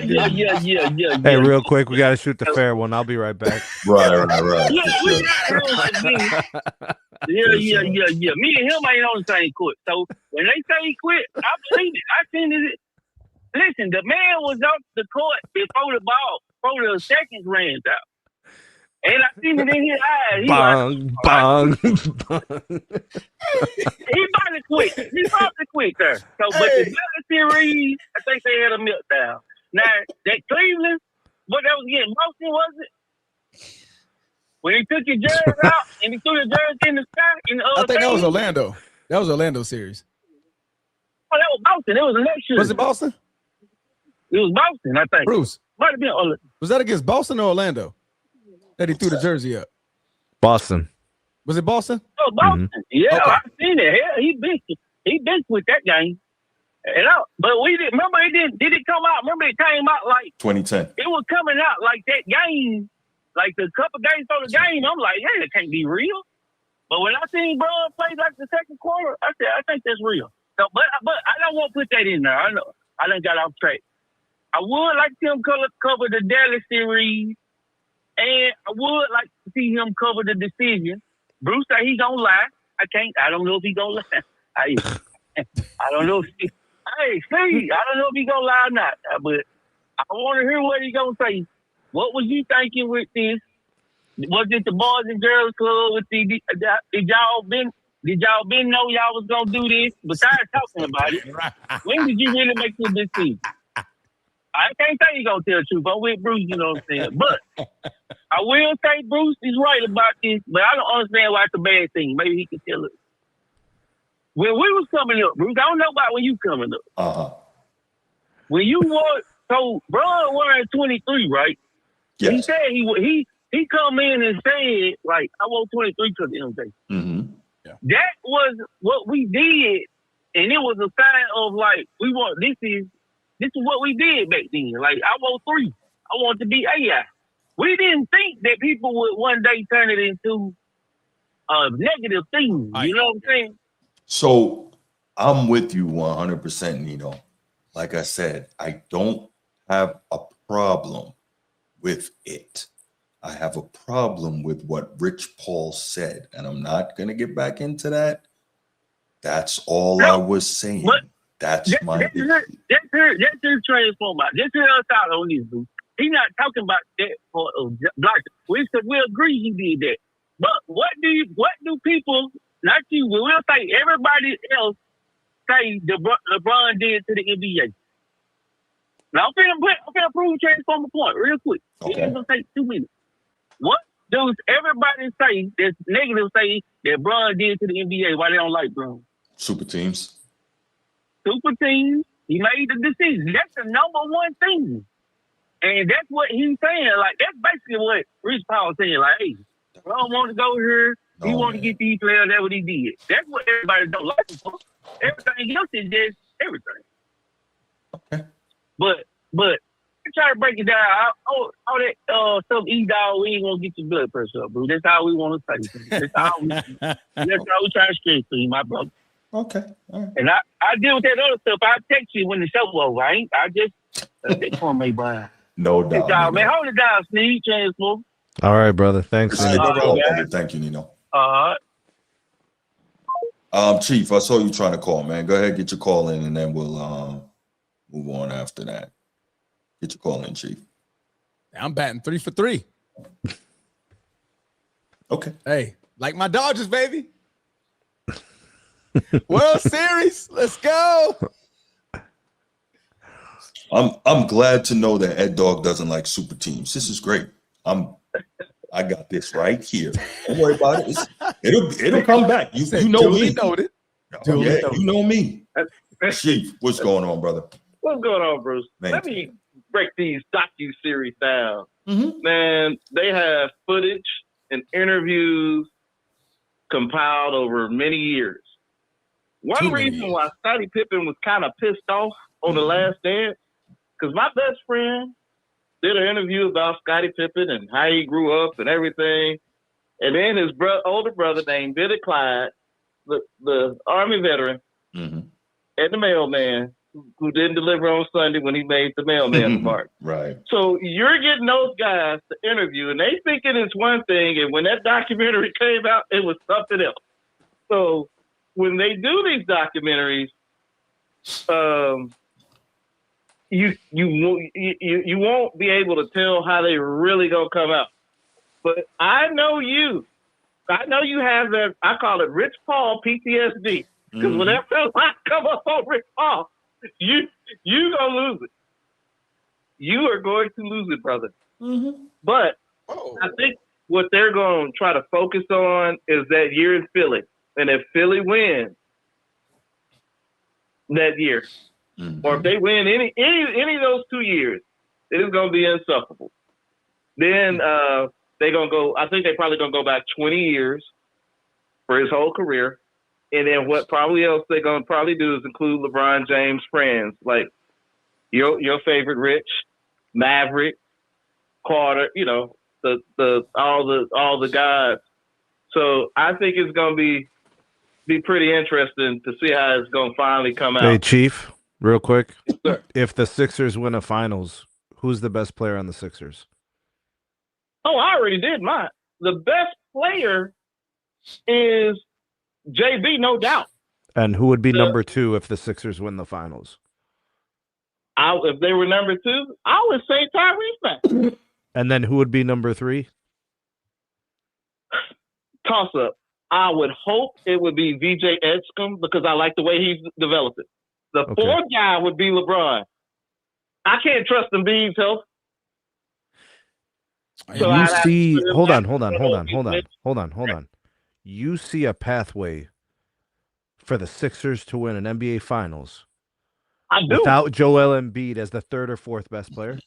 Hey, real quick, we got to shoot the fair one. I'll be right back. Right. Yeah. Me and him ain't on the same court. So when they say he quit, I believe it. I seen it. Listen, the man was off the court before the seconds ran out. And I seen it in his eyes. Bong. He probably quit there. So, but the Dallas series, I think they had a meltdown. Now, that Cleveland, what that was against Boston, was it? When he took your jersey out and he threw the jersey in the sky. I think that was Orlando. That was Orlando series. Oh, that was Boston. It was the next year. Was it Boston? It was Boston, I think. Bruce. Might have been Orlando. Was that against Boston or Orlando? That he threw the jersey up. Boston. Was it Boston? Oh, Boston. Mm-hmm. Yeah, okay. I seen it. Hell, he been with that game. But we didn't remember. Did it come out? Remember, it came out like 2010. It was coming out like that game, like the couple days before the game. I'm like, hey, it can't be real. But when I seen Bron play like the second quarter, I said, I think that's real. So, but I don't want to put that in there. I know I done got off track. I would like to see him cover the Dallas series, and I would like to see him cover the decision. Bruce said he gonna lie. I don't know if he gonna lie. I don't know. I don't know if he gonna lie or not. But I want to hear what he gonna say. What was you thinking with this? Was it the Boys and Girls Club? Did y'all been know y'all was gonna do this? Besides talking about it, when did you really make your decision? I can't say you gonna tell the truth. I'm with Bruce, you know what I'm saying. But I will say Bruce is right about this, but I don't understand why it's a bad thing. Maybe he can tell us. When we was coming up, Bruce, I don't know about when you coming up. When you were, so Bron was 23, right? Yes. He said he come in and said, like, I want 23 to the end of the day. Mm-hmm. Yeah. That was what we did, and it was a sign of like this is what we did back then. Like, I want 3. I want to be AI. We didn't think that people would one day turn it into a negative thing. You know what I'm saying? So I'm with you 100%, Nino. Like I said, I don't have a problem with it. I have a problem with what Rich Paul said, and I'm not going to get back into that. That's all I was saying. That's my issue. That's his transformer. That's his thought on this, dude. He's not talking about that for Black. We agree he did that. But what do people, not you, we'll say everybody else say LeBron did to the NBA? Now I'm finna prove transformer point real quick. Okay. It's gonna take 2 minutes. What does everybody say that's negative say that Bron did to the NBA? Why they don't like Bron? Super teams. Super teams. He made the decision. That's the number one thing. And that's what he's saying. Like, that's basically what Rich Paul saying. Like, hey, Bron want to go here. He want to get these players. That's what he did. That's what everybody don't like him for. Everything else is just everything. Okay. But try to break it down. All that stuff, E-Dog, we ain't gonna get your blood pressure up, bro. That's how we want to say. That's how we try to stress to you, my brother. Okay. All right. And I deal with that other stuff. I text you when the show over. I just for me, Brian. No doubt. Dog, man, hold it down, Steve. Transform. All right, brother. Thanks. Thank you, Nino. Chief, I saw you trying to call, man. Go ahead, get your call in, and then we'll move on after that. Get your call in, Chief. I'm batting 3 for 3. Okay. Hey, like my Dodgers, baby. World Series. Let's go. I'm glad to know that Ed Dog doesn't like super teams. This is great. I got this right here. Don't worry about it. It'll come back. You know me. Noted. You know me. Chief, what's going on, brother? What's going on, Bruce? Let me break these docu-series down. Man, they have footage and interviews compiled over many years. One reason why Scottie Pippen was kind of pissed off on The Last Dance, because my best friend did an interview about Scottie Pippen and how he grew up and everything. And then his older brother named Billy Clyde, the Army veteran, and the mailman, who didn't deliver on Sunday when he made the mailman part. Right. So you're getting those guys to interview, and they thinking it's one thing, and when that documentary came out, it was something else. So when they do these documentaries, you won't be able to tell how they really gonna come out. But I know you have that. I call it Rich Paul PTSD, because whenever I come up on Rich Paul, you gonna lose it. You are going to lose it, brother. But I think what they're going to try to focus on is that year in Philly, and if Philly wins that year, or if they win any of those 2 years, it is going to be insufferable. Then they're going to go. I think they're probably going to go back 20 years for his whole career. And then what probably else they're going to probably do is include LeBron James' friends, like your favorite Rich, Maverick, Carter, all the guys So I think it's going to be pretty interesting to see how it's going to finally come out. Hey, Chief, real quick. Sir. If the Sixers win a finals, who's the best player on the Sixers? Oh, I already did mine. The best player is JB, no doubt. And who would be number 2 if the Sixers win the finals? If they were number 2, I would say Tyrese back. And then who would be number 3? Toss up. I would hope it would be VJ Edgecombe because I like the way he's developed it. The fourth guy would be LeBron. I can't trust Embiid's health. So you see, hold on. You see a pathway for the Sixers to win an NBA Finals I do. without Joel Embiid as the 3rd or 4th best player?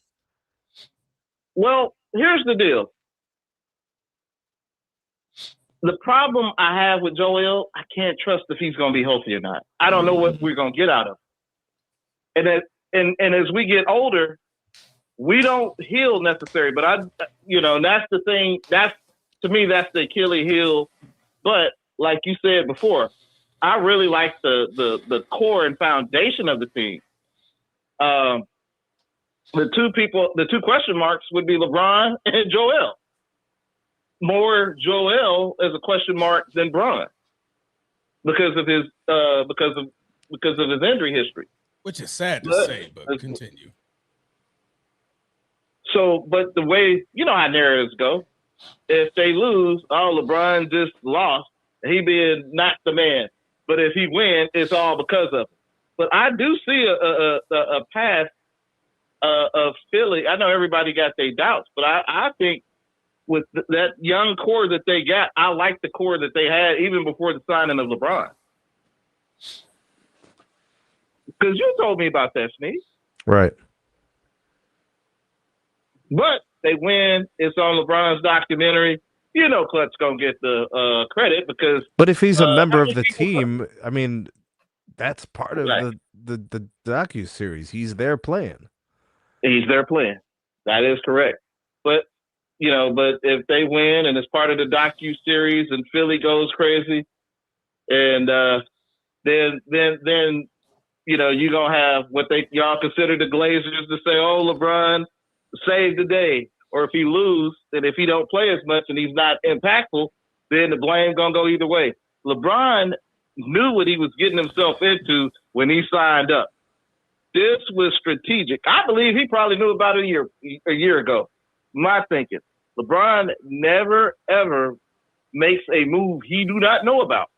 Well, here's the deal. The problem I have with Joel, I can't trust if he's going to be healthy or not. I don't know what we're going to get out of him. And as we get older, we don't heal necessarily. But that's the thing. To me, that's the Achilles heel. But like you said before, I really like the core and foundation of the team. The two question marks would be LeBron and Joel. More Joel as a question mark than Bron because of his injury history. Which is sad to say, but continue. So, but the way you know how narratives go, if they lose, LeBron just lost, he being not the man. But if he wins, it's all because of him. But I do see a path of Philly. I know everybody got their doubts, but I think with that young core that they got, I like the core that they had even before the signing of LeBron. Because you told me about that, Sneeze. Right. But they win. It's on LeBron's documentary. You know Clutch going to get the credit because... But if he's a member of the team, I mean, that's part of the docu-series. He's there playing. He's there playing. That is correct. But if they win and it's part of the docu-series and Philly goes crazy, and then you're going to have what y'all consider the Glazers to say, oh, LeBron saved the day. Or if he lose, and if he don't play as much and he's not impactful, then the blame going to go either way. LeBron knew what he was getting himself into when he signed up. This was strategic. I believe he probably knew about a year ago. My thinking. LeBron never, ever makes a move he do not know about.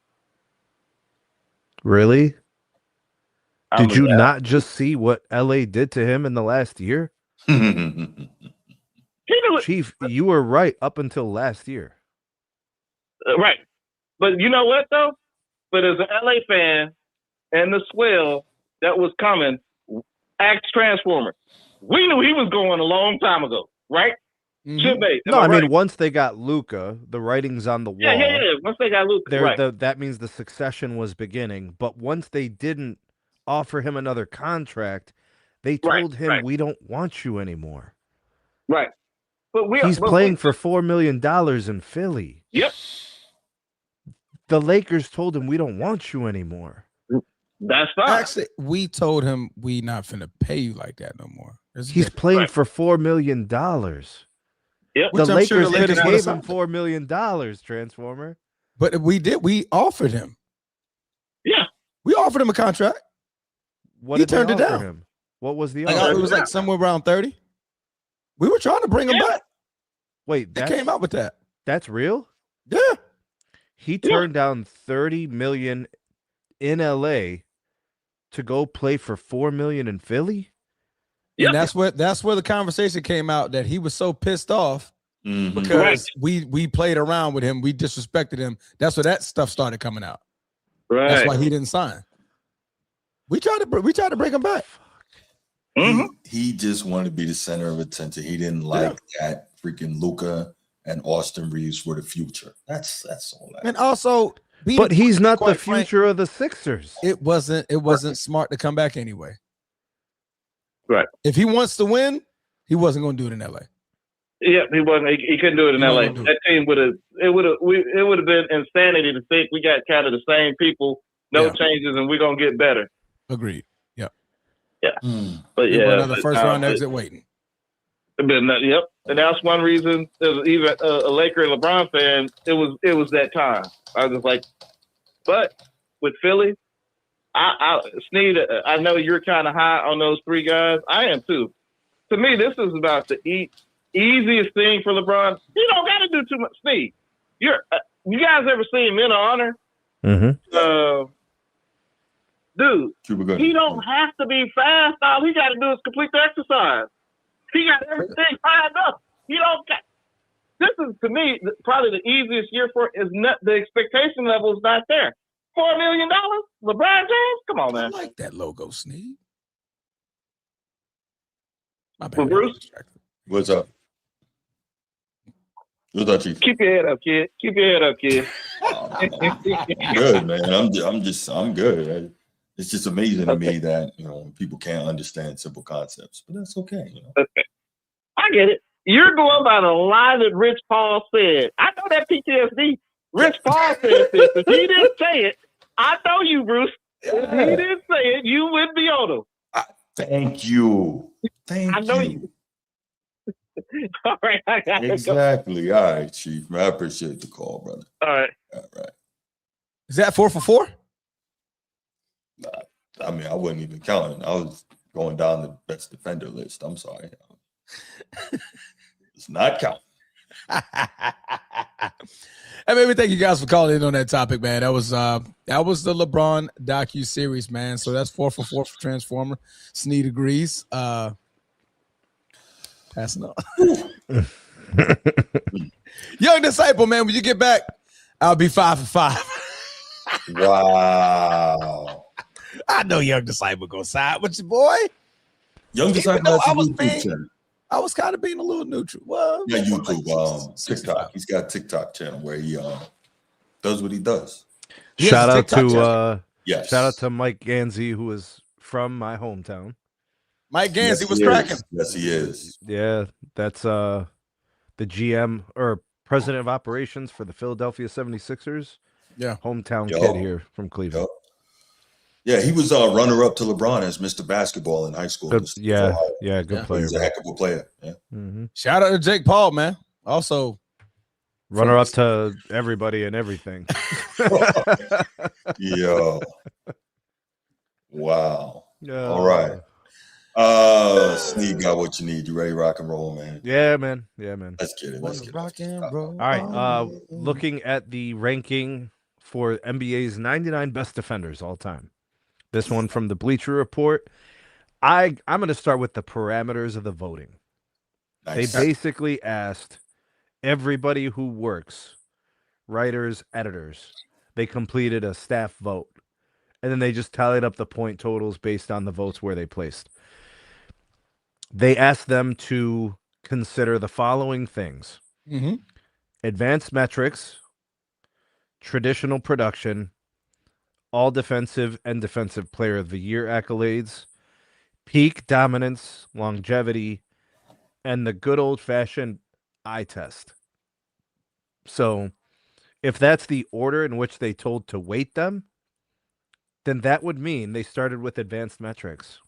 Really? Did you not just see what LA did to him in the last year? Chief, you were right up until last year. Right. But you know what, though? But as an LA fan and the swell that was coming, ask Transformer. We knew he was going a long time ago, right? Mm-hmm. No, I mean, once they got Luka, the writing's on the wall. Yeah. Once they got Luka, right. That means the succession was beginning. But once they didn't offer him another contract, they told him, we don't want you anymore. Right. But he's playing for $4 million in Philly. Yep. The Lakers told him, we don't want you anymore. That's fine. Actually, we told him we not finna pay you like that no more. He's playing for $4 million. Yep. The Lakers could have gave him $4 million, Transformer. But we did. We offered him. Yeah. We offered him a contract. He turned it down. Him? What was the offer? It was like somewhere around 30. We were trying to bring him back. Wait, they came out with that. That's real? Yeah. He turned down $30 million in LA to go play for $4 million in Philly. Yeah, and that's where the conversation came out that he was so pissed off because we played around with him, we disrespected him. That's where that stuff started coming out. Right. That's why he didn't sign. We tried to bring him back. He just wanted to be the center of attention. He didn't like that freaking Luka and Austin Reeves were the future. That's all that. And also, but he's not the future of the Sixers. It wasn't smart to come back anyway. Right. If he wants to win, he wasn't going to do it in LA. Yeah, he wasn't. He couldn't do it in LA. That team would have. It would have been insanity to think we got kind of the same people, no changes, and we're gonna get better. Agreed. Yeah. Yeah. But We yeah, got another first round exit waiting. Yep, and that's one reason. Even a Laker and LeBron fan, it was that time. I was just like, but with Philly, Sneed, I know you're kind of high on those three guys. I am too. To me, this is about the easiest thing for LeBron. You don't got to do too much. Sneed, you guys ever seen Men of Honor? Mm-hmm. Dude, he don't have to be fast. All he got to do is complete the exercise. He got everything lined up. You don't got. This is, to me, probably the easiest year for is not the expectation level is not there. $4 million, LeBron James. Come on, man. I like that logo, Sneed. My Well, Bruce, what's up? What's up, Chief? Keep your head up, kid. Keep your head up, kid. I'm good, man. I'm good. It's just amazing to me that people can't understand simple concepts, but that's okay. Okay. I get it. You're going by the line that Rich Paul said. I know that PTSD. Rich Paul said this. If he didn't say it, I know you, Bruce. If he didn't say it, you would be on him. Thank you. I know you. All right, I got exactly. All right, Chief. I appreciate the call, brother. All right. Is that 4 for 4? Nah, I mean, I wasn't even counting. I was going down the best defender list. I'm sorry. It's not counting. Hey, baby, thank you guys for calling in on that topic, man. That was the LeBron docu-series, man. So that's 4 for 4 for Transformer. Sneed agrees. Passing on. Young Disciple, man, when you get back, I'll be 5 for 5. Wow. I know Young Disciple gonna side with your boy. Young Disciple I was kind of being a little neutral. Well, yeah, YouTube, TikTok. He's got a TikTok channel where he does what he does. Shout out to Mike Ganzi, who is from my hometown. Mike Ganzi was cracking. Yes, he is. Yeah, that's the GM or president of operations for the Philadelphia 76ers. Yeah, hometown kid here from Cleveland. Yeah, he was runner-up to LeBron as Mr. Basketball in high school. Good player. He's a heck of a player. Yeah. Mm-hmm. Shout out to Jake Paul, man. Also, runner-up to everybody and everything. Yo. Wow. All right. Sneak got what you need. You ready to rock and roll, man? Yeah, man. Let's get it. Rock and roll. All right. Looking at the ranking for NBA's 99 best defenders all time. This one from the Bleacher Report. I'm going to start with the parameters of the voting. Nice. They basically asked everybody who works, writers, editors. They completed a staff vote. And then they just tallied up the point totals based on the votes where they placed. They asked them to consider the following things. Mm-hmm. Advanced metrics, traditional production, all defensive and defensive player of the year accolades, peak dominance, longevity, and the good old-fashioned eye test. So if that's the order in which they told to weight them, then that would mean they started with advanced metrics.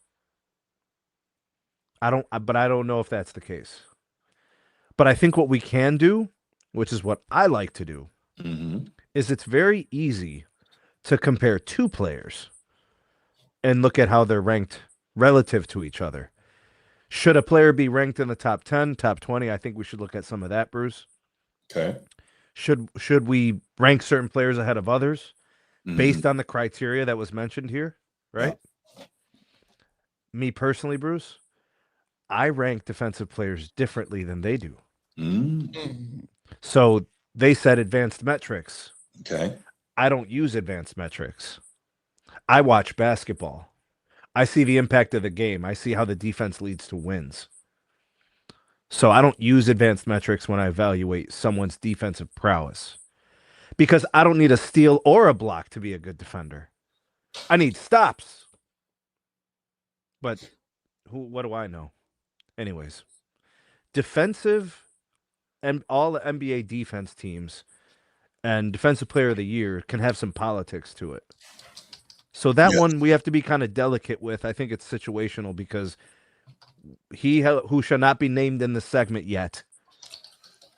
I don't know if that's the case. But I think what we can do, which is what I like to do, is it's very easy to compare two players and look at how they're ranked relative to each other. Should a player be ranked in the top 10, top 20? I think we should look at some of that, Bruce. Okay. Should we rank certain players ahead of others based on the criteria that was mentioned here, right? Yeah. Me personally, Bruce, I rank defensive players differently than they do. So they said advanced metrics. Okay. I don't use advanced metrics. I watch basketball. I see the impact of the game. I see how the defense leads to wins. So I don't use advanced metrics when I evaluate someone's defensive prowess. Because I don't need a steal or a block to be a good defender. I need stops. But what do I know? Anyways, defensive all the NBA defense teams and defensive player of the year can have some politics to it. So that one we have to be kind of delicate with. I think it's situational because he who shall not be named in the segment yet.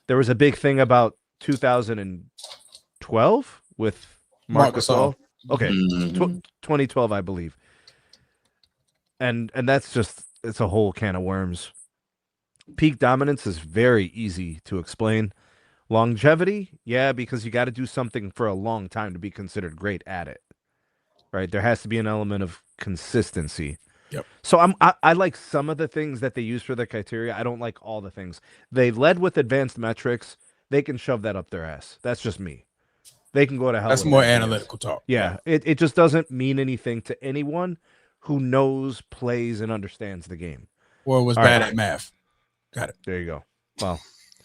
There was a big thing about 2012 with Marc Gasol. Okay, 2012, I believe. And that's just, it's a whole can of worms. Peak dominance is very easy to explain. Longevity, yeah, because you got to do something for a long time to be considered great at it. Right? There has to be an element of consistency. Yep. So I like some of the things that they use for the criteria. I don't like all the things. They led with advanced metrics. They can shove that up their ass. That's just me. They can go to hell. That's with more ideas. analytical talk. Yeah. It just doesn't mean anything to anyone who knows, plays, and understands the game. Or was bad at math. Got it. There you go. Well,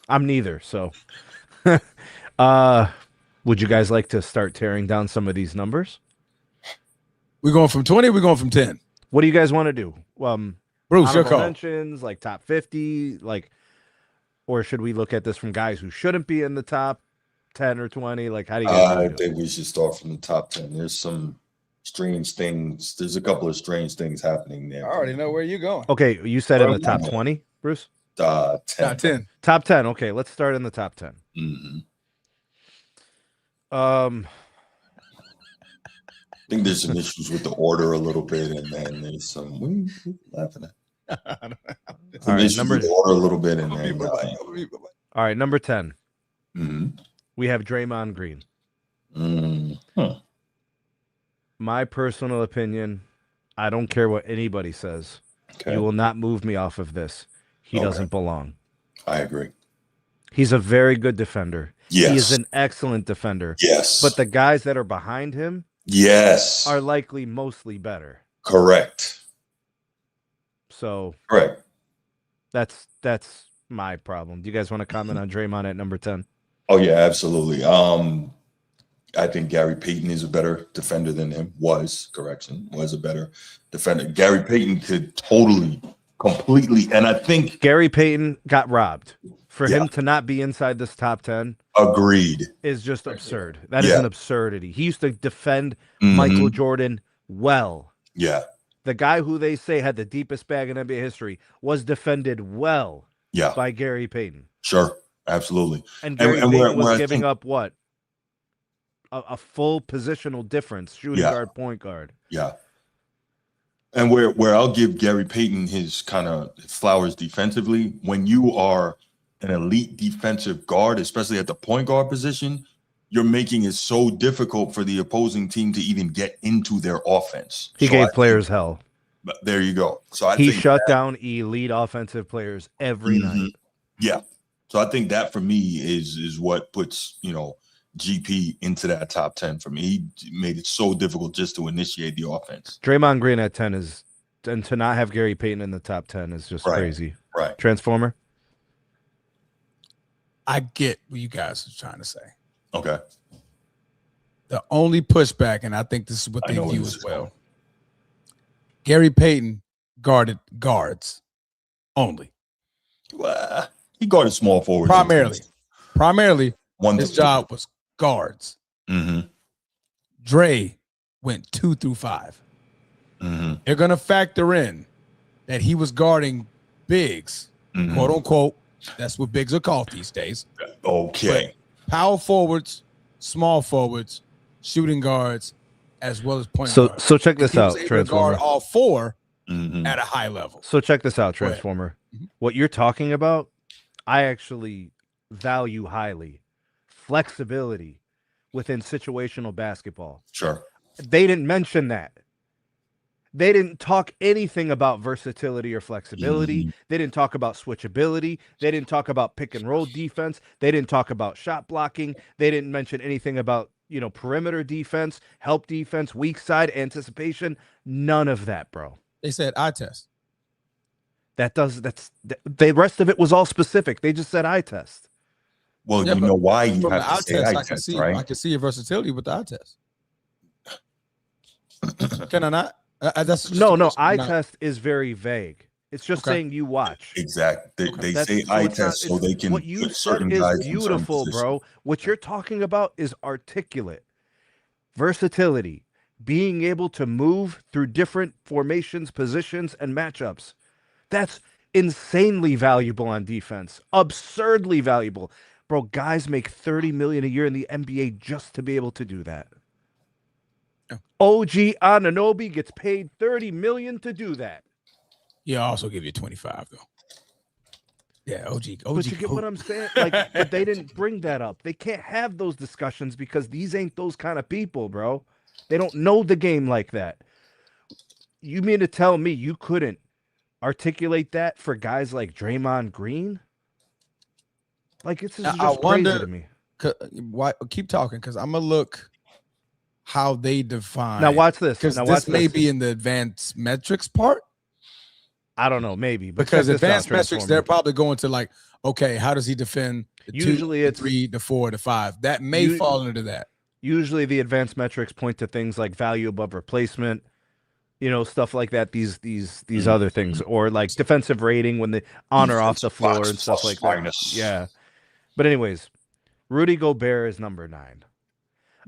I'm neither. So would you guys like to start tearing down some of these numbers? We're going from 20, we're going from 10. What do you guys want to do? Bruce, your call. Mentions, like top 50, like, or should we look at this from guys who shouldn't be in the top 10 or 20? Like, how do you guys I think we should start from the top 10. There's some strange things. There's a couple of strange things happening there. I already know where you're going. Okay, you said in the top 20, Bruce? 10. Top 10. Top 10. Okay, let's start in the top 10. I think there's some issues with the order a little bit, and then there's some. What are you laughing at? Some issues with the order a little bit, and then. All right, number 10. We have Draymond Green. My personal opinion, I don't care what anybody says. You will not move me off of this. He doesn't belong. I agree. He's a very good defender. Yes. He is an excellent defender. Yes. But the guys that are behind him are likely mostly better. Correct. So correct. That's my problem. Do you guys want to comment on Draymond at number 10? Oh yeah, absolutely. I think Gary Payton is a better defender than him. Was a better defender. Gary Payton could completely, and I think Gary Payton got robbed. For him to not be inside this top 10, agreed, is just absurd. That is an absurdity. He used to defend Michael Jordan well. Yeah. The guy who they say had the deepest bag in NBA history was defended well by Gary Payton. Sure, absolutely. And Gary Payton was giving up what? A full positional difference, shooting guard, point guard. Yeah. And where I'll give Gary Payton his kind of flowers defensively, when you are an elite defensive guard, especially at the point guard position, you're making it so difficult for the opposing team to even get into their offense. He gave players hell. There you go. So he shut down elite offensive players every night. Yeah. So I think that for me is what puts, GP into that top 10 for me. He made it so difficult just to initiate the offense. Draymond Green at 10 is, and to not have Gary Payton in the top 10 is just crazy. Right. Transformer? I get what you guys are trying to say. Okay. The only pushback, and I think this is what they view as well. Gary Payton guarded guards only. Well, he guarded small forwards. Primarily, his job was guards. Dre went 2 through 5. They're going to factor in that he was guarding bigs, quote unquote. That's what bigs are called these days. Okay. But power forwards, small forwards, shooting guards, as well as point guards. So check this out, Transformer. Guard all 4 at a high level. So check this out, Transformer. What you're talking about, I actually value highly. Flexibility within situational basketball. Sure. They didn't mention that. They didn't talk anything about versatility or flexibility. They didn't talk about switchability. They didn't talk about pick and roll defense. They didn't talk about shot blocking. They didn't mention anything about, perimeter defense, help defense, weak side, anticipation. None of that, bro. They said eye test. The rest of it was all specific. They just said eye test. Well, you know why you have eye to say eye test, test, right? I can see your versatility with the eye test. Can I not? No. Eye test is very vague. It's just saying you watch. Exactly. They That's say so eye it's not- test so it's- they can what you put said certain is guys in certain beautiful, positions. bro. What you're talking about is articulate, versatility, being able to move through different formations, positions, and matchups. That's insanely valuable on defense. Absurdly valuable. Bro, guys make $30 million a year in the NBA just to be able to do that. OG Anunoby gets paid $30 million to do that. Yeah, I'll also give you 25 though. Yeah, OG. But you get what I'm saying? Like, but they didn't bring that up. They can't have those discussions because these ain't those kind of people, bro. They don't know the game like that. You mean to tell me you couldn't articulate that for guys like Draymond Green? Like, it's just crazy to me. Why keep talking? Because I'm gonna look how they define. Now watch this. Because Now this watch may this. be in the advanced metrics part. I don't know, maybe. But Because check this out, advanced metrics, Transformer. they're probably going to like, okay, how does he defend the Usually 2, it's the 3, the 4, the 5? That may fall into that. Usually the advanced metrics point to things like value above replacement, you know, stuff like that. These other things, or like defensive rating when they on or off the floor and stuff like that. Yeah. But anyways, Rudy Gobert is number 9.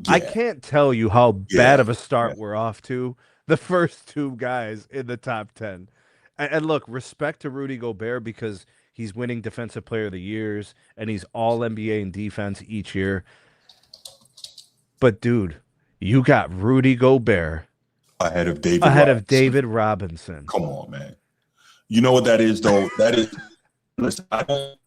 Yeah. I can't tell you how bad of a start we're off to the first 2 guys in the top 10. And look, respect to Rudy Gobert because he's winning Defensive Player of the Years and he's all NBA in defense each year. But dude, you got Rudy Gobert ahead of David Robinson. Come on, man. You know what that is, though? That is, listen, I don't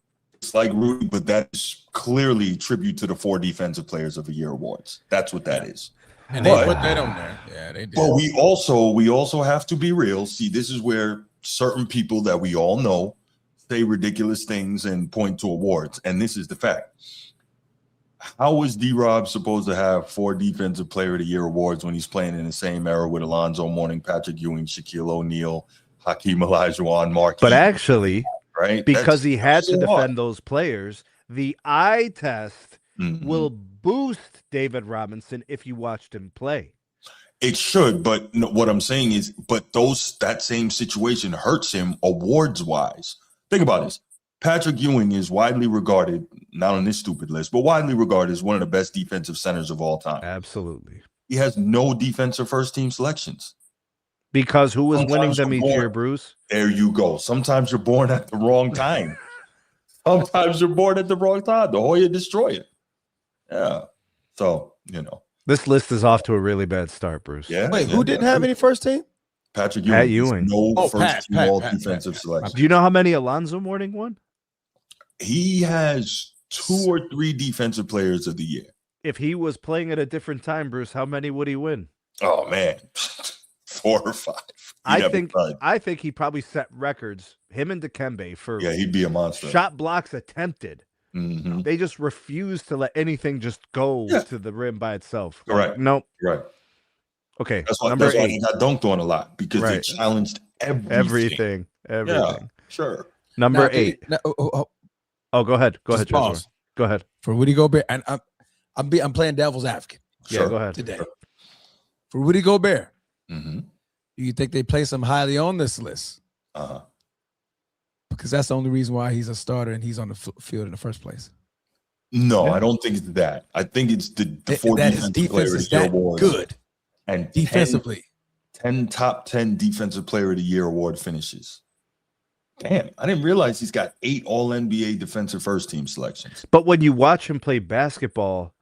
like Rudy, but that is clearly tribute to the 4 Defensive Players of the Year awards. That's what that is. And they put that on there. Yeah, they did. But we also have to be real. See, this is where certain people that we all know say ridiculous things and point to awards. And this is the fact. How is D-Rob supposed to have 4 Defensive Player of the Year awards when he's playing in the same era with Alonzo Mourning, Patrick Ewing, Shaquille O'Neal, Hakeem Olajuwon, Mark? But actually, right, because he had to defend those players, the eye test will boost David Robinson if you watched him play. It should, but what I'm saying is, that same situation hurts him awards-wise. Think about this. Patrick Ewing is widely regarded, not on this stupid list, but widely regarded as one of the best defensive centers of all time. Absolutely. He has no defensive first-team selections. Because who was winning them each year, Bruce? There you go. Sometimes you're born at the wrong time. Sometimes you're born at the wrong time. The Hoya destroy it. Yeah. So, you know. This list is off to a really bad start, Bruce. Yeah. Wait, who didn't have any first team? Patrick Ewing. Pat Ewing. No first team all defensive selection. Do you know how many Alonzo Mourning won? He has 2 or 3 defensive players of the year. If he was playing at a different time, Bruce, how many would he win? Oh man. 4 or 5. I think he probably set records, him and Dikembe, for he'd be a monster. Shot blocks attempted. Mm-hmm. They just refuse to let anything just go to the rim by itself. Correct. Like, nope. Right. Okay. That's why he got dunked on a lot, because they challenged everything. Everything. Yeah, sure. Number 8. Oh, go ahead. Go ahead, Joshua. Go ahead. For Rudy Gobert, and I'm playing devil's advocate. Yeah, go ahead. Today. For Rudy Gobert, mm-hmm. do you think they place him highly on this list? Because that's the only reason why he's a starter and he's on the field in the first place. No, I don't think it's that. I think it's the 4 defensive player of the year awards. Good. And defensively. 10 top 10 defensive player of the year award finishes. Damn, I didn't realize he's got 8 all-NBA defensive first team selections. But when you watch him play basketball,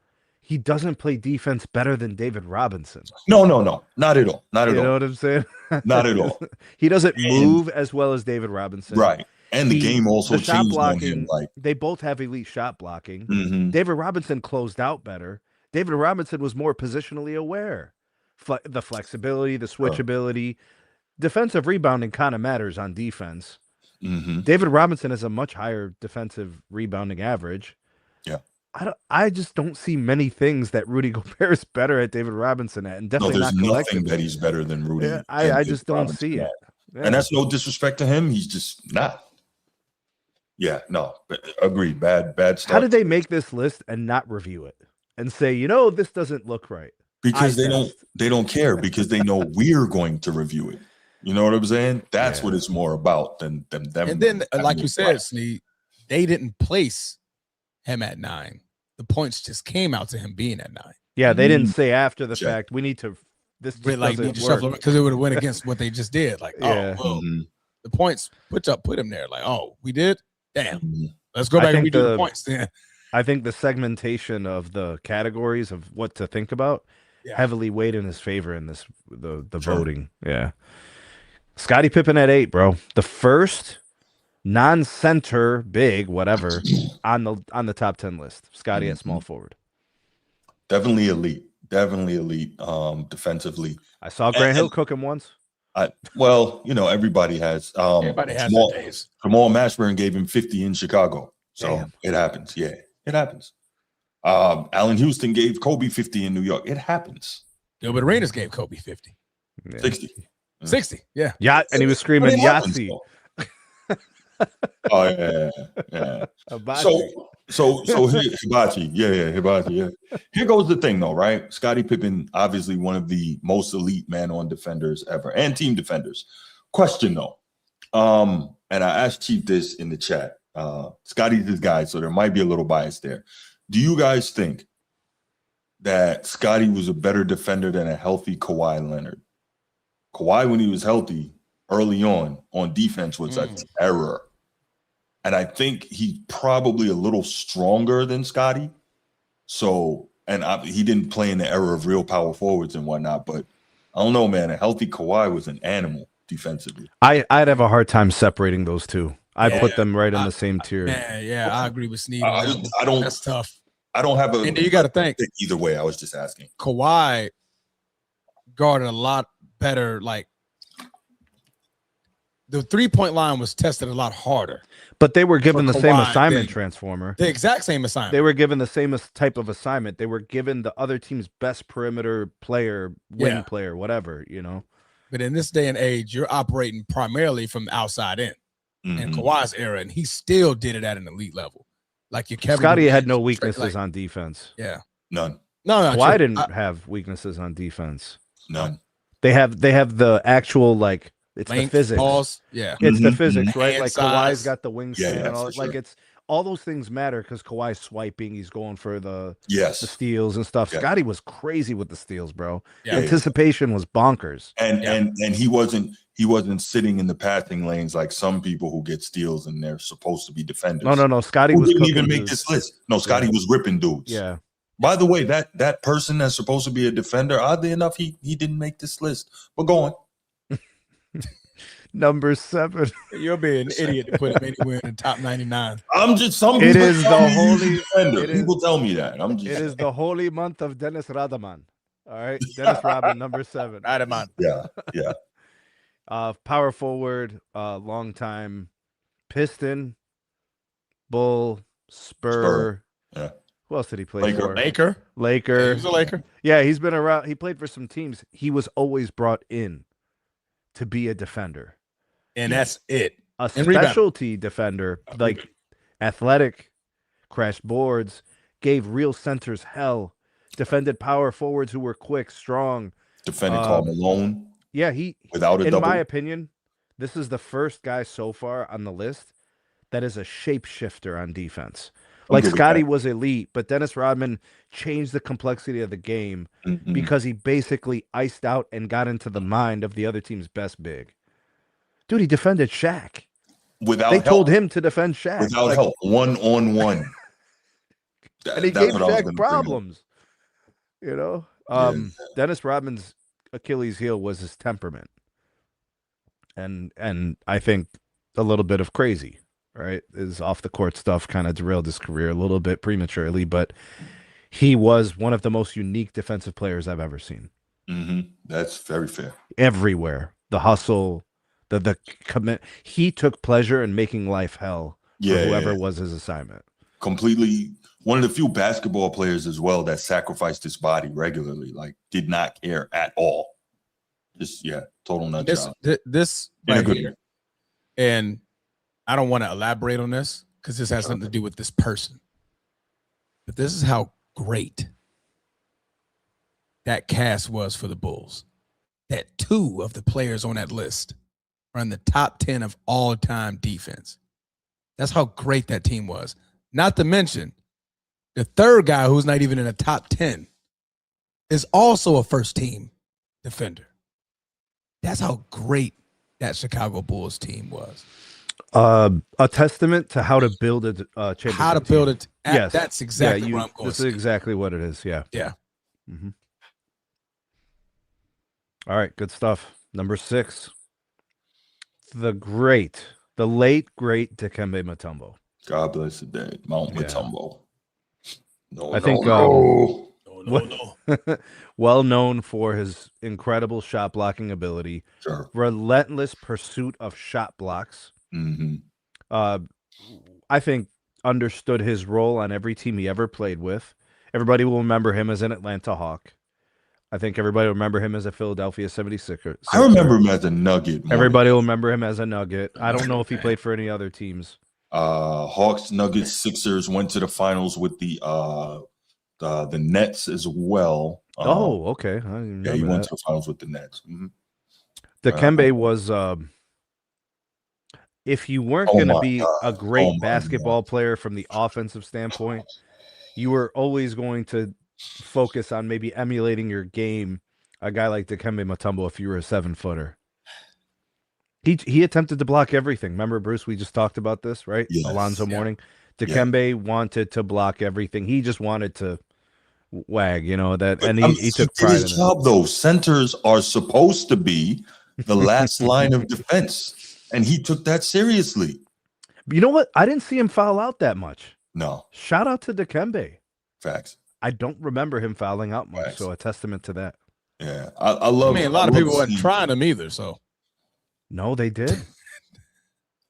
he doesn't play defense better than David Robinson. No. Not at all. Not at all. You know what I'm saying? Not at all. He doesn't move as well as David Robinson. Right. And the game also changed blocking, on him. Like, they both have elite shot blocking. Mm-hmm. David Robinson closed out better. David Robinson was more positionally aware. The flexibility, the switchability. Defensive rebounding kind of matters on defense. Mm-hmm. David Robinson has a much higher defensive rebounding average. Yeah. I just don't see many things that Rudy Gobert is better at David Robinson at, and definitely there's not nothing that he's better than Rudy. Yeah, I just don't see it. Yeah. And that's no disrespect to him. He's just not. Yeah, no, agreed. Bad start. How did they make this list and not review it and say, this doesn't look right? Because they don't care, because they know we're going to review it. You know what I'm saying? That's what it's more about than them. And then, like you said, Snead, they didn't place him at 9. The points just came out to him being at 9. Yeah, they didn't say after the fact, we need to, this just doesn't work. Because it would have went against what they just did. Like, Yeah. oh, well, the points put him there. Like, oh, we did? Damn. Let's go back and redo the points then. I think the segmentation of the categories of what to think about heavily weighed in his favor in this the voting. Yeah. Scottie Pippen at 8, bro. The first non-center big whatever on the top 10 list. Scottie at small forward. Definitely elite. Defensively. I saw Grant Hill cook him once. Well, everybody has. Everybody has their days. Jamal Mashburn gave him 50 in Chicago. So it happens. Yeah, it happens. Allen Houston gave Kobe 50 in New York. It happens. Gilbert Arenas gave Kobe 50. 60. 60, yeah. Yeah, and he was screaming Yahtzee. Oh, yeah. So Hibachi. Hibachi, yeah. Here goes the thing, though, right? Scottie Pippen, obviously one of the most elite man-on defenders ever and team defenders. Question, though. And I asked Chief this in the chat. Scottie's his guy, so there might be a little bias there. Do you guys think that Scottie was a better defender than a healthy Kawhi Leonard? Kawhi, when he was healthy early on defense, was a terror. And I think he's probably a little stronger than Scottie. So, he didn't play in the era of real power forwards and whatnot, but I don't know, man. A healthy Kawhi was an animal defensively. I'd have a hard time separating those two. I put them right in the same tier. Yeah, I agree with Snead. That's tough. I don't have a. And you got to think either way. I was just asking. Kawhi guarded a lot better. Like the 3-point line was tested a lot harder. But they were given the same assignment, Transformer. The exact same assignment. They were given the same type of assignment. They were given the other team's best perimeter player, wing player, whatever, But in this day and age, you're operating primarily from the outside in. In Kawhi's era, and he still did it at an elite level. Like your Kevin Scottie had no weaknesses on defense. Yeah, none. No, Kawhi didn't have weaknesses on defense. None. They have the actual it's length, the physics. balls, yeah, it's the physics, right? Hand Like size. Kawhi's got the wingspan and all. Sure. It's all those things matter because Kawhi's swiping. He's going for the steals and stuff. Yes. Scottie was crazy with the steals, bro. Yeah. Anticipation was bonkers. And he wasn't sitting in the passing lanes like some people who get steals and they're supposed to be defenders. No. Scottie who was didn't even cooking make dudes. this list. No, Scottie was ripping dudes. Yeah. By the way, that person that's supposed to be a defender, oddly enough, he didn't make this list. But go on. Number 7. You'll be an idiot to put him anywhere in the top 99. I'm just some. It is the holy defender. People tell me that. It is the holy month of Dennis Rodman. All right, Dennis Rodman, number 7. Rodman. Yeah. Power forward, long time Piston, Bull, Spur. Yeah. Who else did he play for? Laker. Yeah, he was a Laker. Yeah, he's been around. He played for some teams. He was always brought in to be a defender. And that's it. A specialty defender, like athletic, crashed boards, gave real centers hell, defended power forwards who were quick, strong. Defended Karl Malone. Yeah, without a in double. my opinion, this is the first guy so far on the list that is a shapeshifter on defense. Like Scottie was elite, but Dennis Rodman changed the complexity of the game because he basically iced out and got into the mind of the other team's best big. Dude, he defended Shaq. They told him to defend Shaq. Without help, 1-on-1. And he gave Shaq problems. Dennis Rodman's Achilles heel was his temperament. And I think a little bit of crazy. Right, his off the court stuff kind of derailed his career a little bit prematurely, but he was one of the most unique defensive players I've ever seen. That's very fair. Everywhere, the hustle, the commit. He took pleasure in making life hell for whoever was his assignment. Completely, one of the few basketball players as well that sacrificed his body regularly, like did not care at all. Just total nut job. This right here, and I don't want to elaborate on this because this has nothing to do with this person. But this is how great that cast was for the Bulls. that 2 of the players on that list are in the top 10 of all-time defense. That's how great that team was. Not to mention, the third guy who's not even in the top 10 is also a first-team defender. That's how great that Chicago Bulls team was. A testament to how to build a championship. How to build it. Yes, That's exactly what I'm going This to is exactly what it is. Yeah. Yeah. Mm-hmm. All right, good stuff. Number 6, the late great Dikembe Mutombo. God bless the day, Mount Mutombo. I think well known for his incredible shot blocking ability, relentless pursuit of shot blocks. Mm-hmm. I think understood his role on every team he ever played with. Everybody will remember him as an Atlanta Hawk. I think everybody will remember him as a Philadelphia 76er. I remember him as a Nugget. Everybody will remember him as a Nugget. I don't know if he played for any other teams. Hawks, Nuggets, Sixers went to the finals with the Nets as well. Okay. He went to the finals with the Nets. Mm-hmm. Dikembe was, if you weren't going to be a great basketball player from the offensive standpoint, you were always going to focus on maybe emulating your game. A guy like Dikembe Mutombo, if you were a 7-footer. He attempted to block everything. Remember, Bruce, we just talked about this, right? Yes. Alonzo Mourning. Dikembe wanted to block everything. He just wanted to wag, that, and he took pride in his job, though. Centers are supposed to be the last line of defense, and he took that seriously. You know what? I didn't see him foul out that much. No. Shout out to Dikembe. Facts. I don't remember him fouling out much, so a testament to that. Yeah, I love. I mean, a lot of people weren't trying him either, so. No, they did.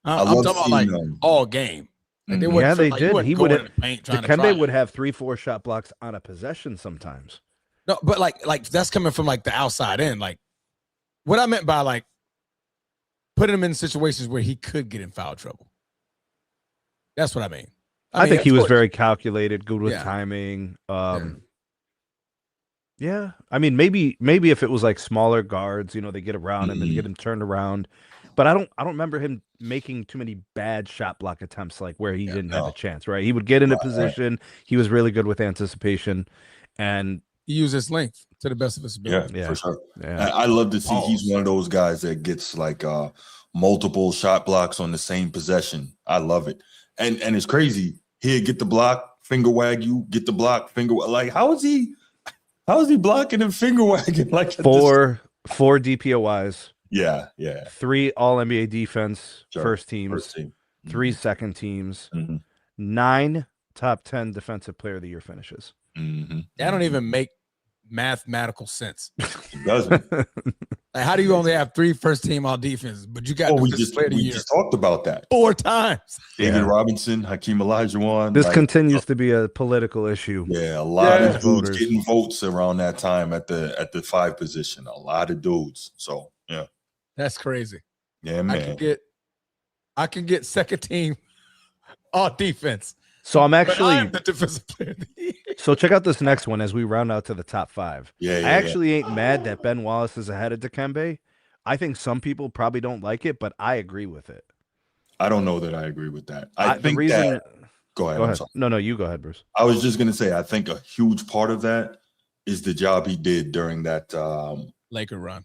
I'm talking about like all game. Like they they did. He would have. Dikembe would have 3-4 shot blocks on a possession sometimes. No, but like that's coming from like the outside in. Like what I meant by like putting him in situations where he could get in foul trouble. That's what I mean. I think he was very calculated, good with timing. Yeah, I mean, maybe if it was like smaller guards, they get around and then get him turned around. But I don't remember him making too many bad shot block attempts like where he didn't have a chance. Right? He would get into position. He was really good with anticipation, and he used his length to the best of his ability. Yeah, for sure. Yeah. I love to see he's one of those guys that gets like multiple shot blocks on the same possession. I love it, and it's crazy. He'd get the block, finger wag you, get the block, finger like how is he blocking and finger wagging like 4 DPOIs? Yeah. 3 All-NBA defense first teams, 3 second teams, 9 top 10 defensive player of the year finishes. That don't even make mathematical sense. It doesn't. Like, how do you only have 3 first team all defense, but you got we just talked about that 4 times? David Robinson, Hakeem Olajuwon. This continues to be a political issue. Yeah, a lot of dudes getting votes around that time at the 5 position. A lot of dudes. So yeah, that's crazy. Yeah, man. I can get second team all defense. So I'm actually the defensive player. So check out this next one as we round out to the top 5. I actually ain't mad that Ben Wallace is ahead of Dikembe. I think some people probably don't like it, but I agree with it. I don't know that I agree with that. I think that. Go ahead. Go ahead. No, you go ahead, Bruce. I was just gonna say I think a huge part of that is the job he did during that Laker run.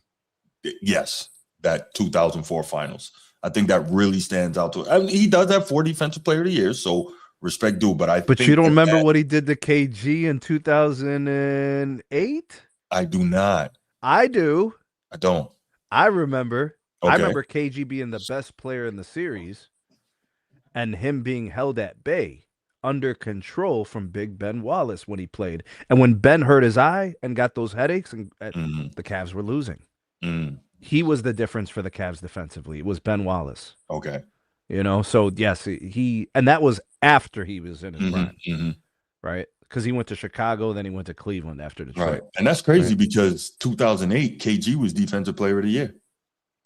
Yes, that 2004 finals. I think that really stands out to. I mean, he does have 4 defensive player of the year, so. Respect due, but you don't remember what he did to KG in 2008? I do not. I do. I don't. I remember. Okay. I remember KG being the best player in the series and him being held at bay under control from Big Ben Wallace when he played. And when Ben hurt his eye and got those headaches, and the Cavs were losing. He was the difference for the Cavs defensively. It was Ben Wallace. Okay. So yes, and that was after he was in his prime, right? Because he went to Chicago, then he went to Cleveland after Detroit. Right, and that's crazy because 2008 KG was defensive player of the year.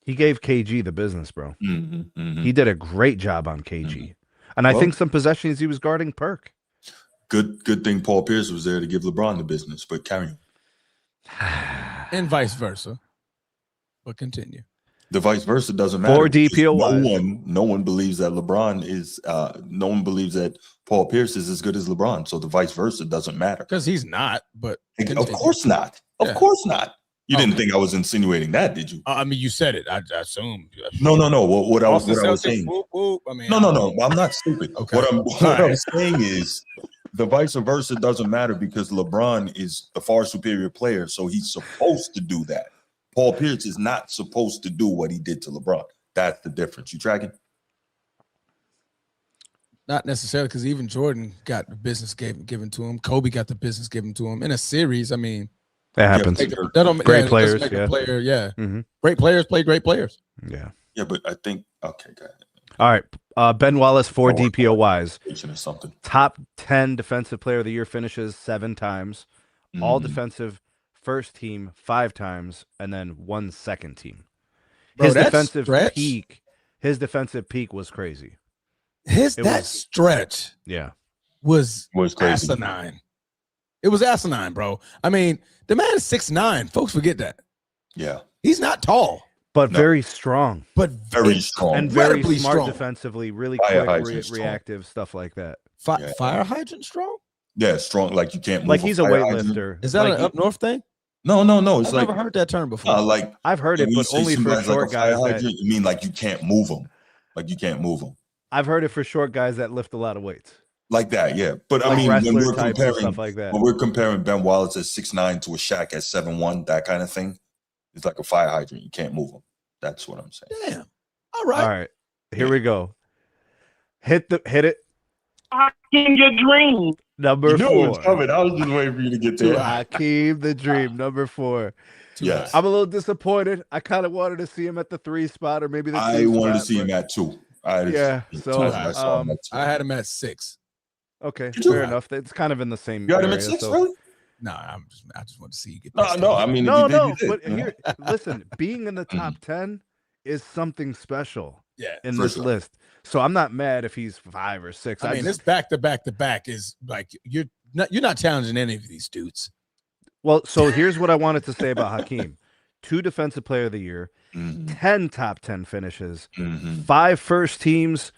He gave KG the business, bro. He did a great job on KG, and I think some possessions he was guarding Perk. Good thing Paul Pierce was there to give LeBron the business, but carry him. And vice versa. But continue. The vice versa doesn't matter. 4 DPOYs. No one believes that LeBron is. No one believes that Paul Pierce is as good as LeBron. So the vice versa doesn't matter. Because he's not. But of course not. Of course not. You didn't think I was insinuating that, did you? I mean, you said it. I assumed. No. What I was saying. Whoop, whoop. I mean, No. I'm not stupid. Okay. What I'm saying is the vice versa doesn't matter because LeBron is the far superior player, so he's supposed to do that. Paul Pierce is not supposed to do what he did to LeBron. That's the difference. You tracking? Not necessarily, because even Jordan got the business given to him. Kobe got the business given to him in a series. I mean, that happens. Great players, Great players play great players. Yeah. Yeah, but I think okay, go ahead. All right. Ben Wallace, 4 DPOYs. Or something. Top 10 defensive player of the year finishes 7 times. All defensive first team 5 times, and then 1 second team. His defensive peak was crazy. Stretch was crazy. Asinine. It was asinine, bro. I mean, the man is 6'9". Folks forget that. Yeah. He's not tall. But very strong. But very strong. And very smart strong. defensively, really quick, reactive, stuff like that. Fire hydrant strong? Yeah, strong. Like you can't move. Like he's a weightlifter. Is that an up north thing? No. It's I've never heard that term before. I've heard it, but only for short guys. You mean like you can't move them? Like you can't move them? I've heard it for short guys that lift a lot of weights. Like that, yeah. But like I mean, when we're comparing stuff like that. when we're comparing Ben Wallace at 6'9" to a Shaq at 7'1", that kind of thing, it's like a fire hydrant. You can't move them. That's what I'm saying. Damn. All right. Here we go. Hit it. Hakeem, your dream. Number 4. It was coming. I was just waiting for you to get there. Hakeem the Dream, number 4. Yes. I'm a little disappointed. I kind of wanted to see him at the 3 spot or maybe the 2 spot. I wanted to see him at 2. I had him at 6. Okay, fair enough. It's kind of in the same. You had him at 6, really? No, I just want to see you get. No. I mean, But here, listen, being in the top 10 is something special. Yeah, in this list. So I'm not mad if he's 5 or 6. I mean, this back to back is like you're not challenging any of these dudes. Well, so here's what I wanted to say about Hakeem: 2 defensive player of the year, 10 top 10 finishes, 5 first teams,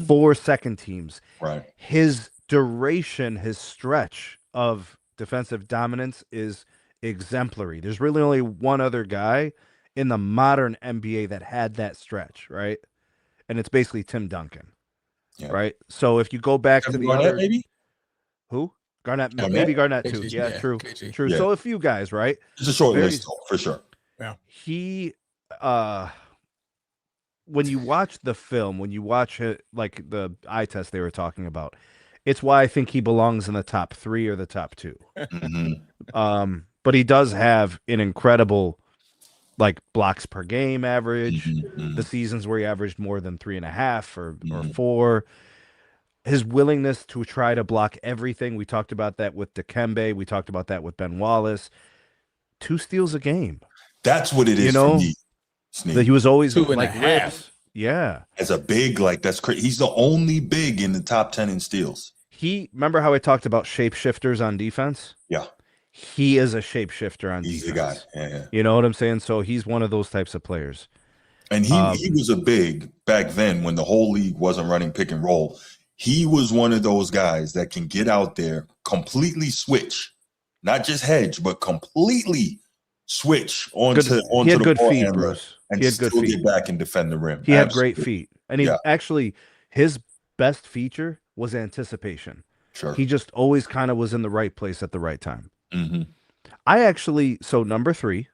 4 second teams. Right. His duration, his stretch of defensive dominance is exemplary. There's really only one other guy in the modern NBA that had that stretch, right? And it's basically Tim Duncan, right? So if you go back to the Garnett, maybe? Who? Garnett, maybe Garnett too. Yeah, true. Yeah. So a few guys, right? It's a short list, for sure. Yeah. He, when you watch the film, when you watch it, like the eye test they were talking about, it's why I think he belongs in the top 3 or the top 2. But he does have an incredible, like, blocks per game average. The seasons where he averaged more than 3.5 or 4. His willingness to try to block everything. We talked about that with Dikembe. We talked about that with Ben Wallace. 2 steals a game. That's what it is for me. That he was always 2.5. Rips. Yeah. As a big, like, that's crazy. He's the only big in the top 10 in steals. Remember how I talked about shapeshifters on defense? Yeah. He is a shapeshifter on defense. He's the guy. Yeah. You know what I'm saying? So he's one of those types of players. And he was a big back then when the whole league wasn't running pick and roll. He was one of those guys that can get out there, completely switch, not just hedge, but completely switch onto he had the good ball feet, handler Bruce. and He had still good feet. get back and defend the rim. He had great feet. And he actually, his best feature was anticipation. Sure. He just always kind of was in the right place at the right time. I actually, so number 3,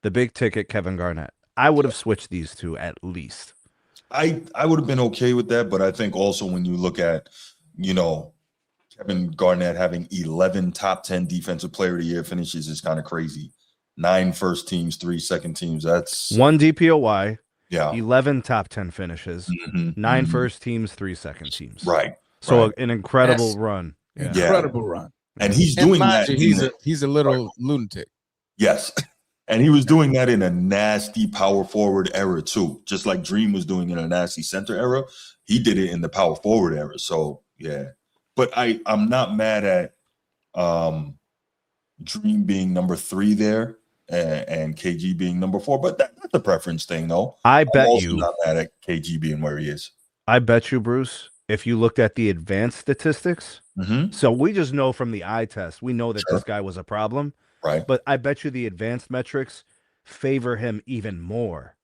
the big ticket, Kevin Garnett. I would have switched these 2 at least. I would have been okay with that, but I think also when you look at, Kevin Garnett having 11 top 10 defensive player of the year finishes is kind of crazy. 9 first teams, 3 second teams. That's 1 DPOY. Yeah. 11 top 10 finishes, 9 first teams, 3 second teams. Right. So an incredible run. Incredible run. And he's doing that. He's a little lunatic. Yes. And he was doing that in a nasty power forward era too. Just like Dream was doing in a nasty center era. He did it in the power forward era. So yeah. But I'm not mad at Dream being number 3 there and KG being number 4. But get the preference thing though. I I'm bet also you. not mad at KG being where he is. I bet you, Bruce, if you looked at the advanced statistics, so we just know from the eye test, we know that this guy was a problem. Right. But I bet you the advanced metrics favor him even more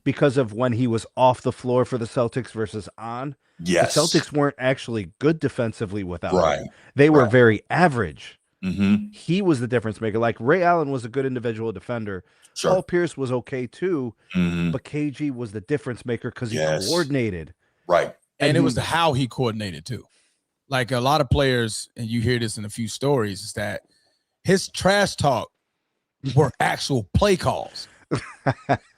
because of when he was off the floor for the Celtics versus on. Yes. The Celtics weren't actually good defensively without him. Right. They were very average. Mm-hmm. He was the difference maker. Like Ray Allen was a good individual defender. Sure. Paul Pierce was okay too, Mm-hmm. but KG was the difference maker because he coordinated. Right. And it was how he coordinated too. Like a lot of players, and you hear this in a few stories, is that his trash talk were actual play calls.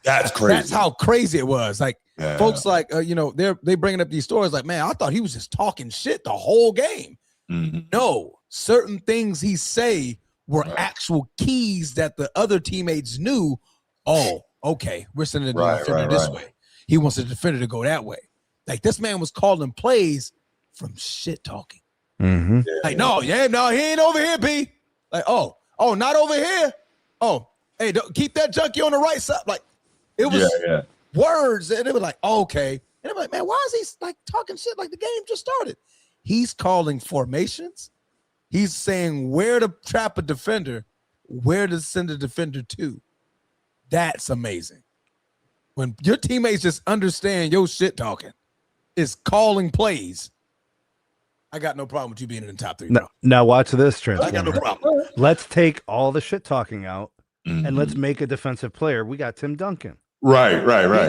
That's crazy. That's how crazy it was. Like folks, like they bringing up these stories. Like, man, I thought he was just talking shit the whole game. Mm-hmm. No, certain things he say were actual keys that the other teammates knew. Oh, okay, we're sending the defender this way. He wants the defender to go that way. Like this man was calling plays from shit talking. Mm-hmm. Like, no, he ain't over here, B. Like, oh, not over here. Oh, hey, keep that junkie on the right side. Like, it was words, and they were like, okay. And they were like, man, why is he like talking shit like the game just started? He's calling formations. He's saying where to trap a defender, where to send a defender to. That's amazing. When your teammates just understand your shit talking, is calling plays. I got no problem with you being in the top 3. Now watch this, Transformer. I got no problem. Let's take all the shit talking out and let's make a defensive player. We got Tim Duncan. Right.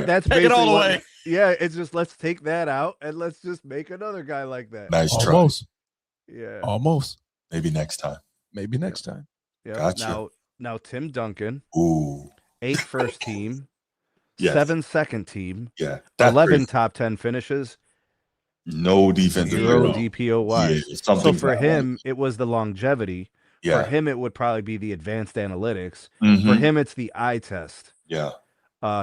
That's take it all away. Yeah, it's just let's take that out and let's just make another guy like that. Nice try. Almost. Yeah. Almost. Maybe next time. Yeah. Gotcha. Now Tim Duncan. Ooh. 8 first team. Yes. 7 second team. Yeah. 11 crazy. top 10 finishes. No defensive. 0 DPOY. Yeah, so for him, it was the longevity. Yeah. For him, it would probably be the advanced analytics. Mm-hmm. For him, it's the eye test. Yeah.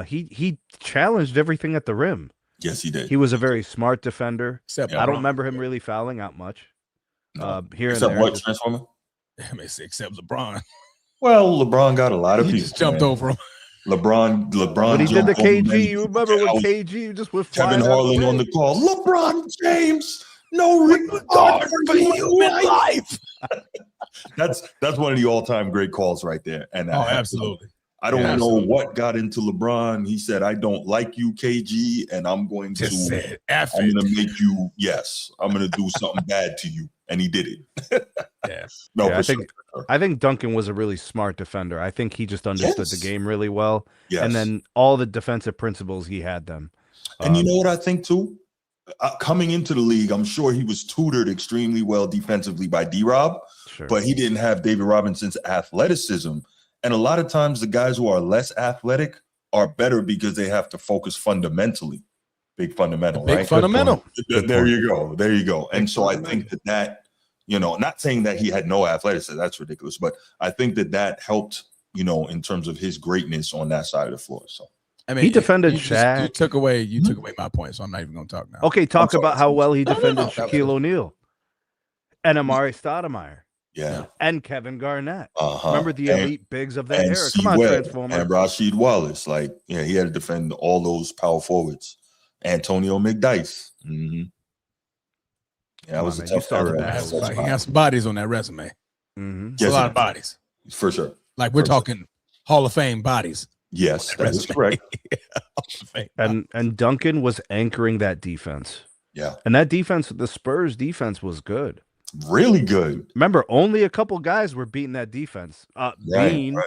He challenged everything at the rim. Yes, he did. He was a very smart defender. Except I don't remember him really fouling out much. No. Here Except and there. what, Transformer? Except LeBron. Well, LeBron got a lot of He people. just jumped over him. LeBron. But he did the jumped over KG. many You remember when people. KG just went Kevin flying out of the Harlan on way? the call. LeBron James, no regard for human life. That's one of the all-time great calls right there. And absolutely. I don't know what got into LeBron. He said, "I don't like you, KG, and I'm going to make you. Yes, I'm going to do something bad to you." And he did it. I think Duncan was a really smart defender. I think he just understood the game really well. Yes. And then all the defensive principles, he had them. And you know what I think too? Coming into the league, I'm sure he was tutored extremely well defensively by D-Rob, but he didn't have David Robinson's athleticism. And a lot of times the guys who are less athletic are better because they have to focus fundamentally. Big fundamental, right? Big fundamental. There you go. And so I think that, not saying that he had no athleticism, that's ridiculous, but I think that helped, in terms of his greatness on that side of the floor. So I mean, he defended Shaq. You took away my point, so I'm not even going to talk now. Okay, talk about how well he defended Shaquille O'Neal and Amari Stoudemire. Yeah. And Kevin Garnett. Remember the elite bigs of that era. Come on, Transformer. And Rasheed Wallace. He had to defend all those power forwards. Antonio McDyess. Mm-hmm. Yeah, that was a tough era. He got some bodies on that resume. Mm-hmm. Yes, a lot of bodies. For sure. Like we're talking Hall of Fame bodies. Yes, that is correct. And Duncan was anchoring that defense. Yeah. And that defense, the Spurs defense was good. Really good. Remember, only a couple guys were beating that defense. Bean,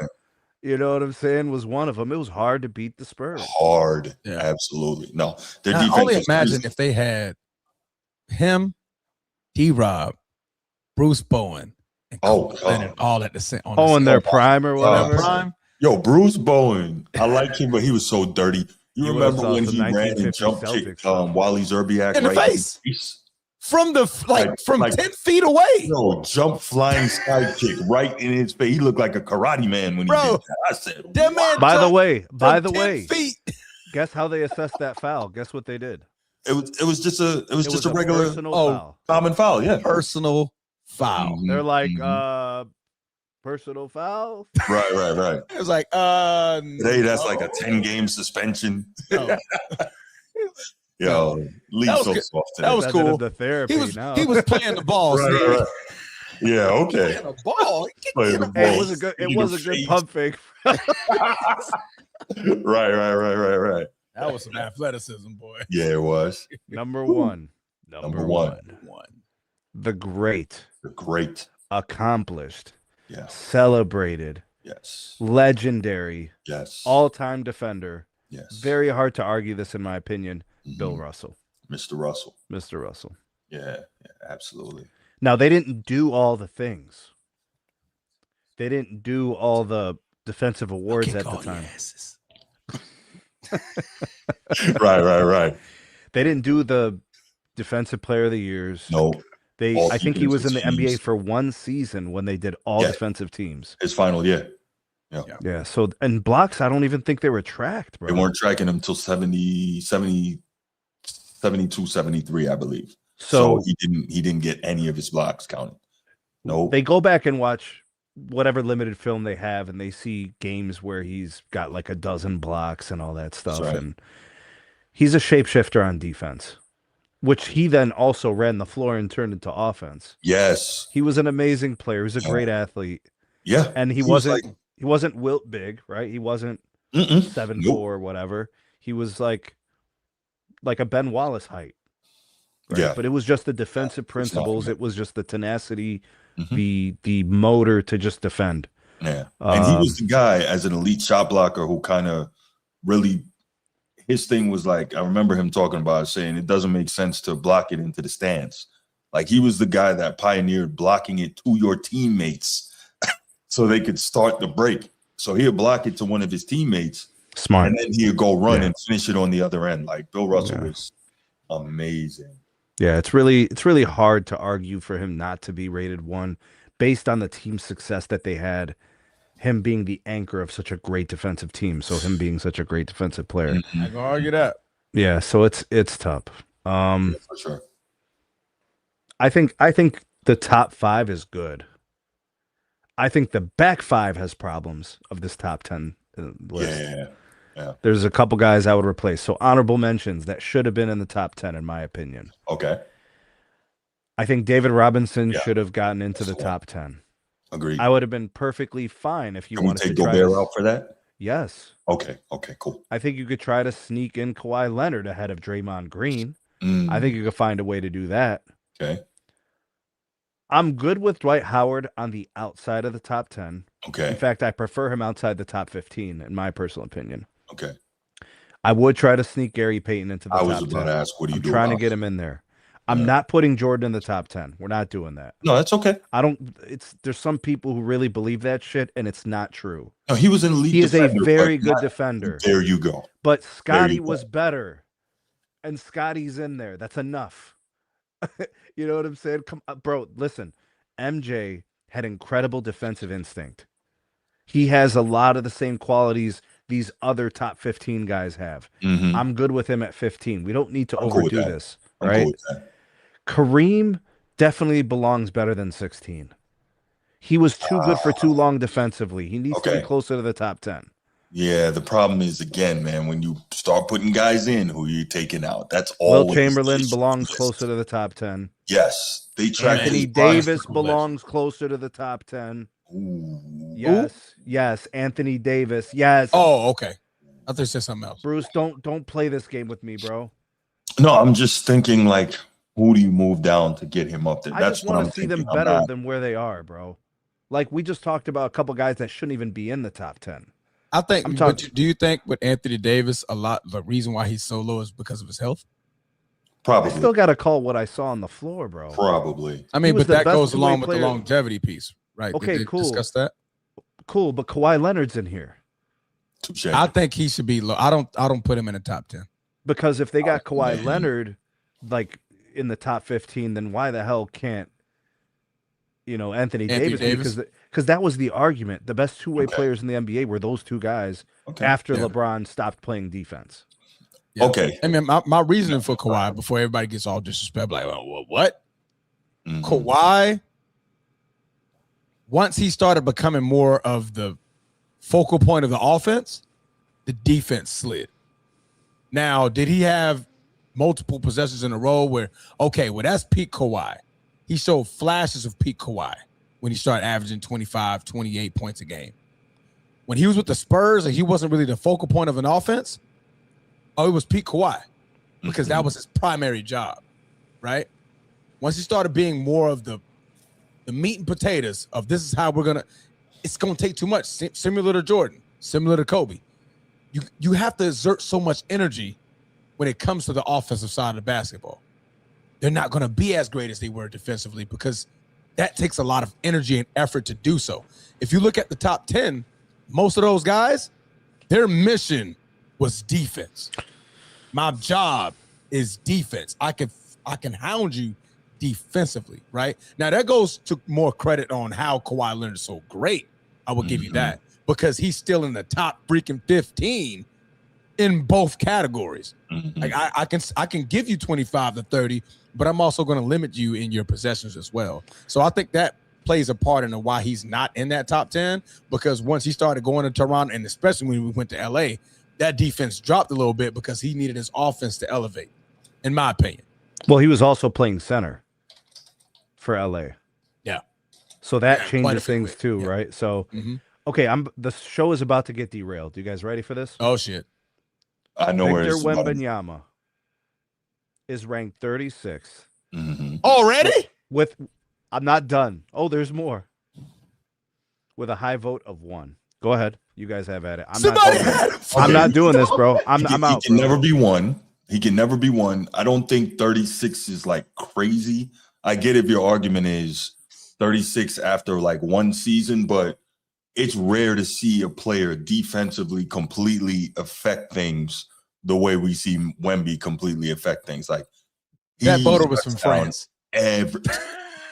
you know what I'm saying, was one of them. It was hard to beat the Spurs. Hard. Yeah. Absolutely. No. Their defense I only imagine if they had him, D-Rob, Bruce Bowen, and all at the same in their prime or whatever. Prime. Yo, Bruce Bowen. I like him, but he was so dirty. You remember when he ran and jump kicked Wally Zerbiak in the face? From 10 feet away. Yo, jump flying sky kick right in his face. He looked like a karate man when he did that. I said, that man by the way, 10 feet. Guess how they assessed that foul? Guess what they did? It was just a regular foul. common foul. Yeah. Personal foul. They're like, personal foul. Right. It was like, Today, that's like a 10-game suspension. No. Yo, league so soft today. That was cool. The therapy He was now. he was playing the ball. Right. Yeah, okay. Playing the ball. Playing the Hey, ball. it was a good pump fake. Right. That was some athleticism, boy. Yeah, it was. Number one. The great. Accomplished. Yeah. Celebrated. Yes. Legendary. Yes. All-time defender. Yes. Very hard to argue this, in my opinion. Bill Russell. Mr. Russell. Yeah, absolutely. Now, they didn't do all the things. They didn't do all the defensive awards at the time. Right. They didn't do the defensive player of the years. No. I think he was in the NBA for one season when they did all defensive teams. His final year. Yeah. So, and blocks, I don't even think they were tracked, bro. They weren't tracking him until 72, 73, I believe. So he didn't get any of his blocks counted. No. They go back and watch whatever limited film they have, and they see games where he's got like a dozen blocks and all that stuff. Right. And he's a shapeshifter on defense, which he then also ran the floor and turned into offense. Yes. He was an amazing player. He was a great athlete. Yeah. And he wasn't wilt big, right? He wasn't 7'4" or whatever. He was like a Ben Wallace height. Right? Yeah. But it was just the defensive principles. It was just the tenacity, the motor to just defend. Yeah. And he was the guy as an elite shot blocker who kind of really, his thing was like, I remember him talking about it, saying it doesn't make sense to block it into the stands. Like he was the guy that pioneered blocking it to your teammates so they could start the break. So he'd block it to one of his teammates. Smart. And then he'd go run and finish it on the other end. Like Bill Russell was amazing. Yeah, it's really hard to argue for him not to be rated one based on the team success that they had, him being the anchor of such a great defensive team, so him being such a great defensive player. I can argue that. Yeah, so it's tough. For sure. I think the top 5 is good. I think the back 5 has problems of this top 10 list. Yeah. There's a couple guys I would replace. So honorable mentions that should have been in the top 10, in my opinion. Okay. I think David Robinson should have gotten into the top 10. Agreed. I would have been perfectly fine if you wanted to take try Gobert out for that? Yes. Okay, cool. I think you could try to sneak in Kawhi Leonard ahead of Draymond Green. I think you could find a way to do that. Okay. I'm good with Dwight Howard on the outside of the top 10. Okay. In fact, I prefer him outside the top 15, in my personal opinion. Okay. I would try to sneak Gary Payton into the top 10. I was about to ask, what do you do? I'm trying to get him in there. I'm not putting Jordan in the top 10. We're not doing that. No, that's okay. There's some people who really believe that shit, and it's not true. No, he was an elite defender. He is a very good not, defender. There you go. But Scotty was better. And Scotty's in there. That's enough. You know what I'm saying? Come on, bro, listen. MJ had incredible defensive instinct. He has a lot of the same qualities these other top 15 guys have. I'm good with him at 15. We don't need to overdo this, right? Kareem definitely belongs better than 16. He was too good for too long defensively. He needs to be closer to the top 10. Yeah, the problem is, again, man, when you start putting guys in who you're taking out, that's all. Will Chamberlain belongs closer to the top 10. Yes. They track Anthony Davis belongs closer to the top 10. Ooh. Yes. Anthony Davis. Yes. Oh, okay. I thought you said something else. Bruce, don't play this game with me, bro. No, I'm just thinking, like, who do you move down to get him up there? I just want to see them better than where they are, bro. Like, we just talked about a couple guys that shouldn't even be in the top 10. I think. Do you think with Anthony Davis, the reason why he's so low is because of his health? Probably. I still got to call what I saw on the floor, bro. Probably. I mean, but that goes along with the longevity piece, right? Okay, cool. Discuss that. Cool, but Kawhi Leonard's in here. Touché. I think he should be low. I don't put him in the top 10. Because if they got Kawhi Leonard like in the top 15, then why the hell can't Anthony Davis? Because that was the argument. The best two-way players in the NBA were those two guys after LeBron stopped playing defense. Yeah. Okay. I mean, my reasoning for Kawhi, before everybody gets all disrespect, like, what? Kawhi once he started becoming more of the focal point of the offense, the defense slid. Now, did he have multiple possessions in a row where, okay, well, that's peak Kawhi. He showed flashes of peak Kawhi when he started averaging 25, 28 points a game. When he was with the Spurs and he wasn't really the focal point of an offense, it was peak Kawhi because that was his primary job, right? Once he started being more of the meat and potatoes of this is how we're going to – it's going to take too much, similar to Jordan, similar to Kobe. You have to exert so much energy when it comes to the offensive side of the basketball. They're not going to be as great as they were defensively because that takes a lot of energy and effort to do so. If you look at the top 10, most of those guys, their mission was defense. My job is defense. I can hound you defensively, right? Now, that goes to more credit on how Kawhi Leonard is so great. I will give you that because he's still in the top freaking 15 in both categories. Like I can give you 25 to 30, but I'm also going to limit you in your possessions as well. So I think that plays a part in why he's not in that top 10 because once he started going to Toronto and especially when we went to LA, that defense dropped a little bit because he needed his offense to elevate, in my opinion. Well, he was also playing center for LA. Yeah. So that changes things too, right? So, okay, the show is about to get derailed. You guys ready for this? Oh, shit. I know where Victor it's about. Wembanyama is ranked 36. Already? I'm not done. Oh, there's more. With a high vote of 1. Go ahead. You guys have at it. I'm not doing this, bro. I'm out. He can never be one. He can never be one. I don't think 36 is like crazy. I get if your argument is 36 after like one season, but it's rare to see a player defensively completely affect things the way we see Wemby completely affect things. Like that voter was from France.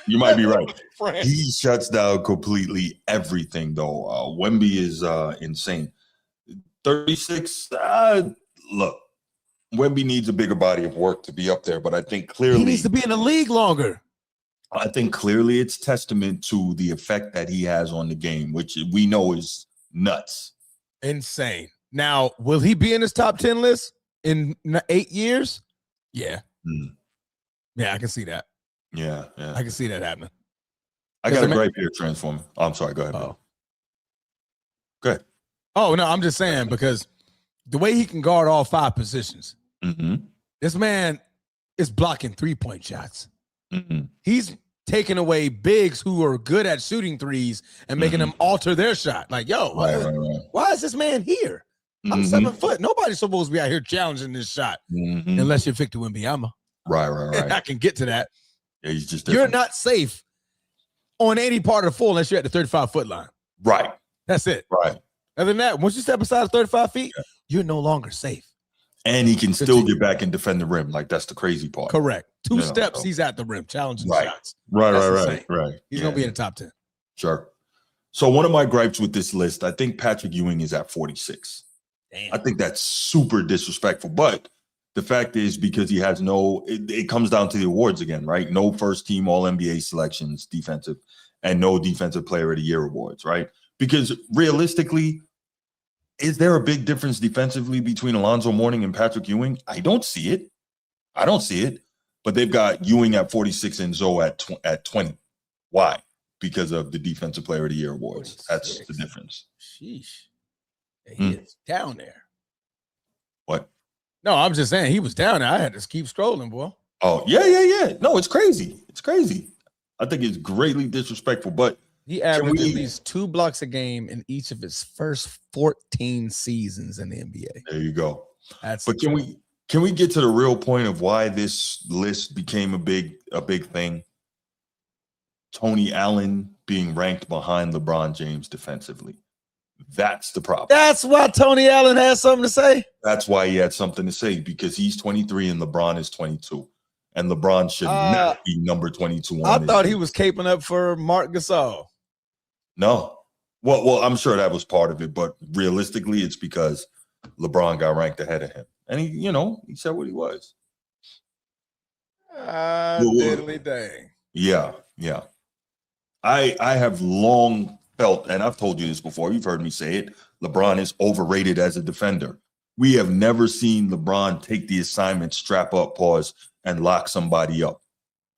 You might be right. He shuts down completely everything, though. Wemby is insane. 36. Look, Wemby needs a bigger body of work to be up there, but I think clearly he needs to be in the league longer. I think clearly it's testament to the effect that he has on the game, which we know is nuts. Insane. Now, will he be in his top 10 list in 8 years? Yeah. Yeah, I can see that. Yeah. I can see that happening. I got a great here transforming. Oh, I'm sorry. Go ahead. Go ahead. Oh, no, I'm just saying because the way he can guard all 5 positions, this man is blocking 3-point shots. He's taking away bigs who are good at shooting threes and making them alter their shot. Like, yo, why is this man here? I'm 7 foot. Nobody's supposed to be out here challenging this shot unless you're Victor Wembanyama. Right. I can get to that. Yeah, he's just different. You're not safe on any part of the floor unless you're at the 35-foot line. Right. That's it. Right. Other than that, once you step aside of 35 feet, you're no longer safe. And he can still get back and defend the rim. Like, that's the crazy part. Correct. 2 steps, he's at the rim, challenging shots. Right. He's going to be in the top 10. Sure. So one of my gripes with this list, I think Patrick Ewing is at 46. Damn. I think that's super disrespectful. But the fact is, because he has it comes down to the awards again, right? No first team All-NBA selections, defensive, and no Defensive Player of the Year awards, right? Because realistically, is there a big difference defensively between Alonzo Mourning and Patrick Ewing? I don't see it. But they've got Ewing at 46 and Zoe at 20. Why? Because of the Defensive Player of the Year awards. 46. That's the difference. Sheesh. He is down there. What? No, I'm just saying he was down there. I had to keep scrolling, boy. Oh, yeah. No, it's crazy. I think it's greatly disrespectful, but he averaged at least 2 blocks a game in each of his first 14 seasons in the NBA. There you go. But can we get to the real point of why this list became a big thing? Tony Allen being ranked behind LeBron James defensively. That's the problem. That's why Tony Allen has something to say. That's why he had something to say, because he's 23 and LeBron is 22. And LeBron should not be number 22. I thought he was caping up for Marc Gasol. No. Well, I'm sure that was part of it, but realistically, it's because LeBron got ranked ahead of him. And he said what he was. Diddly dang. Yeah. I have long felt, and I've told you this before, you've heard me say it, LeBron is overrated as a defender. We have never seen LeBron take the assignment, strap up, pause, and lock somebody up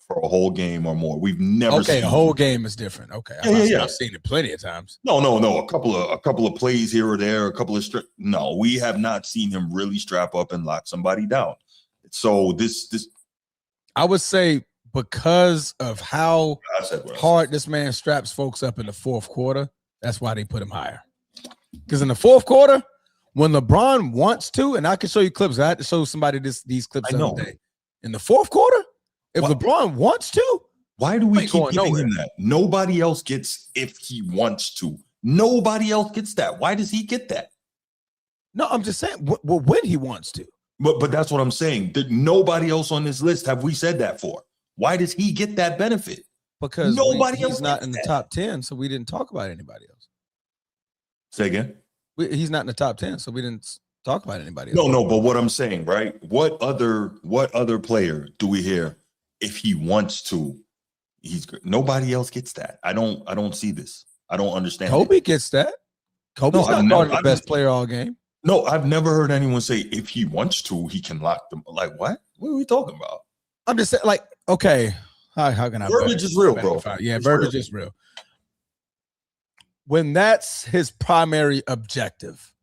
for a whole game or more. We've never seen a whole game is different. Okay. I've seen it plenty of times. No. A couple of plays here or there, a couple of no, we have not seen him really strap up and lock somebody down. So this I would say because of how hard this man straps folks up in the fourth quarter, that's why they put him higher. Because in the fourth quarter, when LeBron wants to, and I can show you clips. I had to show somebody these clips the other day. In the fourth quarter, if LeBron wants to, why do we keep giving him that? Nobody else gets if he wants to. Nobody else gets that. Why does he get that? No, I'm just saying, well, when he wants to. But that's what I'm saying. Nobody else on this list have we said that for. Why does he get that benefit? Because he's not in the top 10, so we didn't talk about anybody else. Say again? He's not in the top 10, so we didn't talk about anybody else. No, but what I'm saying, right? What other player do we hear if he wants to? He's good. Nobody else gets that. I don't see this. I don't understand. Kobe gets that. Kobe's not the best player all game. No, I've never heard anyone say if he wants to, he can lock them. Like, what? What are we talking about? I'm just saying, like, okay, how can I? Verbiage is real, bro. Yeah, verbiage is real. When that's his primary objective,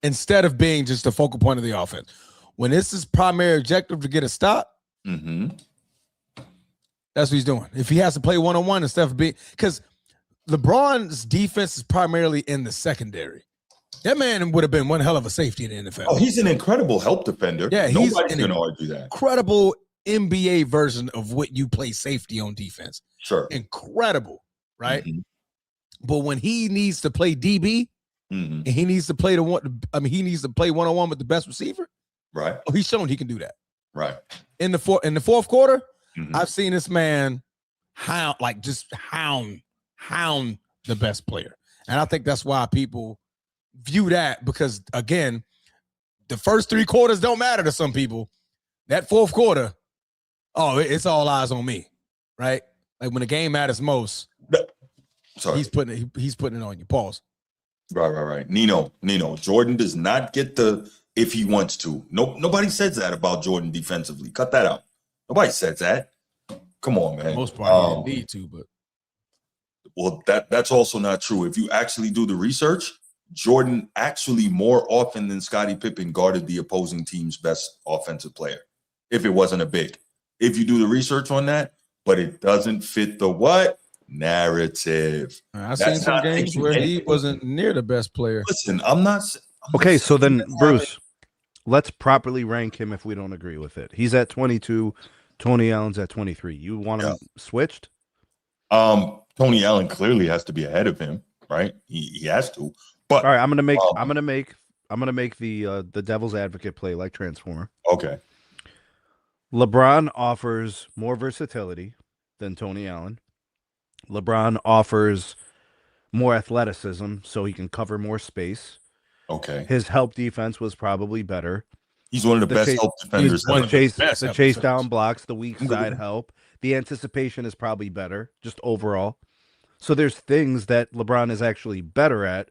instead of being just the focal point of the offense, when it's his primary objective to get a stop, that's what he's doing. If he has to play one-on-one instead of being, because LeBron's defense is primarily in the secondary. That man would have been one hell of a safety in the NFL. Oh, he's an incredible help defender. Yeah, nobody's going to argue that. Incredible NBA version of what you play safety on defense. Sure. Incredible, right? But when he needs to play DB, and he needs to play he needs to play one-on-one with the best receiver. Right. Oh, he's shown he can do that. Right. In the fourth quarter, I've seen this man hound the best player. And I think that's why people view that, because again, the first three quarters don't matter to some people. That fourth quarter, it's all eyes on me, right? Like when the game matters most, he's putting it on you. Pause. Right. Nino, Jordan does not get the if he wants to. Nobody says that about Jordan defensively. Cut that out. Nobody says that. Come on, man. Most part you need to, but well, that's also not true. If you actually do the research, Jordan actually more often than Scottie Pippen guarded the opposing team's best offensive player. If it wasn't a big, if you do the research on that, but it doesn't fit the what narrative. I've seen some games where he wasn't near the best player. Listen, I'm not. Okay, so then Bruce, let's properly rank him if we don't agree with it. He's at 22. Tony Allen's at 23. You want him switched? Tony Allen clearly has to be ahead of him, right? He has to. But all right, I'm gonna make the devil's advocate play like Transformer. Okay. LeBron offers more versatility than Tony Allen. LeBron offers more athleticism so he can cover more space. Okay. His help defense was probably better. He's one of the best help defenders. The chase down blocks, the weak side help. The anticipation is probably better, just overall. So there's things that LeBron is actually better at,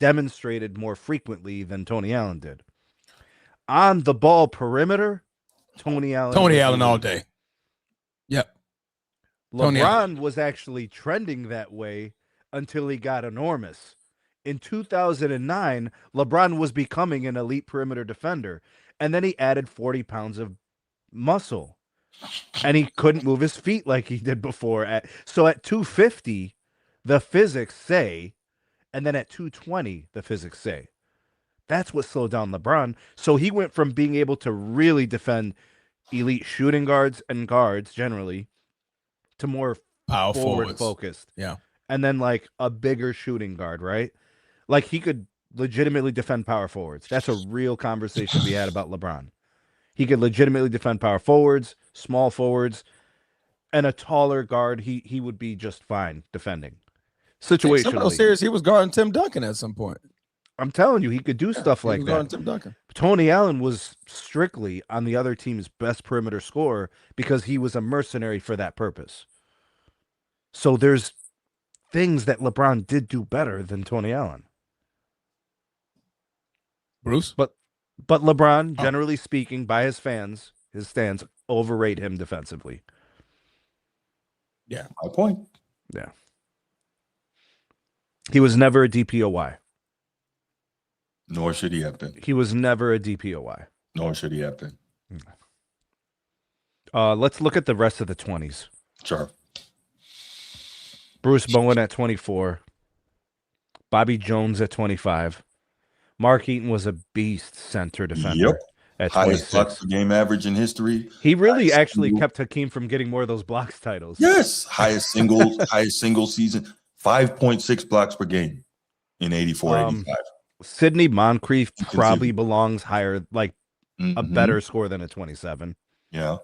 demonstrated more frequently than Tony Allen did. On the ball perimeter, Tony Allen all day. Yep. LeBron was actually trending that way until he got enormous. In 2009, LeBron was becoming an elite perimeter defender, and then he added 40 pounds of muscle, and he couldn't move his feet like he did before. So at 250, the physics say, and then at 220, the physics say. That's what slowed down LeBron. So he went from being able to really defend elite shooting guards and guards generally to more power forward focused. Yeah. And then like a bigger shooting guard, right? Like he could legitimately defend power forwards. That's a real conversation we had about LeBron. He could legitimately defend power forwards, small forwards, and a taller guard. He would be just fine defending. Situationally. Some of those series, he was guarding Tim Duncan at some point. I'm telling you, he could do stuff like that. Tim Duncan. Tony Allen was strictly on the other team's best perimeter scorer because he was a mercenary for that purpose. So there's things that LeBron did do better than Tony Allen. Bruce? But LeBron, generally speaking, by his fans, his stands, overrate him defensively. Yeah. My point. Yeah. He was never a DPOY. Nor should he have been. He was never a DPOY. Nor should he have been. Let's look at the rest of the 20s. Sure. Bruce Bowen at 24. Bobby Jones at 25. Mark Eaton was a beast center defender at 26. Highest blocks per game average in history. He really actually kept Hakeem from getting more of those blocks titles. Yes. Highest single season. 5.6 blocks per game in 84, 85. Sidney Moncrief probably belongs higher, like a better score than a 27. Yeah.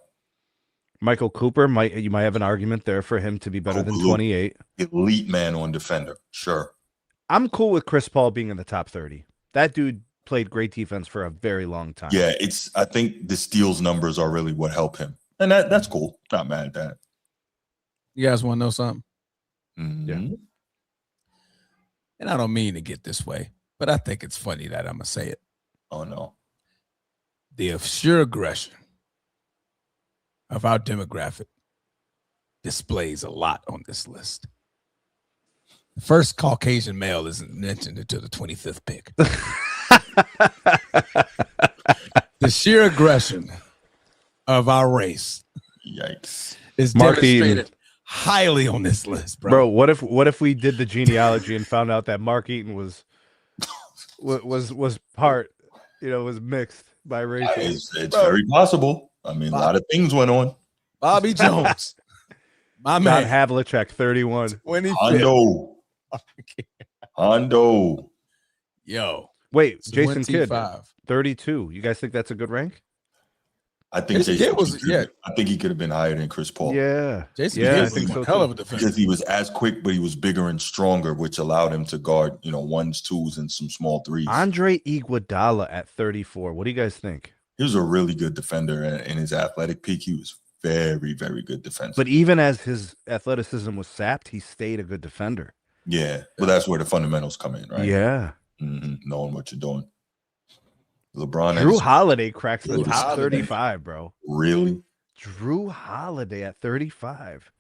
Michael Cooper, you might have an argument there for him to be better than 28. Elite man on defender. Sure. I'm cool with Chris Paul being in the top 30. That dude played great defense for a very long time. Yeah, I think the steals numbers are really what help him. And that's cool. Not mad at that. You guys want to know something? Mm-hmm. Yeah. And I don't mean to get this way, but I think it's funny that I'm going to say it. Oh, no. The sheer aggression of our demographic displays a lot on this list. The first Caucasian male isn't mentioned until the 25th pick. The sheer aggression of our race, yikes, is Mark demonstrated Eaton. highly on this list, bro. Bro, what if we did the genealogy and found out that Mark Eaton was part, was mixed by races? It's very possible. I mean, a lot of things went on. Bobby Jones, my John man, Havlicek, 31. 25. Hondo. Yo. Wait, Jason 25. Kidd, 32. You guys think that's a good rank? I think Jason Kidd was I think he could have been higher than Chris Paul. Yeah. Jason Yeah, Kidd I was think a so hell too. of a defender. Because he was as quick, but he was bigger and stronger, which allowed him to guard, ones, twos, and some small threes. Andre Iguodala at 34. What do you guys think? He was a really good defender, and in his athletic peak, he was very, very good defender. But even as his athleticism was sapped, he stayed a good defender. Yeah, but that's where the fundamentals come in, right? Yeah. Knowing what you're doing. LeBron. Drew Holiday cracks the Drew top Holiday. 35, bro. Really? Drew Holiday at 35.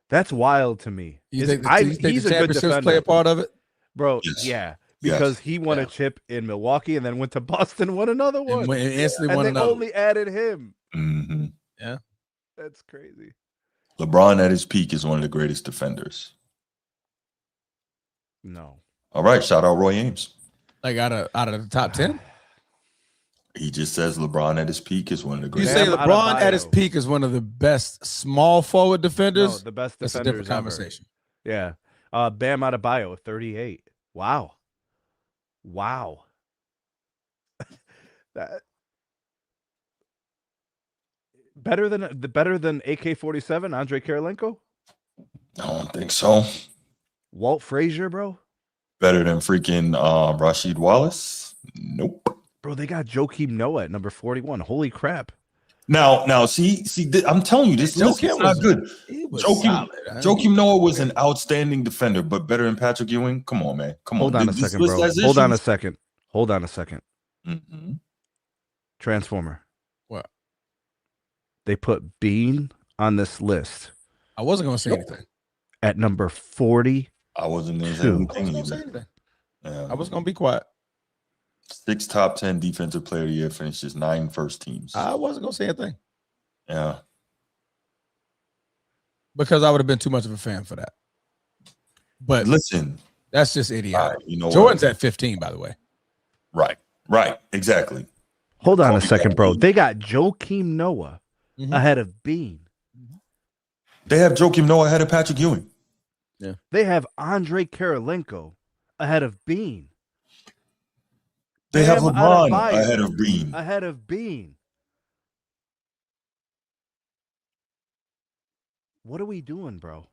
That's wild to me. You Is- think he's the a good championships defender. play a part of it? Bro, Yes. yeah. Because he won a chip in Milwaukee and then went to Boston, won another one. And instantly And won they another. only added him. Mm-hmm. Yeah. That's crazy. LeBron at his peak is one of the greatest defenders. No. All right, shout out Roy Ames. Like out of the top 10? He just says LeBron at his peak is one of the You greatest. say Bam LeBron at his Adebayo. peak is one of the best small forward defenders? No, the best That's a defenders different ever. conversation. Yeah. Bam Adebayo, 38. Wow. That better than AK-47, Andre Kirilenko? I don't think so. Walt Frazier, bro? Better than freaking Rasheed Wallace? Nope. Bro, they got Joakim Noah at number 41. Holy crap. Now, see, I'm telling you, this list is not good. He was Joakim solid. Joakim Noah was an outstanding defender, but better than Patrick Ewing? Come on, man. Come Hold on. on a This second, list bro. has Hold on a issues. second. Hold on a second. Mhm. Transformer. What? They put Bean on this list I wasn't going to say anything. at number 40. I wasn't going to say Two. I anything wasn't going to say either. anything. Yeah. I was going to be quiet. 6 top 10 defensive player of the year finishes 9 first teams. I wasn't going to say anything Yeah. because I would have been too much of a fan for that. But Listen, that's just idiotic. you know Jordan's what? at 15, by the way. Right. Exactly. Hold on a Kobe second, got bro. Bean. They got Joakim Noah Mhm. ahead of Bean. They have Joakim Noah ahead of Patrick Ewing. They have Andre Kirilenko ahead of Bean. They have Bam LeBron Adebayo ahead of Bean. Ahead of Bean. What are we doing, bro?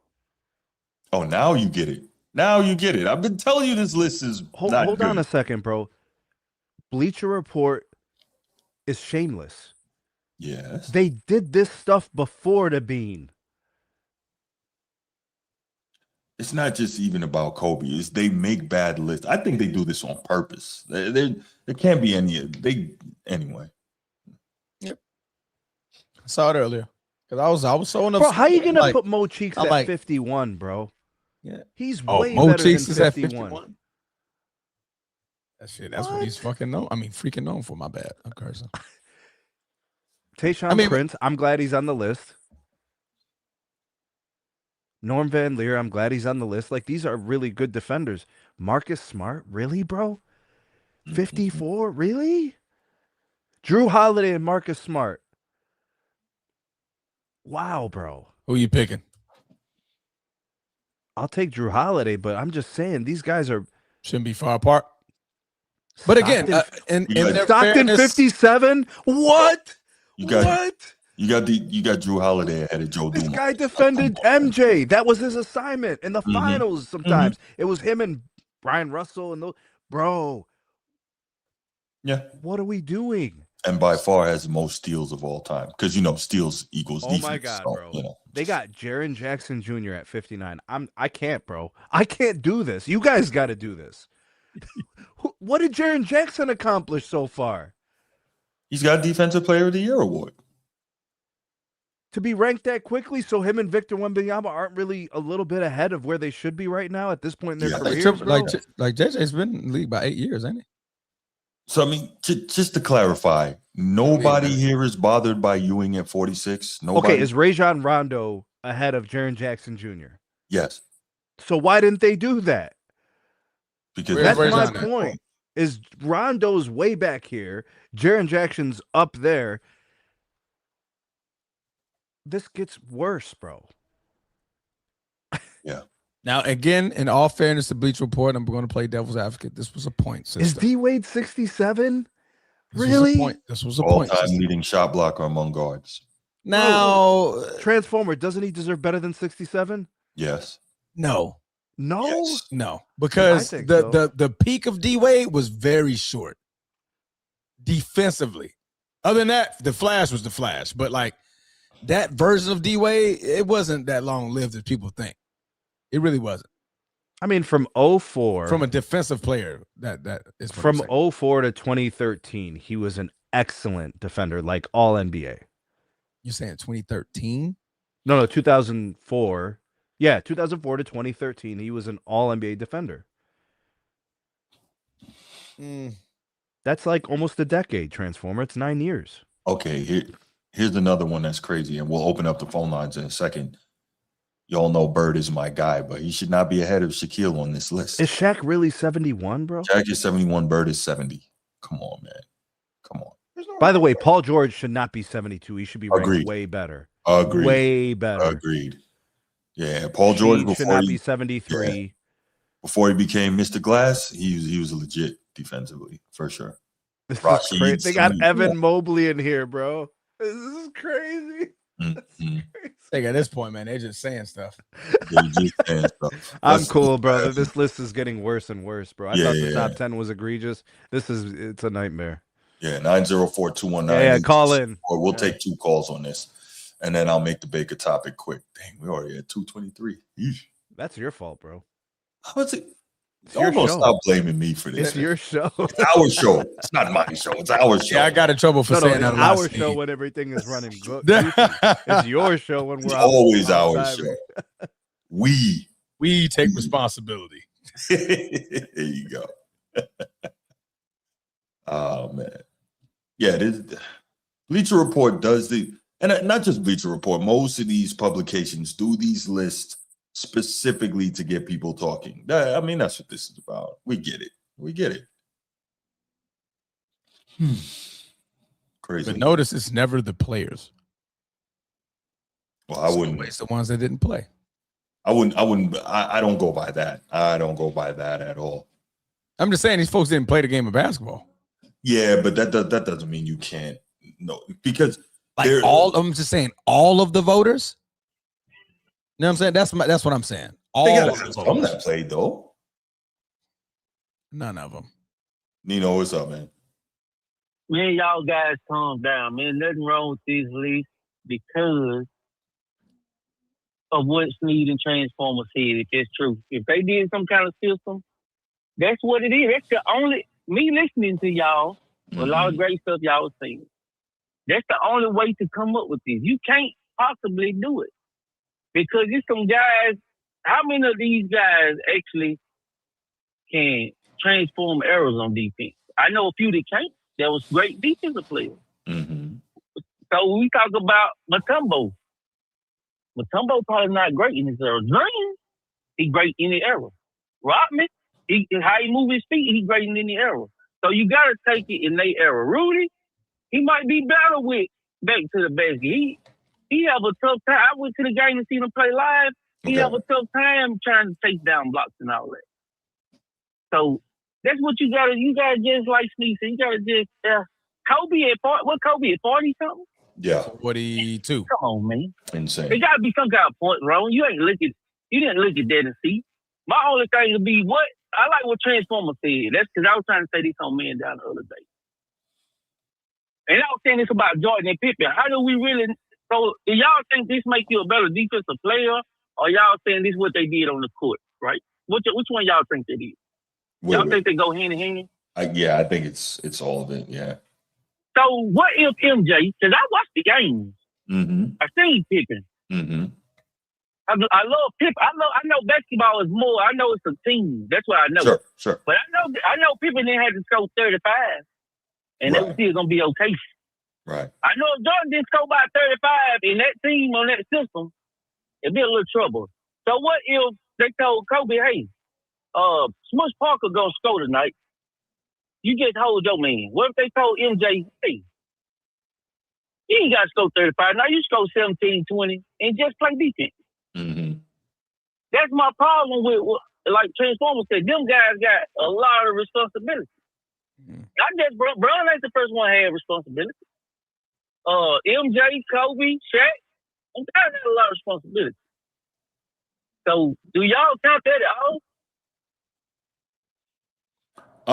Oh, now you get it. I've been telling you this list is Hold not on good. a second, bro. Bleacher Report is shameless. Yes. They did this stuff before the Bean. it's not just even about Kobe. It's they make bad lists. I think they do this on purpose. There can't be any. Anyway. Yep. I saw it earlier because I was so enough. Bro, how you gonna put Mo Cheeks I'm at like, 51, bro? Yeah, he's way Mo better Cheeks than is 51. at 51. That shit. That's what he's fucking known. I mean, freaking known for. My bad. I'm cursing. Tayshaun Prince, I'm glad he's on the list. Norm Van Leer, I'm glad he's on the list. Like, these are really good defenders. Marcus Smart, really, bro? 54, really? Drew Holiday and Marcus Smart. Wow, bro. Who you picking? I'll take Drew Holiday, but I'm just saying these guys shouldn't be far apart. But again, in their Stockton fairness, 57. What? You got what? You got Drew Holiday ahead of Joe This Dumars. guy defended MJ. That was his assignment in the finals. Sometimes it was him and Brian Russell and those. Bro. Yeah. What are we doing? And by far has the most steals of all time because steals equals defense. Oh my God, so, bro! They got Jaren Jackson Jr. at 59. I can't, bro. I can't do this. You guys got to do this. What did Jaren Jackson accomplish so far? He's got Defensive Player of the Year award. To be ranked that quickly, so him and Victor Wembanyama aren't really a little bit ahead of where they should be right now at this point in their careers, bro? Like JJ's been in the league by 8 years, ain't he? So, I mean, just to clarify, nobody here is bothered by Ewing at 46. Nobody. Okay, is Rajon Rondo ahead of Jaren Jackson Jr.? Yes. So why didn't they do that? Because that's my point. Is Rondo's way back here, Jaren Jackson's up there. This gets worse, bro. Yeah. Now, again, in all fairness to Bleacher Report, I'm going to play devil's advocate. This was a point system. Is D Wade 67? Really? This was a point. All-time leading shot blocker among guards. Now, Transformer, doesn't he deserve better than 67? Yes. No. No? Yes. No. Because the peak of D Wade was very short. Defensively. Other than that, the Flash was the Flash. But like that version of D Wade, it wasn't that long lived as people think. It really wasn't. I mean, from 04. From a defensive player, that is from 04 to 2013, he was an excellent defender, like all NBA. You're saying 2013? No, 2004. Yeah, 2004 to 2013, he was an all NBA defender. That's like almost a decade, Transformer. It's 9 years. Okay, here's another one that's crazy, and we'll open up the phone lines in a second. Y'all know Bird is my guy, but he should not be ahead of Shaquille on this list. Is Shaq really 71, bro? Shaq is 71, Bird is 70. Come on, man. Come on. By the way, Paul George should not be 72. He should be ranked way better. Agreed. Way better. Agreed. Yeah, Paul George should not be 73. Yeah, before he became Mr. Glass, he was legit defensively, for sure. This is crazy. They got Evan Mobley in here, bro. This is crazy. Like at this point, man, they're just saying stuff. I'm cool, bro. This list is getting worse and worse, bro. I thought the top 10 was egregious. It's a nightmare. Yeah, 904-219. Yeah, call in. Or we'll take 2 calls on this, and then I'll make the Baker topic quick. Dang, we already at 223. Eesh. That's your fault, bro. How is it? Y'all gonna stop blaming me for this. It's your show. It's our show. It's not my show. It's our show. Yeah, I got in trouble for saying that. It's our show when everything is running good. It's your show when we're always our show. We take responsibility. There you go. Oh man, yeah. Bleacher Report does and not just Bleacher Report. Most of these publications do these lists specifically to get people talking. I mean, that's what this is about. We get it. Crazy. But notice it's never the players. Well, I wouldn't. It's the ones that didn't play. I don't go by that. I don't go by that at all. I'm just saying these folks didn't play the game of basketball. Yeah, but that doesn't mean you can't. No, because I'm just saying all of the voters. You know what I'm saying? That's what I'm saying. All of some that played though. None of them. Nino, what's up, man? Man, y'all guys calm down, man. Nothing wrong with these lists because of what Snead and Transformer said, if it's true. If they did some kind of system, that's what it is. That's the only, me listening to y'all, a lot of great stuff y'all was saying. That's the only way to come up with this. You can't possibly do it. Because there's some guys, how many of these guys actually can transform errors on defense? I know a few that can't. That was great defensive players. So we talk about Mutombo. Mutombo probably not great in his error. Dream, he great in the error. Rodman, how he move his feet, he great in the error. So you got to take it in their error. Rudy, he might be better with back to the basket. He have a tough time. I went to the game and seen him play live. He have a tough time trying to take down blocks and all that. So that's what you gotta just like Sneak said, you gotta just Kobe at 40, what Kobe at 40 something? Yeah. 42. Come on, man. Insane. There gotta be some kind of point, Ron. You didn't look at that and see. My only thing would be what I like what Transformer said. That's because I was trying to say this on Man Down the other day. And I was saying this about Jordan and Pippen. How do we really so do y'all think this makes you a better defensive player, or y'all saying this is what they did on the court, right? Which one y'all think they did? Y'all think they go hand in hand? I think it's all of it. Yeah. So what if MJ? Because I watched the games. I seen Pippen. I love Pippen. I know basketball is more. I know it's a team. That's what I know. Sure. But I know Pippen didn't have to score 35, and they were still gonna be okay. Right. I know if Jordan didn't score by 35 in that team on that system, it'd be a little trouble. So what if they told Kobe, hey, Smush Parker gonna score tonight. You just hold your man. What if they told MJ, hey, you ain't got to score 35. Now you score 17, 20, and just play defense. That's my problem with, like Transformer said, them guys got a lot of responsibility. I guess Bron ain't the first one to have responsibility. MJ, Kobe, Shaq, them guys got a lot of responsibility. So do y'all count that at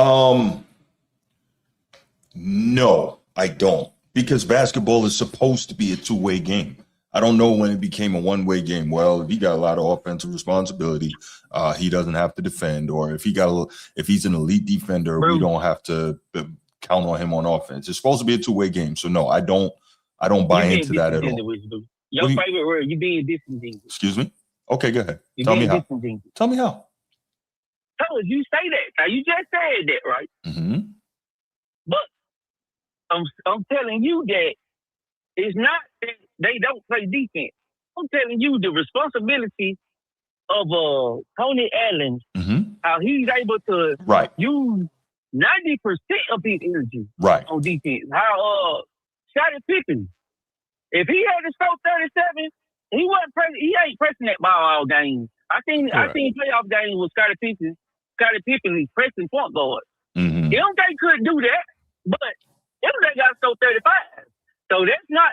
all? No, I don't. Because basketball is supposed to be a two-way game. I don't know when it became a one-way game. Well, if he got a lot of offensive responsibility, he doesn't have to defend. Or if he's an elite defender, we don't have to count on him on offense. It's supposed to be a two-way game. So no, I don't buy into that at all. Your favorite word, you being disingenuous. Excuse me? Okay, go ahead. You Tell me how. disingenuous. Tell me how. Tell us, you say that. Now, you just said that, right? But I'm telling you that it's not that they don't play defense. I'm telling you the responsibility of Tony Allen, how he's able to use 90% of his energy on defense. How Scottie Pippen, if he had to score 37, he ain't pressing that ball all game. I seen playoff games with Scottie Pippen. Scottie Pippen is pressing point guard. MJ couldn't do that, but MJ got to score 35. So that's not.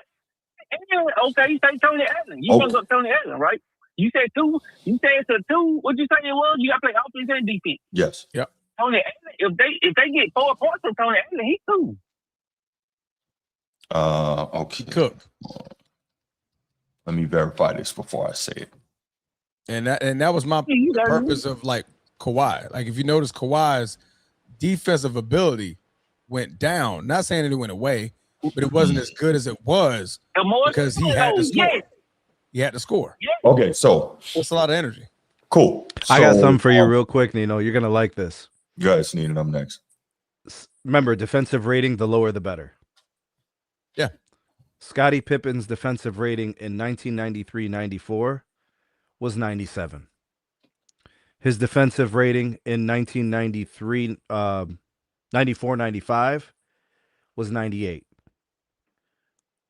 Okay, you say Tony Allen. You brought up Tony Allen, right? You said two. You said it's a two. What'd you say it was? You got to play offense and defense. Yes. Yep. Tony Allen. If they get 4 points from Tony Allen, he's cool. Okay. Cook. Let me verify this before I say it. And that was my purpose of like Kawhi. Like if you notice, Kawhi's defensive ability went down. Not saying that it went away, but it wasn't as good as it was because he had to score. He had to score. Okay, so that's a lot of energy. Cool. I got something for you real quick, Nino. You're gonna like this. You guys need it. I'm next. Remember, defensive rating, the lower the better. Yeah. Scottie Pippen's defensive rating in 1993-94 was 97. His defensive rating in 94-95 was 98.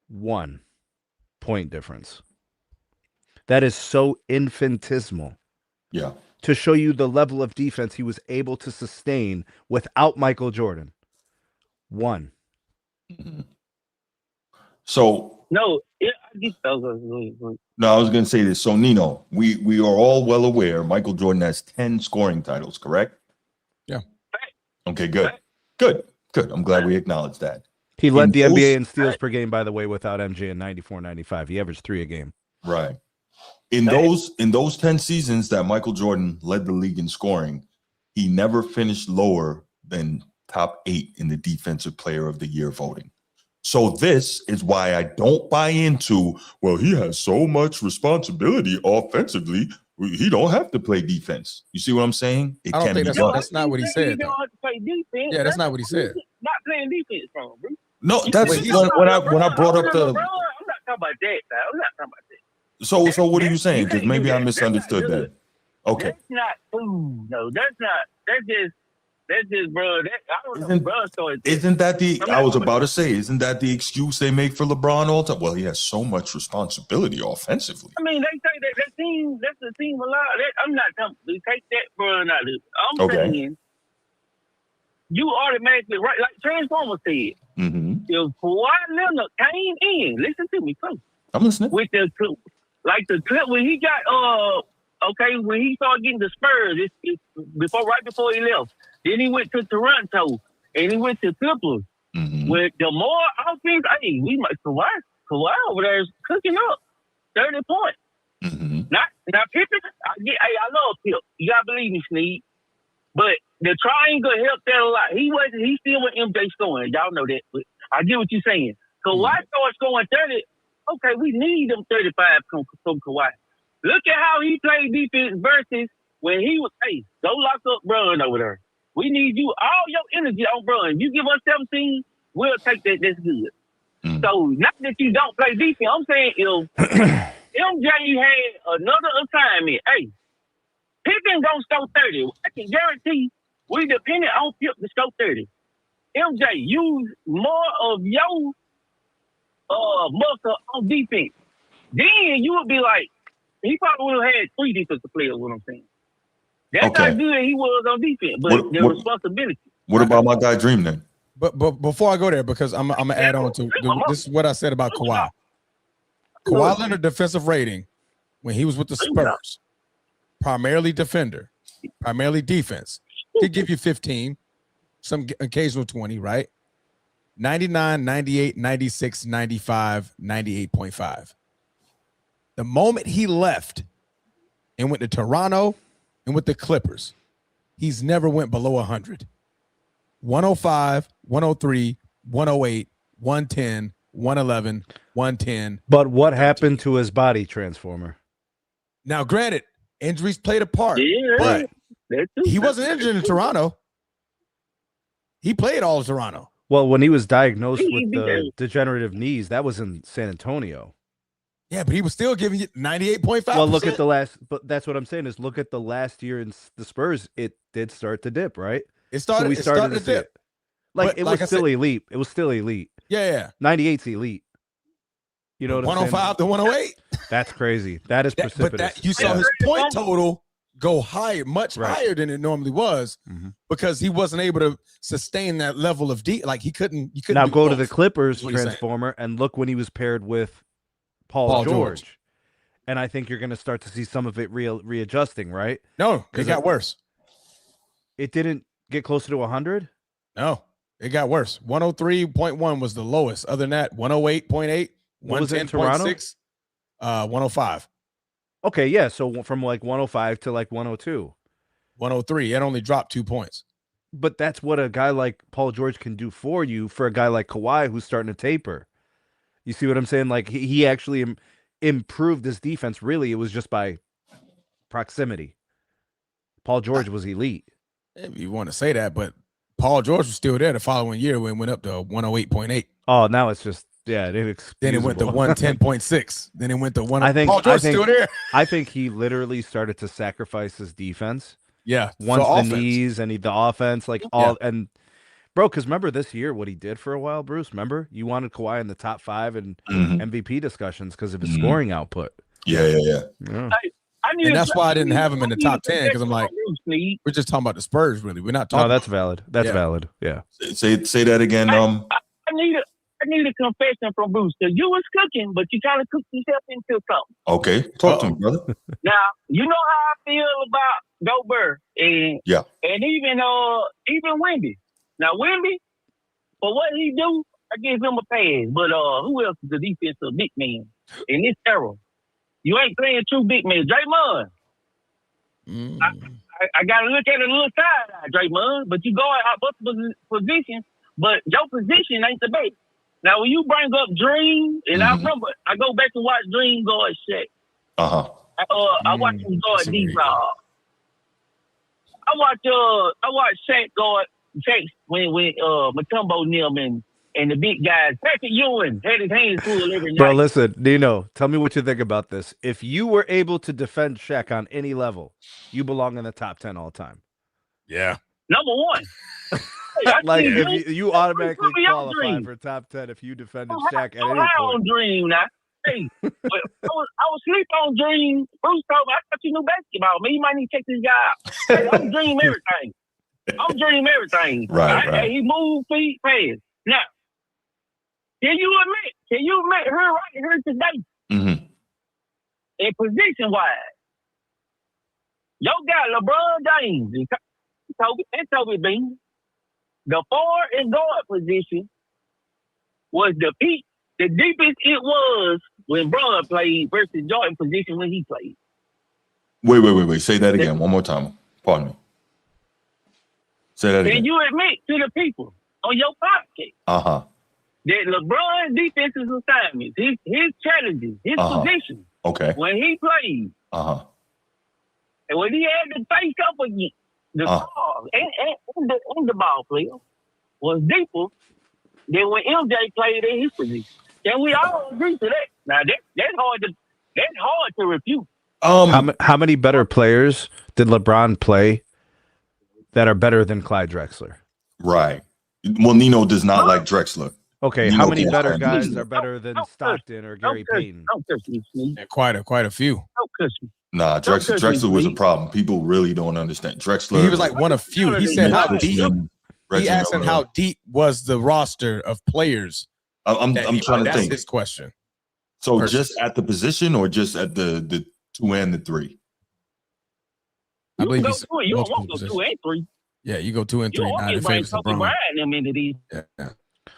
1 point difference. That is so infinitesimal. Yeah. To show you the level of defense he was able to sustain without Michael Jordan. 1. So no, I was going to say this. So Nino, we are all well aware Michael Jordan has 10 scoring titles, correct? Yeah. Okay, good. I'm glad we acknowledge that. He led the NBA in steals per game, by the way, without MJ in 94-95. He averaged 3 a game. Right. In those 10 seasons that Michael Jordan led the league in scoring, he never finished lower than top 8 in the Defensive Player of the Year voting. So this is why I don't buy into, well, he has so much responsibility offensively, he don't have to play defense. You see what I'm saying? I don't think that's not what he said. You don't have to play defense. Yeah, that's not what he said. Not playing defense from, bro. No, that's when I brought up the. I'm not talking about that. I'm not talking about that. So what are you saying? Because maybe I misunderstood that. Okay. That's not food. No, that's not. That's just, bro. I don't know, bro. So Isn't that I was about to say, isn't that the excuse they make for LeBron all the time? Well, he has so much responsibility offensively. I mean, they say that team, that's the team a lot. I'm not talking. Take that, bro. I'm saying you automatically, right? Like Transformer said, if Kawhi Leonard came in, listen to me, folks. I'm listening. With the clip when he got when he started getting the Spurs, right before he left. Then he went to Toronto and he went to Clippers. With the more offense, we might Kawhi over there is cooking up 30 points. Now Pippen, I love Pip. You gotta believe me, Sneed. But the triangle helped that a lot. He still with MJ scoring. Y'all know that. But I get what you're saying. Kawhi starts scoring 30. Okay, we need them 35 from Kawhi. Look at how he played defense versus when he was, go lock up Brun over there. We need you, all your energy on Brun. You give us 17, we'll take that. That's good. So, not that you don't play defense. I'm saying if MJ had another assignment, Pippen gonna score 30. I can guarantee we dependent on Pip to score 30. MJ, use more of your muscle on defense. Then you would be like, he probably would have had 3 defensive players, what I'm saying. That's how good he was on defense, but the responsibility. What about my guy Dream then? But before I go there, because I'm gonna add on to this is what I said about Kawhi. Kawhi Leonard defensive rating when he was with the Spurs, primarily defender, primarily defense. He'd give you 15, some occasional 20, right? 99, 98, 96, 95, 98.5. The moment he left and went to Toronto and with the Clippers, he's never went below 100. 105, 103, 108, 110, 111, 110. But what happened to his body, Transformer? Now, granted, injuries played a part, but he wasn't injured in Toronto. He played all of Toronto. Well, when he was diagnosed with the degenerative knees, that was in San Antonio. Yeah, but he was still giving you 98.5%. Well, look at the last, but that's what I'm saying is look at the last year in the Spurs. It did start to dip, right? It started to dip. Like, it was still elite. It was still elite. Yeah. 98's elite. You know what I'm saying? 105 to 108. That's crazy. That is precipitous. But you saw his point total go higher, much higher than it normally was, because he wasn't able to sustain that level of like he couldn't. You couldn't now go to the Clippers, Transformer, and look when he was paired with Paul George. And I think you're going to start to see some of it readjusting, right? No, it got worse. It didn't get closer to 100? No, it got worse. 103.1 was the lowest. Other than that, 108.8, 110.6, 105. Okay, yeah. So from like 105 to like 102. 103. It only dropped 2 points. But that's what a guy like Paul George can do for you for a guy like Kawhi who's starting to taper. You see what I'm saying? Like he actually improved his defense. Really, it was just by proximity. Paul George was elite. If you want to say that, but Paul George was still there the following year when it went up to 108.8. Oh, now it's just then it went to 110.6. Then it went to 1. I think Paul George still there. I think he literally started to sacrifice his defense. Yeah, once the knees and the offense, like all and. Bro, because remember this year what he did for a while, Bruce? Remember? You wanted Kawhi in the top 5 in MVP discussions because of his scoring output. Yeah. And that's why I didn't have him in the top 10, because I'm like, we're just talking about the Spurs, really. We're not talking. Oh, that's valid. That's valid. Yeah. Say that again. I need a confession from Bruce. Because you was cooking, but you kind of cooked yourself into something. Okay. Talk to me, brother. Now, you know how I feel about Gobert and even Wemby. Now, Wemby, for what he do, I give him a pass. But who else is the defensive big man in this era? You ain't playing true big man. Draymond. I got to look at it a little side, Draymond. But you go out multiple positions, but your position ain't the best. Now, when you bring up Dream, and I remember, I go back and watch Dream guard Shaq. I watch him guard D-Rob. I watch Shaq guard Shaq when Matumbo Neiman and the big guys. Patrick Ewing had his hands full every night. Bro, listen, Nino, tell me what you think about this. If you were able to defend Shaq on any level, you belong in the top 10 all time. Yeah. Number one. Like, if you automatically qualify for top 10 if you defended Shaq at any point. On Dream now. Hey, I was sleep on Dream. Bruce told me, I thought you knew basketball. Man, you might need to check this guy out. Hey, I'm Dream everything. Right. He moved feet fast. Now, can you admit her right here today? In position wise, your guy LeBron James and Toby Bean, the forward and guard position was the peak, the deepest it was when Bron played versus Jordan position when he played. Wait. Say that again. One more time. Pardon me. Say that again. Can you admit to the people on your podcast that LeBron's defensive assignments, his challenges, his position, when he played, and when he had to face up against the stars and the ball player, was deeper than when MJ played in his position? Can we all agree to that? Now that's hard to refute. How many better players did LeBron play that are better than Clyde Drexler? Right. Well, Nino does not like Drexler. Okay, Nino how many better guys are better than Stockton or Gary Payton? Quite a few. Nah, Drexler was a problem. People really don't understand. Drexler. He was like one of few. He said how deep. He asked him how deep was the roster of players. I'm trying to think. That's his question. So just at the position or just at the 2 and the 3? I believe he's you don't want to go 2 and 3. Yeah, you go 2 and 3. Nah,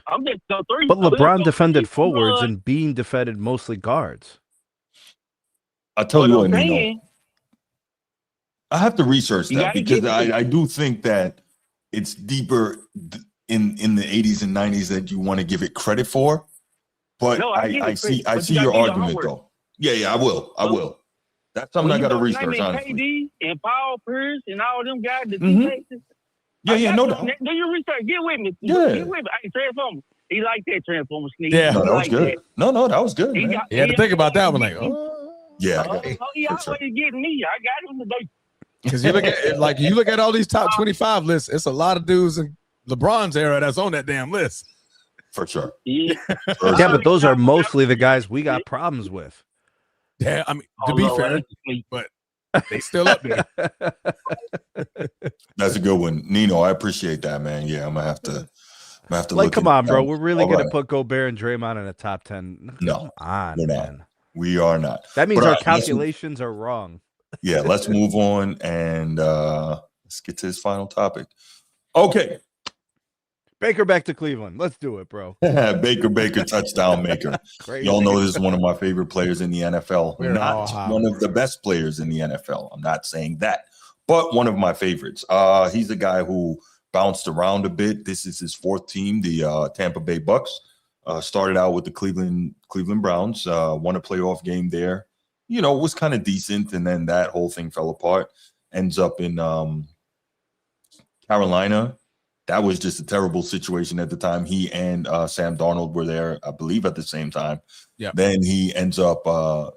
I'm just go 3. But LeBron defended forwards and Bean defended mostly guards. I'll tell you what, Nino. I have to research that because I do think that it's deeper in the 80s and 90s that you want to give it credit for. But I see your argument though. Yeah, I will. That's something I got to research, honestly. KD and Paul Pierce and all them guys. Yeah, no doubt. Do your research. Get with me. Yeah. Get with me. Hey, Transformer. He liked that Transformer sneak. Yeah, no, that was good. No, that was good. You had to think about that one. Like, yeah. He always getting me. I got him today. Because you look at all these top 25 lists, it's a lot of dudes in LeBron's era that's on that damn list. For sure. Yeah. But those are mostly the guys we got problems with. Yeah, I mean, to be fair, but they still up there. That's a good one, Nino. I appreciate that, man. Yeah, I'm gonna have to like, look. Come on, bro. We're really gonna put Gobert and Draymond in a top 10. No, we're not. We are not. That means our calculations are wrong. Yeah, let's move on and let's get to his final topic. Okay. Baker back to Cleveland. Let's do it, bro. Baker, touchdown maker. Y'all know this is one of my favorite players in the NFL. Not one of the best players in the NFL. I'm not saying that, but one of my favorites. He's a guy who bounced around a bit. This is his 4th team, the Tampa Bay Bucks. Started out with the Cleveland Browns. Won a playoff game there. You know, it was kind of decent, and then that whole thing fell apart. Ends up in Carolina. That was just a terrible situation at the time. He and Sam Darnold were there, I believe, at the same time. Yeah. Then he ends up,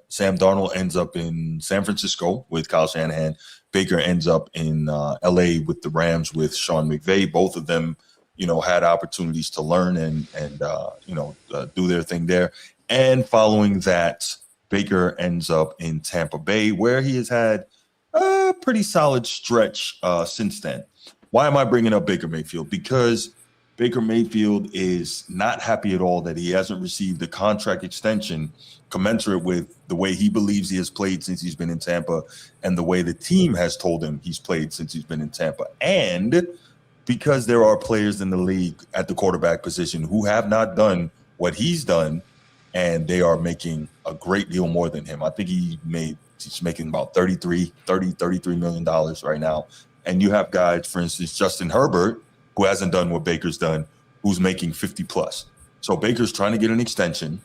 Sam Darnold ends up in San Francisco with Kyle Shanahan. Baker ends up in LA with the Rams with Sean McVay. Both of them, you know, had opportunities to learn and do their thing there. And following that, Baker ends up in Tampa Bay, where he has had a pretty solid stretch since then. Why am I bringing up Baker Mayfield? Because Baker Mayfield is not happy at all that he hasn't received a contract extension commensurate with the way he believes he has played since he's been in Tampa and the way the team has told him he's played since he's been in Tampa. And because there are players in the league at the quarterback position who have not done what he's done and they are making a great deal more than him. I think he's making about $33 million right now. And you have guys, for instance, Justin Herbert, who hasn't done what Baker's done, who's making 50 plus. So Baker's trying to get an extension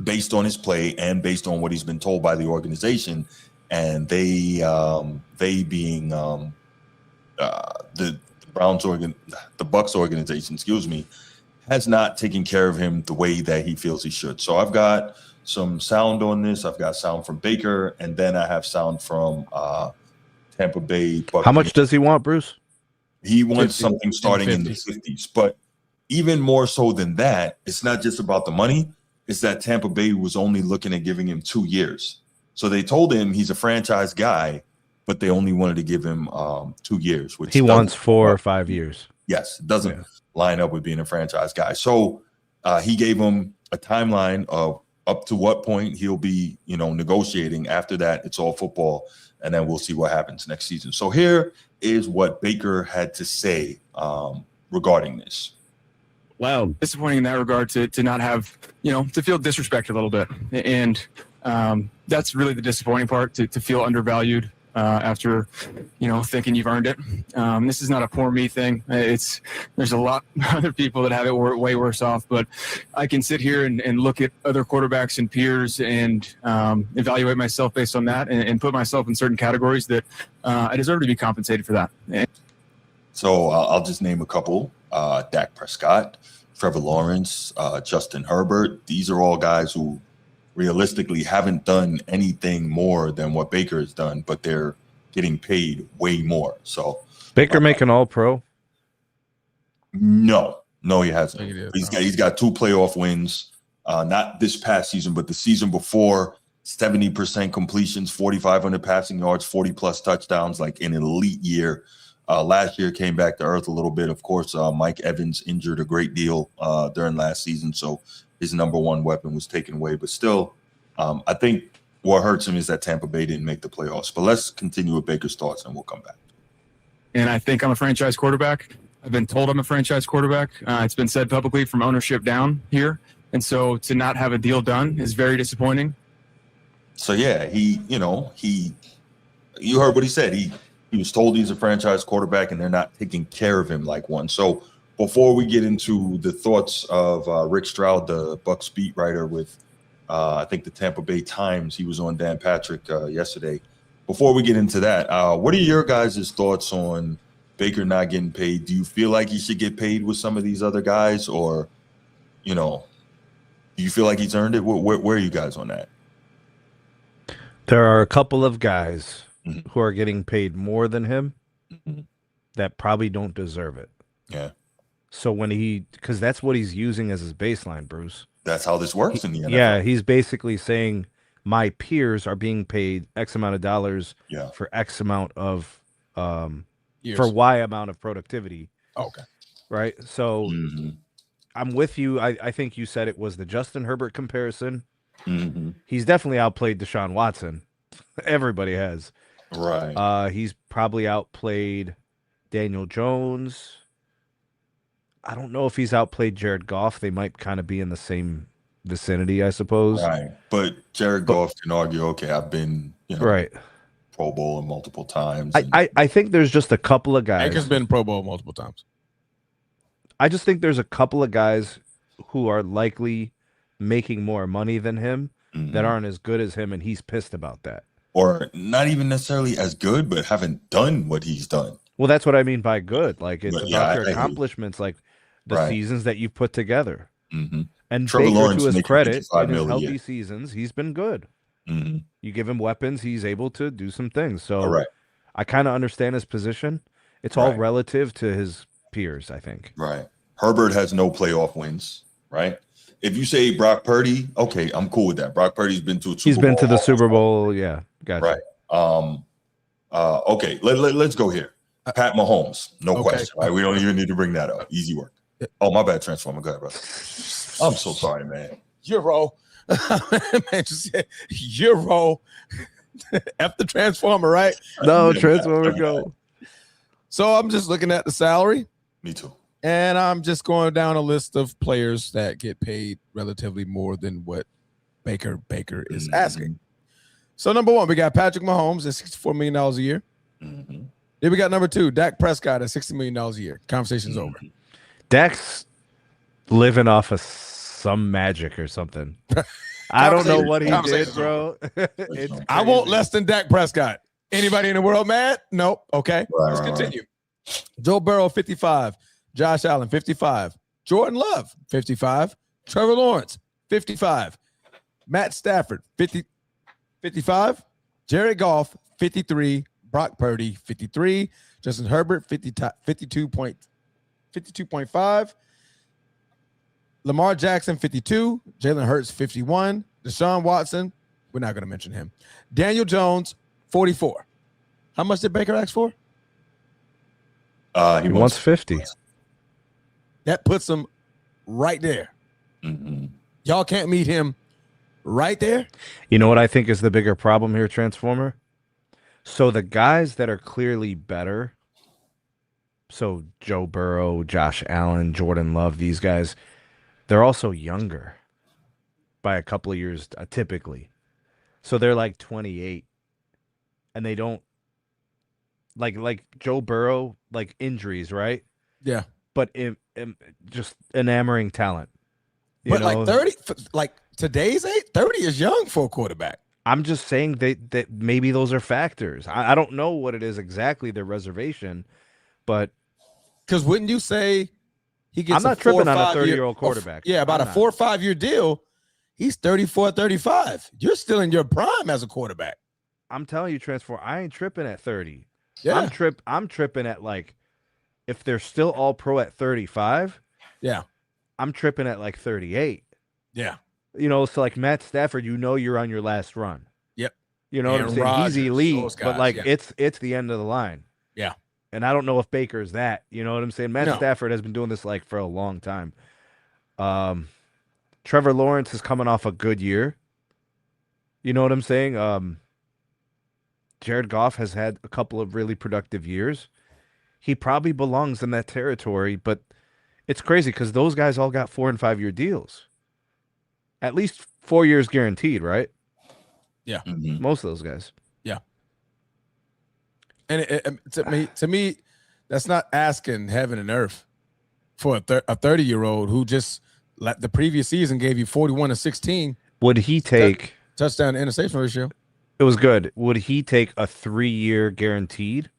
based on his play and based on what he's been told by the organization. And they being the Bucks organization, has not taken care of him the way that he feels he should. So I've got some sound on this. I've got sound from Baker, and then I have sound from Tampa Bay Buccaneers. How much does he want, Bruce? He wants something starting in the 50s. But even more so than that, it's not just about the money. It's that Tampa Bay was only looking at giving him 2 years. So they told him he's a franchise guy, but they only wanted to give him 2 years. Which he wants 4 or 5 years. Yes, it doesn't line up with being a franchise guy. So he gave him a timeline of up to what point he'll be, negotiating. After that, it's all football, and then we'll see what happens next season. So here is what Baker had to say regarding this. Wow, disappointing in that regard to not have, to feel disrespected a little bit. And that's really the disappointing part, to feel undervalued after, thinking you've earned it. This is not a poor me thing. There's a lot of other people that have it way worse off, but I can sit here and look at other quarterbacks and peers and evaluate myself based on that and put myself in certain categories that I deserve to be compensated for that. So I'll just name a couple. Dak Prescott, Trevor Lawrence, Justin Herbert. These are all guys who realistically haven't done anything more than what Baker has done, but they're getting paid way more. So Baker making All-Pro? No, he hasn't. He's got 2 playoff wins, not this past season, but the season before. 70% completions, 4,500 passing yards, 40 plus touchdowns, like an elite year. Last year came back to earth a little bit. Of course, Mike Evans injured a great deal during last season, so his number one weapon was taken away. But still, I think what hurts him is that Tampa Bay didn't make the playoffs. But let's continue with Baker's thoughts, and we'll come back. And I think I'm a franchise quarterback. I've been told I'm a franchise quarterback. It's been said publicly from ownership down here. And so to not have a deal done is very disappointing. So, yeah, you heard what he said. He was told he's a franchise quarterback, and they're not taking care of him like one. So before we get into the thoughts of Rick Stroud, the Bucs beat writer with, I think, the Tampa Bay Times, he was on Dan Patrick yesterday. Before we get into that, what are your guys' thoughts on Baker not getting paid? Do you feel like he should get paid with some of these other guys, or, do you feel like he's earned it? Where are you guys on that? There are a couple of guys who are getting paid more than him that probably don't deserve it. Yeah. So because that's what he's using as his baseline, Bruce. That's how this works in the NFL. Yeah, he's basically saying my peers are being paid X amount of dollars for X amount of for Y amount of productivity. Okay. Right. So I'm with you. I think you said it was the Justin Herbert comparison. He's definitely outplayed Deshaun Watson. Everybody has. Right. He's probably outplayed Daniel Jones. I don't know if he's outplayed Jared Goff. They might kind of be in the same vicinity, I suppose. Right. But Jared Goff can argue, okay, I've been, right. Pro Bowl multiple times. I think there's just a couple of guys. Baker's been Pro Bowl multiple times. I just think there's a couple of guys who are likely making more money than him that aren't as good as him, and he's pissed about that. Or not even necessarily as good, but haven't done what he's done. Well, that's what I mean by good. Like, it's about your accomplishments, like the seasons that you've put together. And Trevor Baker, Lawrence, to his credit, in his million healthy seasons, he's been good. You give him weapons, he's able to do some things. So I kind of understand his position. It's all relative to his peers, I think. Right. Herbert has no playoff wins, right? If you say Brock Purdy, okay, I'm cool with that. Brock Purdy's been to a Super Bowl. He's been to the Super Bowl, yeah. Gotcha. Right. Okay, let's go here. Pat Mahomes, no question. Right? We don't even need to bring that up. Easy work. Oh, my bad, Transformer. Go ahead, brother. I'm so sorry, man. Euro. Man, just said Euro. F the Transformer, right? No, Transformer, go. So I'm just looking at the salary. Me too. And I'm just going down a list of players that get paid relatively more than what Baker is asking. So number 1, we got Patrick Mahomes at $64 million a year. Then we got number 2, Dak Prescott at $60 million a year. Conversation's over. Dak's living off of some magic or something. I don't know what he did, bro. I want less than Dak Prescott. Anybody in the world mad? Nope. Okay. Let's continue. Joe Burrow, 55. Josh Allen, 55. Jordan Love, 55. Trevor Lawrence, 55. Matt Stafford, 55. Jared Goff, 53. Brock Purdy, 53. Justin Herbert, 52.5. Lamar Jackson, 52. Jalen Hurts, 51. Deshaun Watson, we're not going to mention him. Daniel Jones, 44. How much did Baker ask for? He wants 50. That puts him right there. Y'all can't meet him right there. You know what I think is the bigger problem here, Transformer? So the guys that are clearly better, so Joe Burrow, Josh Allen, Jordan Love, these guys, they're also younger by a couple of years typically. So they're like 28. And they don't like Joe Burrow, like injuries, right? Yeah. But just enamoring talent. But like 30, like today's 30 is young for a quarterback. I'm just saying that maybe those are factors. I don't know what it is exactly, their reservation, but because wouldn't you say he gets? I'm not tripping on a 30-year-old quarterback. Yeah, about a 4 or 5 year deal. He's 34, 35. You're still in your prime as a quarterback. I'm telling you, Transform, I ain't tripping at 30. Yeah. I'm tripping at like, if they're still all pro at 35. Yeah. I'm tripping at like 38. Yeah. You know, so like Matt Stafford, you know you're on your last run. Yep. You know Aaron what I'm saying? Rodgers, He's elite, those but guys, like yeah. it's the end of the line. Yeah. And I don't know if Baker's that. You know what I'm saying? Matt No. Stafford has been doing this like for a long time. Trevor Lawrence is coming off a good year. You know what I'm saying? Jared Goff has had a couple of really productive years. He probably belongs in that territory, but it's crazy because those guys all got 4 and 5 year deals. At least 4 years guaranteed, right? Yeah. Most of those guys. Yeah. And to me, that's not asking heaven and earth for a 30-year-old who just the previous season gave you 41 and 16. Would he take touchdown to interception ratio? It was good. Would he take a 3-year guaranteed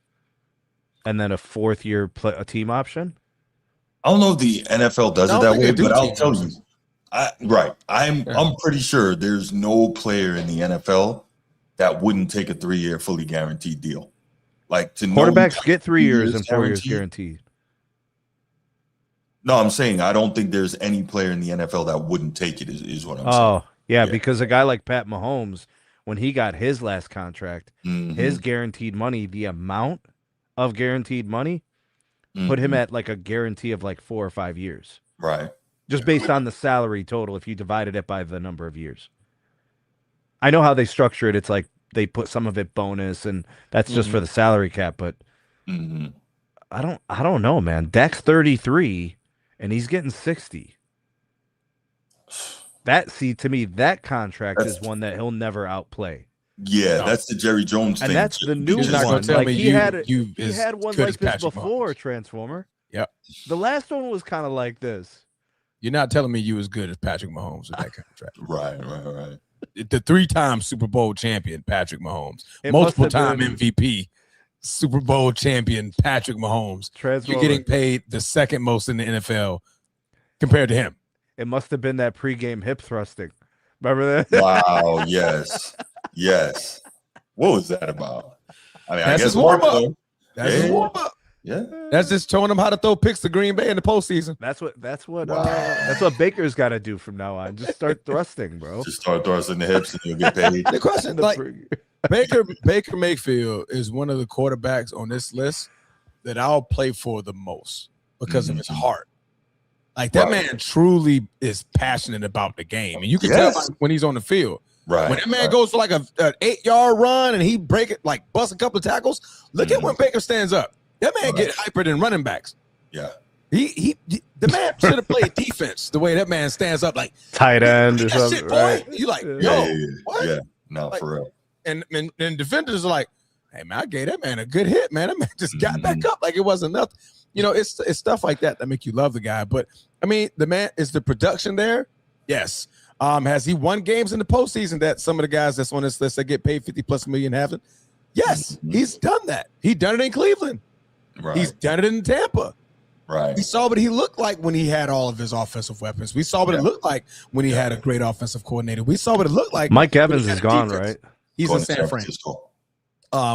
and then a 4th year a team option? I don't know if the NFL does it that way, but I'll tell you. I'm pretty sure there's no player in the NFL that wouldn't take a 3-year fully guaranteed deal. Like quarterbacks get 3 years and 4 years guaranteed. No, I'm saying I don't think there's any player in the NFL that wouldn't take it. Is what I'm saying. Oh yeah, because a guy like Pat Mahomes, when he got his last contract, his guaranteed money, the amount of guaranteed money, put him at like a guarantee of like 4 or 5 years. Right. Just based on the salary total, if you divided it by the number of years. I know how they structure it. It's like they put some of it bonus, and that's just for the salary cap. But I don't know, man. Dak's 33, and he's getting 60. To me, that contract is one that he'll never outplay. Yeah, that's the Jerry Jones thing. And that's the new one. Like he had one like this before, Transformer. Yep. The last one was kind of like this. You're not telling me you as good as Patrick Mahomes with that contract. Right. The 3-time Super Bowl champion, Patrick Mahomes. Multiple-time MVP, Super Bowl champion, Patrick Mahomes. You're getting paid the second most in the NFL compared to him. It must have been that pregame hip thrusting. Remember that? Wow, yes. What was that about? I mean, that's I guess his warm-up. That's his warm-up. Yeah. That's just showing them how to throw picks to Green Bay in the postseason. That's what Baker's got to do from now on. Just start thrusting, bro. Just start thrusting the hips and you'll get paid. The question, like Baker Mayfield is one of the quarterbacks on this list that I'll play for the most because of his heart. Like that man truly is passionate about the game, and you can tell when he's on the field. Right. When that man goes for like an 8-yard run and he bust a couple of tackles. Look at when Baker stands up. That man get hyper than running backs. Yeah. The man should have played defense the way that man stands up like tight end or something. Shit, boy. Right? You like, what? Yeah. No, like, for real. And defenders are like, hey man, I gave that man a good hit, man. That man just got back up like it wasn't nothing. You know, it's stuff like that make you love the guy. But I mean, the man, is the production there? Yes. Has he won games in the postseason that some of the guys that's on this list that get paid $50+ million haven't? Yes, he's done that. He done it in Cleveland. Right. He's done it in Tampa. Right. We saw what he looked like when he had all of his offensive weapons. We saw what it looked like when he had a great offensive coordinator. We saw what it looked like. Mike Evans is gone, right? He's in San Francisco.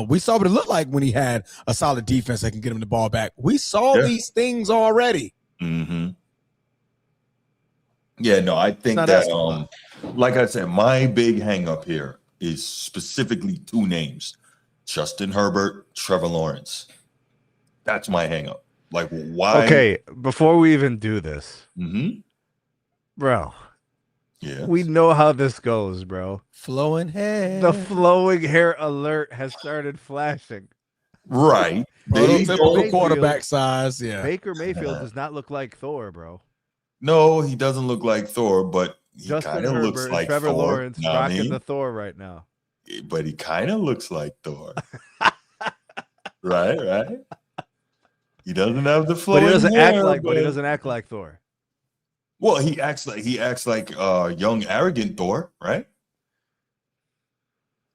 We saw what it looked like when he had a solid defense that can get him the ball back. We saw these things already. Mm-hmm. Yeah, no, I think that, like I said, my big hang up here is specifically two names: Justin Herbert, Trevor Lawrence. That's my hang up. Like, why? Okay, before we even do this, bro. Yeah, we know how this goes, bro. Flowing hair. The flowing hair alert has started flashing. Right. Prototypical quarterback size. Yeah. Baker Mayfield does not look like Thor, bro. No, he doesn't look like Thor, but he Justin kind of Herbert looks like Trevor Thor. Lawrence rocking the Thor right now. But he kind of looks like Thor. Right. He doesn't have the flowing But he doesn't hair, but he doesn't act like Thor. Well, he acts like young, arrogant Thor, right?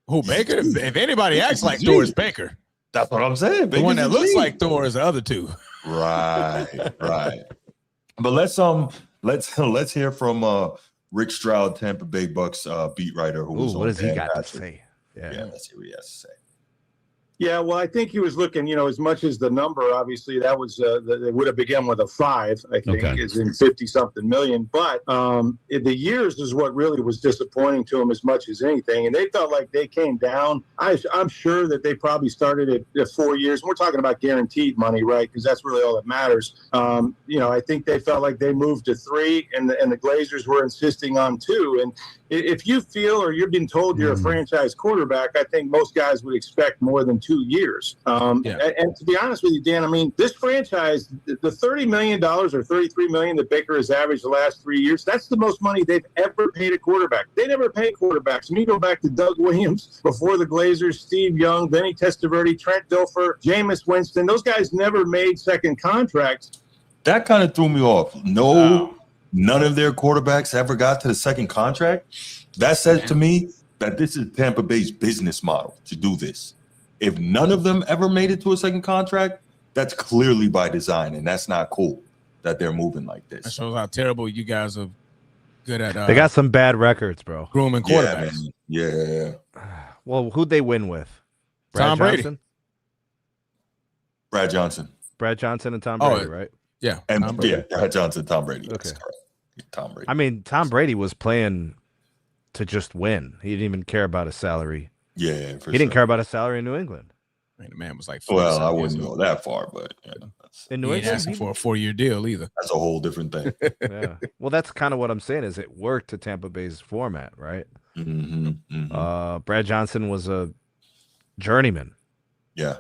Who, Baker? If anybody acts like Thor, it's Baker. That's what I'm saying. The one that Baker's looks elite. like Thor is the other two. Right. But let's hear from Rick Stroud, Tampa Bay Bucks beat writer. What does he got to say? Yeah, let's hear what he has to say. Yeah, well, I think he was looking, as much as the number, obviously, that was, it would have begun with a 5, I think, is in 50-something million. But the years is what really was disappointing to him as much as anything. And they felt like they came down. I'm sure that they probably started at 4 years. And we're talking about guaranteed money, right? Because that's really all that matters. I think they felt like they moved to 3, and the Glazers were insisting on 2. And if you feel or you're being told you're a franchise quarterback, I think most guys would expect more than 2 years. And to be honest with you, Dan, I mean, this franchise, the $30 million or $33 million that Baker has averaged the last 3 years, that's the most money they've ever paid a quarterback. They never pay quarterbacks. And you go back to Doug Williams before the Glazers, Steve Young, Vinny Testaverde, Trent Dilfer, Jameis Winston. Those guys never made second contracts. That kind of threw me off. None of their quarterbacks ever got to the second contract. That says to me that this is Tampa Bay's business model to do this. If none of them ever made it to a second contract, that's clearly by design, and that's not cool that they're moving like this. That shows how terrible you guys are good at. They got some bad records, bro. Grooming quarterbacks. Yeah. Well, who'd they win with? Tom Brady. Brad Johnson. Brad Johnson and Tom Brady, right? Yeah. And Brad Johnson, Tom Brady. Okay. Tom Brady. I mean, Tom Brady was playing to just win. He didn't even care about his salary. Yeah, he didn't care about his salary in New England. I mean, the man was like, well, I wouldn't go that far, but in New he ain't England, asking for a 4-year deal either. That's a whole different thing. Yeah. Well, that's kind of what I'm saying. Is it worked to Tampa Bay's format, right? Brad Johnson was a journeyman. Yeah,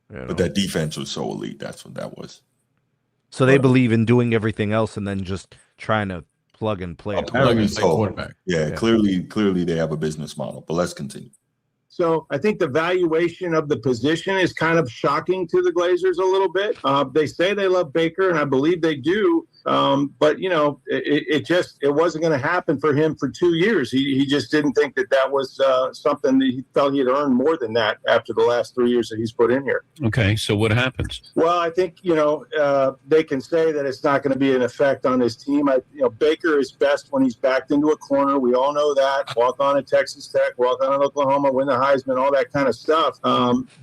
but that defense was so elite. That's what that was. So they believe in doing everything else and then just trying to plug and play. Quarterback. Yeah, clearly they have a business model. But let's continue. So I think the valuation of the position is kind of shocking to the Glazers a little bit. They say they love Baker, and I believe they do. But, it wasn't going to happen for him for 2 years. He just didn't think that was something that he felt he had earned more than that after the last 3 years that he's put in here. Okay, so what happens? Well, I think, they can say that it's not going to be an effect on his team. Baker is best when he's backed into a corner. We all know that. Walk on at Texas Tech, walk on at Oklahoma, win the Heisman, all that kind of stuff.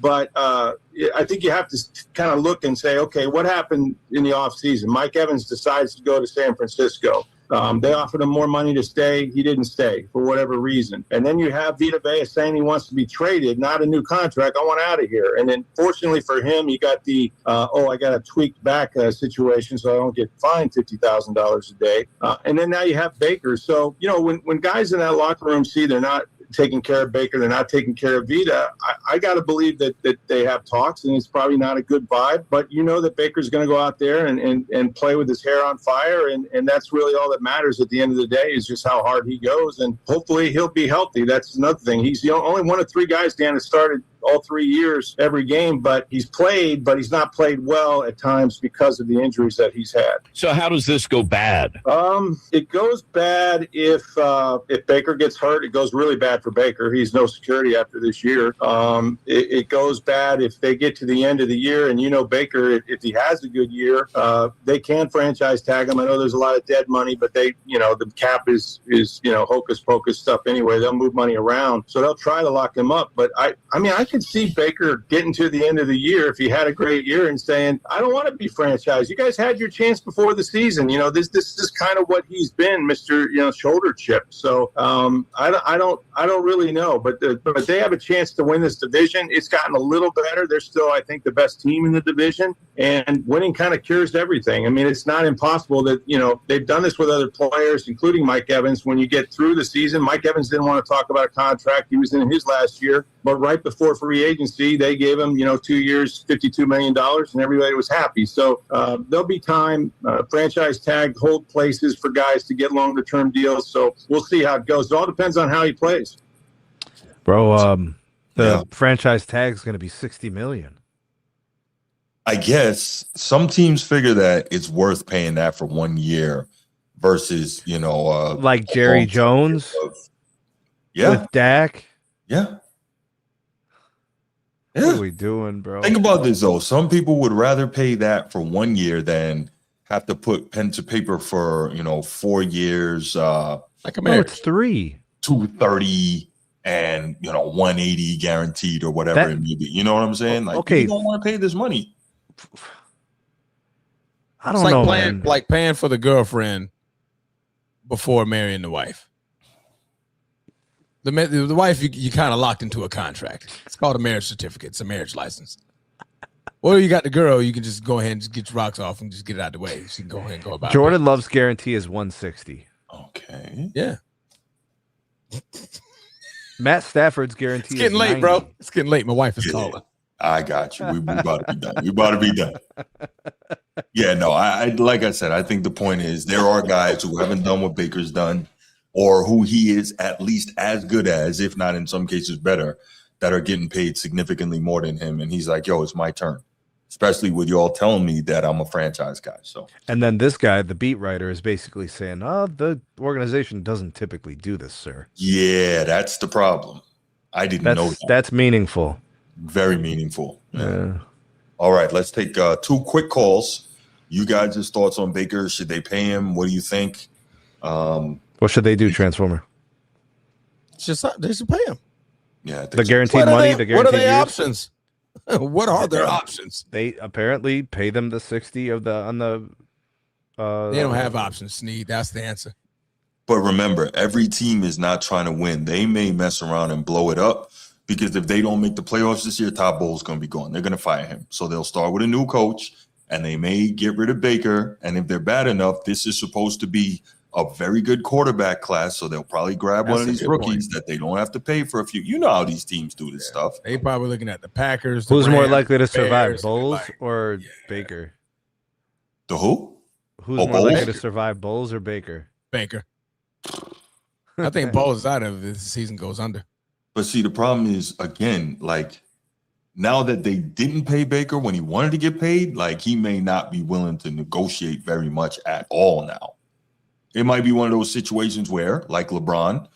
But I think you have to kind of look and say, okay, what happened in the offseason? Mike Evans decides to go to San Francisco. They offered him more money to stay. He didn't stay for whatever reason. And then you have Vita Vea saying he wants to be traded, not a new contract. I want out of here. And then fortunately for him, he got the, I got a tweaked back situation so I don't get fined $50,000 a day. And then now you have Baker. So, when guys in that locker room see they're not taking care of Baker. They're not taking care of Vita. I got to believe that they have talks, and it's probably not a good vibe. But you know that Baker's going to go out there and play with his hair on fire, and that's really all that matters at the end of the day is just how hard he goes, and hopefully he'll be healthy. That's another thing. He's the only one of 3 guys, Dan, that started all 3 years, every game, but he's played, but he's not played well at times because of the injuries that he's had. So how does this go bad? It goes bad if Baker gets hurt. It goes really bad for Baker. He's no security after this year. It goes bad if they get to the end of the year, and Baker, if he has a good year, they can franchise tag him. I know there's a lot of dead money, but the cap is hocus pocus stuff anyway. They'll move money around, so they'll try to lock him up. But I could see Baker getting to the end of the year if he had a great year and saying, I don't want to be franchised. You guys had your chance before the season. This is kind of what he's been, Mr. Shoulder chip. So I don't really know, but they have a chance to win this division. It's gotten a little better. They're still, I think, the best team in the division, and winning kind of cures everything. I mean, it's not impossible that, they've done this with other players, including Mike Evans. When you get through the season, Mike Evans didn't want to talk about a contract. He was in his last year, but right before free agency, they gave him, 2 years, $52 million, and everybody was happy. So there'll be time, franchise tag, hold places for guys to get longer-term deals. So we'll see how it goes. It all depends on how he plays. Bro, the franchise tag is going to be $60 million. I guess some teams figure that it's worth paying that for 1 year versus, like Jerry Jones with Dak. Yeah. What are we doing, bro? Think about this, though. Some people would rather pay that for 1 year than have to put pen to paper for, 4 years. Like a marriage. It's 3. 230 and, 180 guaranteed or whatever it may be. You know what I'm saying? Like, you don't want to pay this money. I don't know, man. Like paying for the girlfriend before marrying the wife. The wife, you kind of locked into a contract. It's called a marriage certificate. It's a marriage license. Or you got the girl, you can just go ahead and just get your rocks off and just get it out of the way. She can go ahead and go about Jordan Love's guarantee is 160. Okay. Yeah. Matt Stafford's guarantee is 90. It's getting late, bro. It's getting late. My wife is calling. I got you. We about to be done. We about to be done. Yeah, no, I like I said, I think the point is there are guys who haven't done what Baker's done, or who he is at least as good as, if not in some cases better, that are getting paid significantly more than him. And he's like, yo, it's my turn. Especially with y'all telling me that I'm a franchise guy. So, and then this guy, the beat writer, is basically saying, the organization doesn't typically do this, sir. Yeah, that's the problem. I didn't know that. That's meaningful. Very meaningful. Yeah. All right, let's take 2 quick calls. You guys' thoughts on Baker. Should they pay him? What do you think? What should they do, Transformer? Just they should pay him. Yeah, the guaranteed money. The guaranteed what are their years? options? What are their options? They apparently pay them the 60 of the on the. They don't have options, Sneed. That's the answer. But remember, every team is not trying to win. They may mess around and blow it up because if they don't make the playoffs this year, Todd Bowles going to be gone. They're going to fire him. So they'll start with a new coach, and they may get rid of Baker. And if they're bad enough, this is supposed to be a very good quarterback class, so they'll probably grab one of these rookies that they don't have to pay for a few. You know how these teams do this stuff. They probably looking at the Packers. Who's more likely to survive, Bowles or Baker? The who? Who's more likely to survive, Bowles or Baker? Baker. I think Bowles is out of it. The season goes under. But see, the problem is, again, like, now that they didn't pay Baker when he wanted to get paid, like, he may not be willing to negotiate very much at all now. It might be one of those situations where, like LeBron,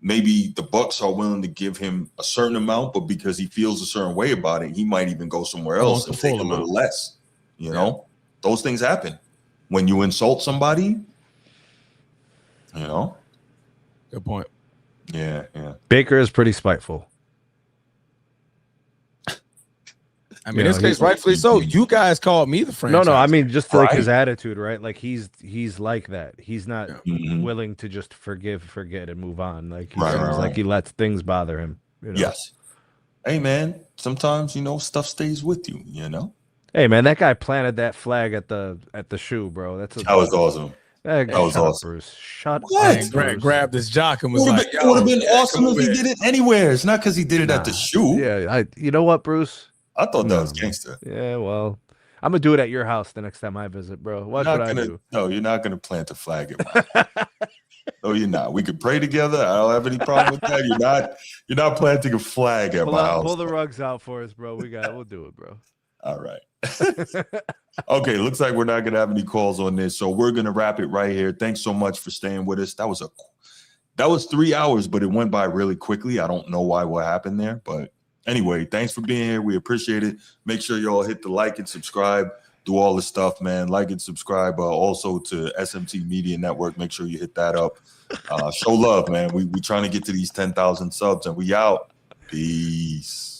maybe the Bucks are willing to give him a certain amount, but because he feels a certain way about it, he might even go somewhere else and take a little less. You know, those things happen. When you insult somebody, Good point. Yeah. Baker is pretty spiteful. I mean, in this case, rightfully so. You guys called me the franchise. No. I mean, just like his attitude, right? Like he's like that. He's not willing to just forget, and move on. Like he seems like he lets things bother him. Yes. Hey, man. Sometimes stuff stays with you. Hey, man, that guy planted that flag at the shoe, bro. That was awesome. Hey, That was shut up, awesome. Bruce. Shut What? up, Greg Bruce. grabbed his jock and was It like, would have been yeah, awesome come if over he here. did it anywhere. It's not because he did it at the shoe. Yeah, you know what, Bruce? I thought that No, was gangster. Yeah, well, I'm gonna do it at your house the next time I visit, bro. Watch what I do. No, you're not gonna plant a flag at my house. No, you're not. We could pray together. I don't have any problem with that. You're not planting a flag at my house. Pull the rugs out for us, bro. We'll do it, bro. All right. Okay, looks like we're not gonna have any calls on this, so we're gonna wrap it right here. Thanks so much for staying with us. That was 3 hours, but it went by really quickly. I don't know what happened there, but anyway, thanks for being here. We appreciate it. Make sure y'all hit the like and subscribe. Do all the stuff, man. Like and subscribe. Also to SMT Media Network. Make sure you hit that up. Show love, man. We trying to get to these 10,000 subs, and we out. Peace.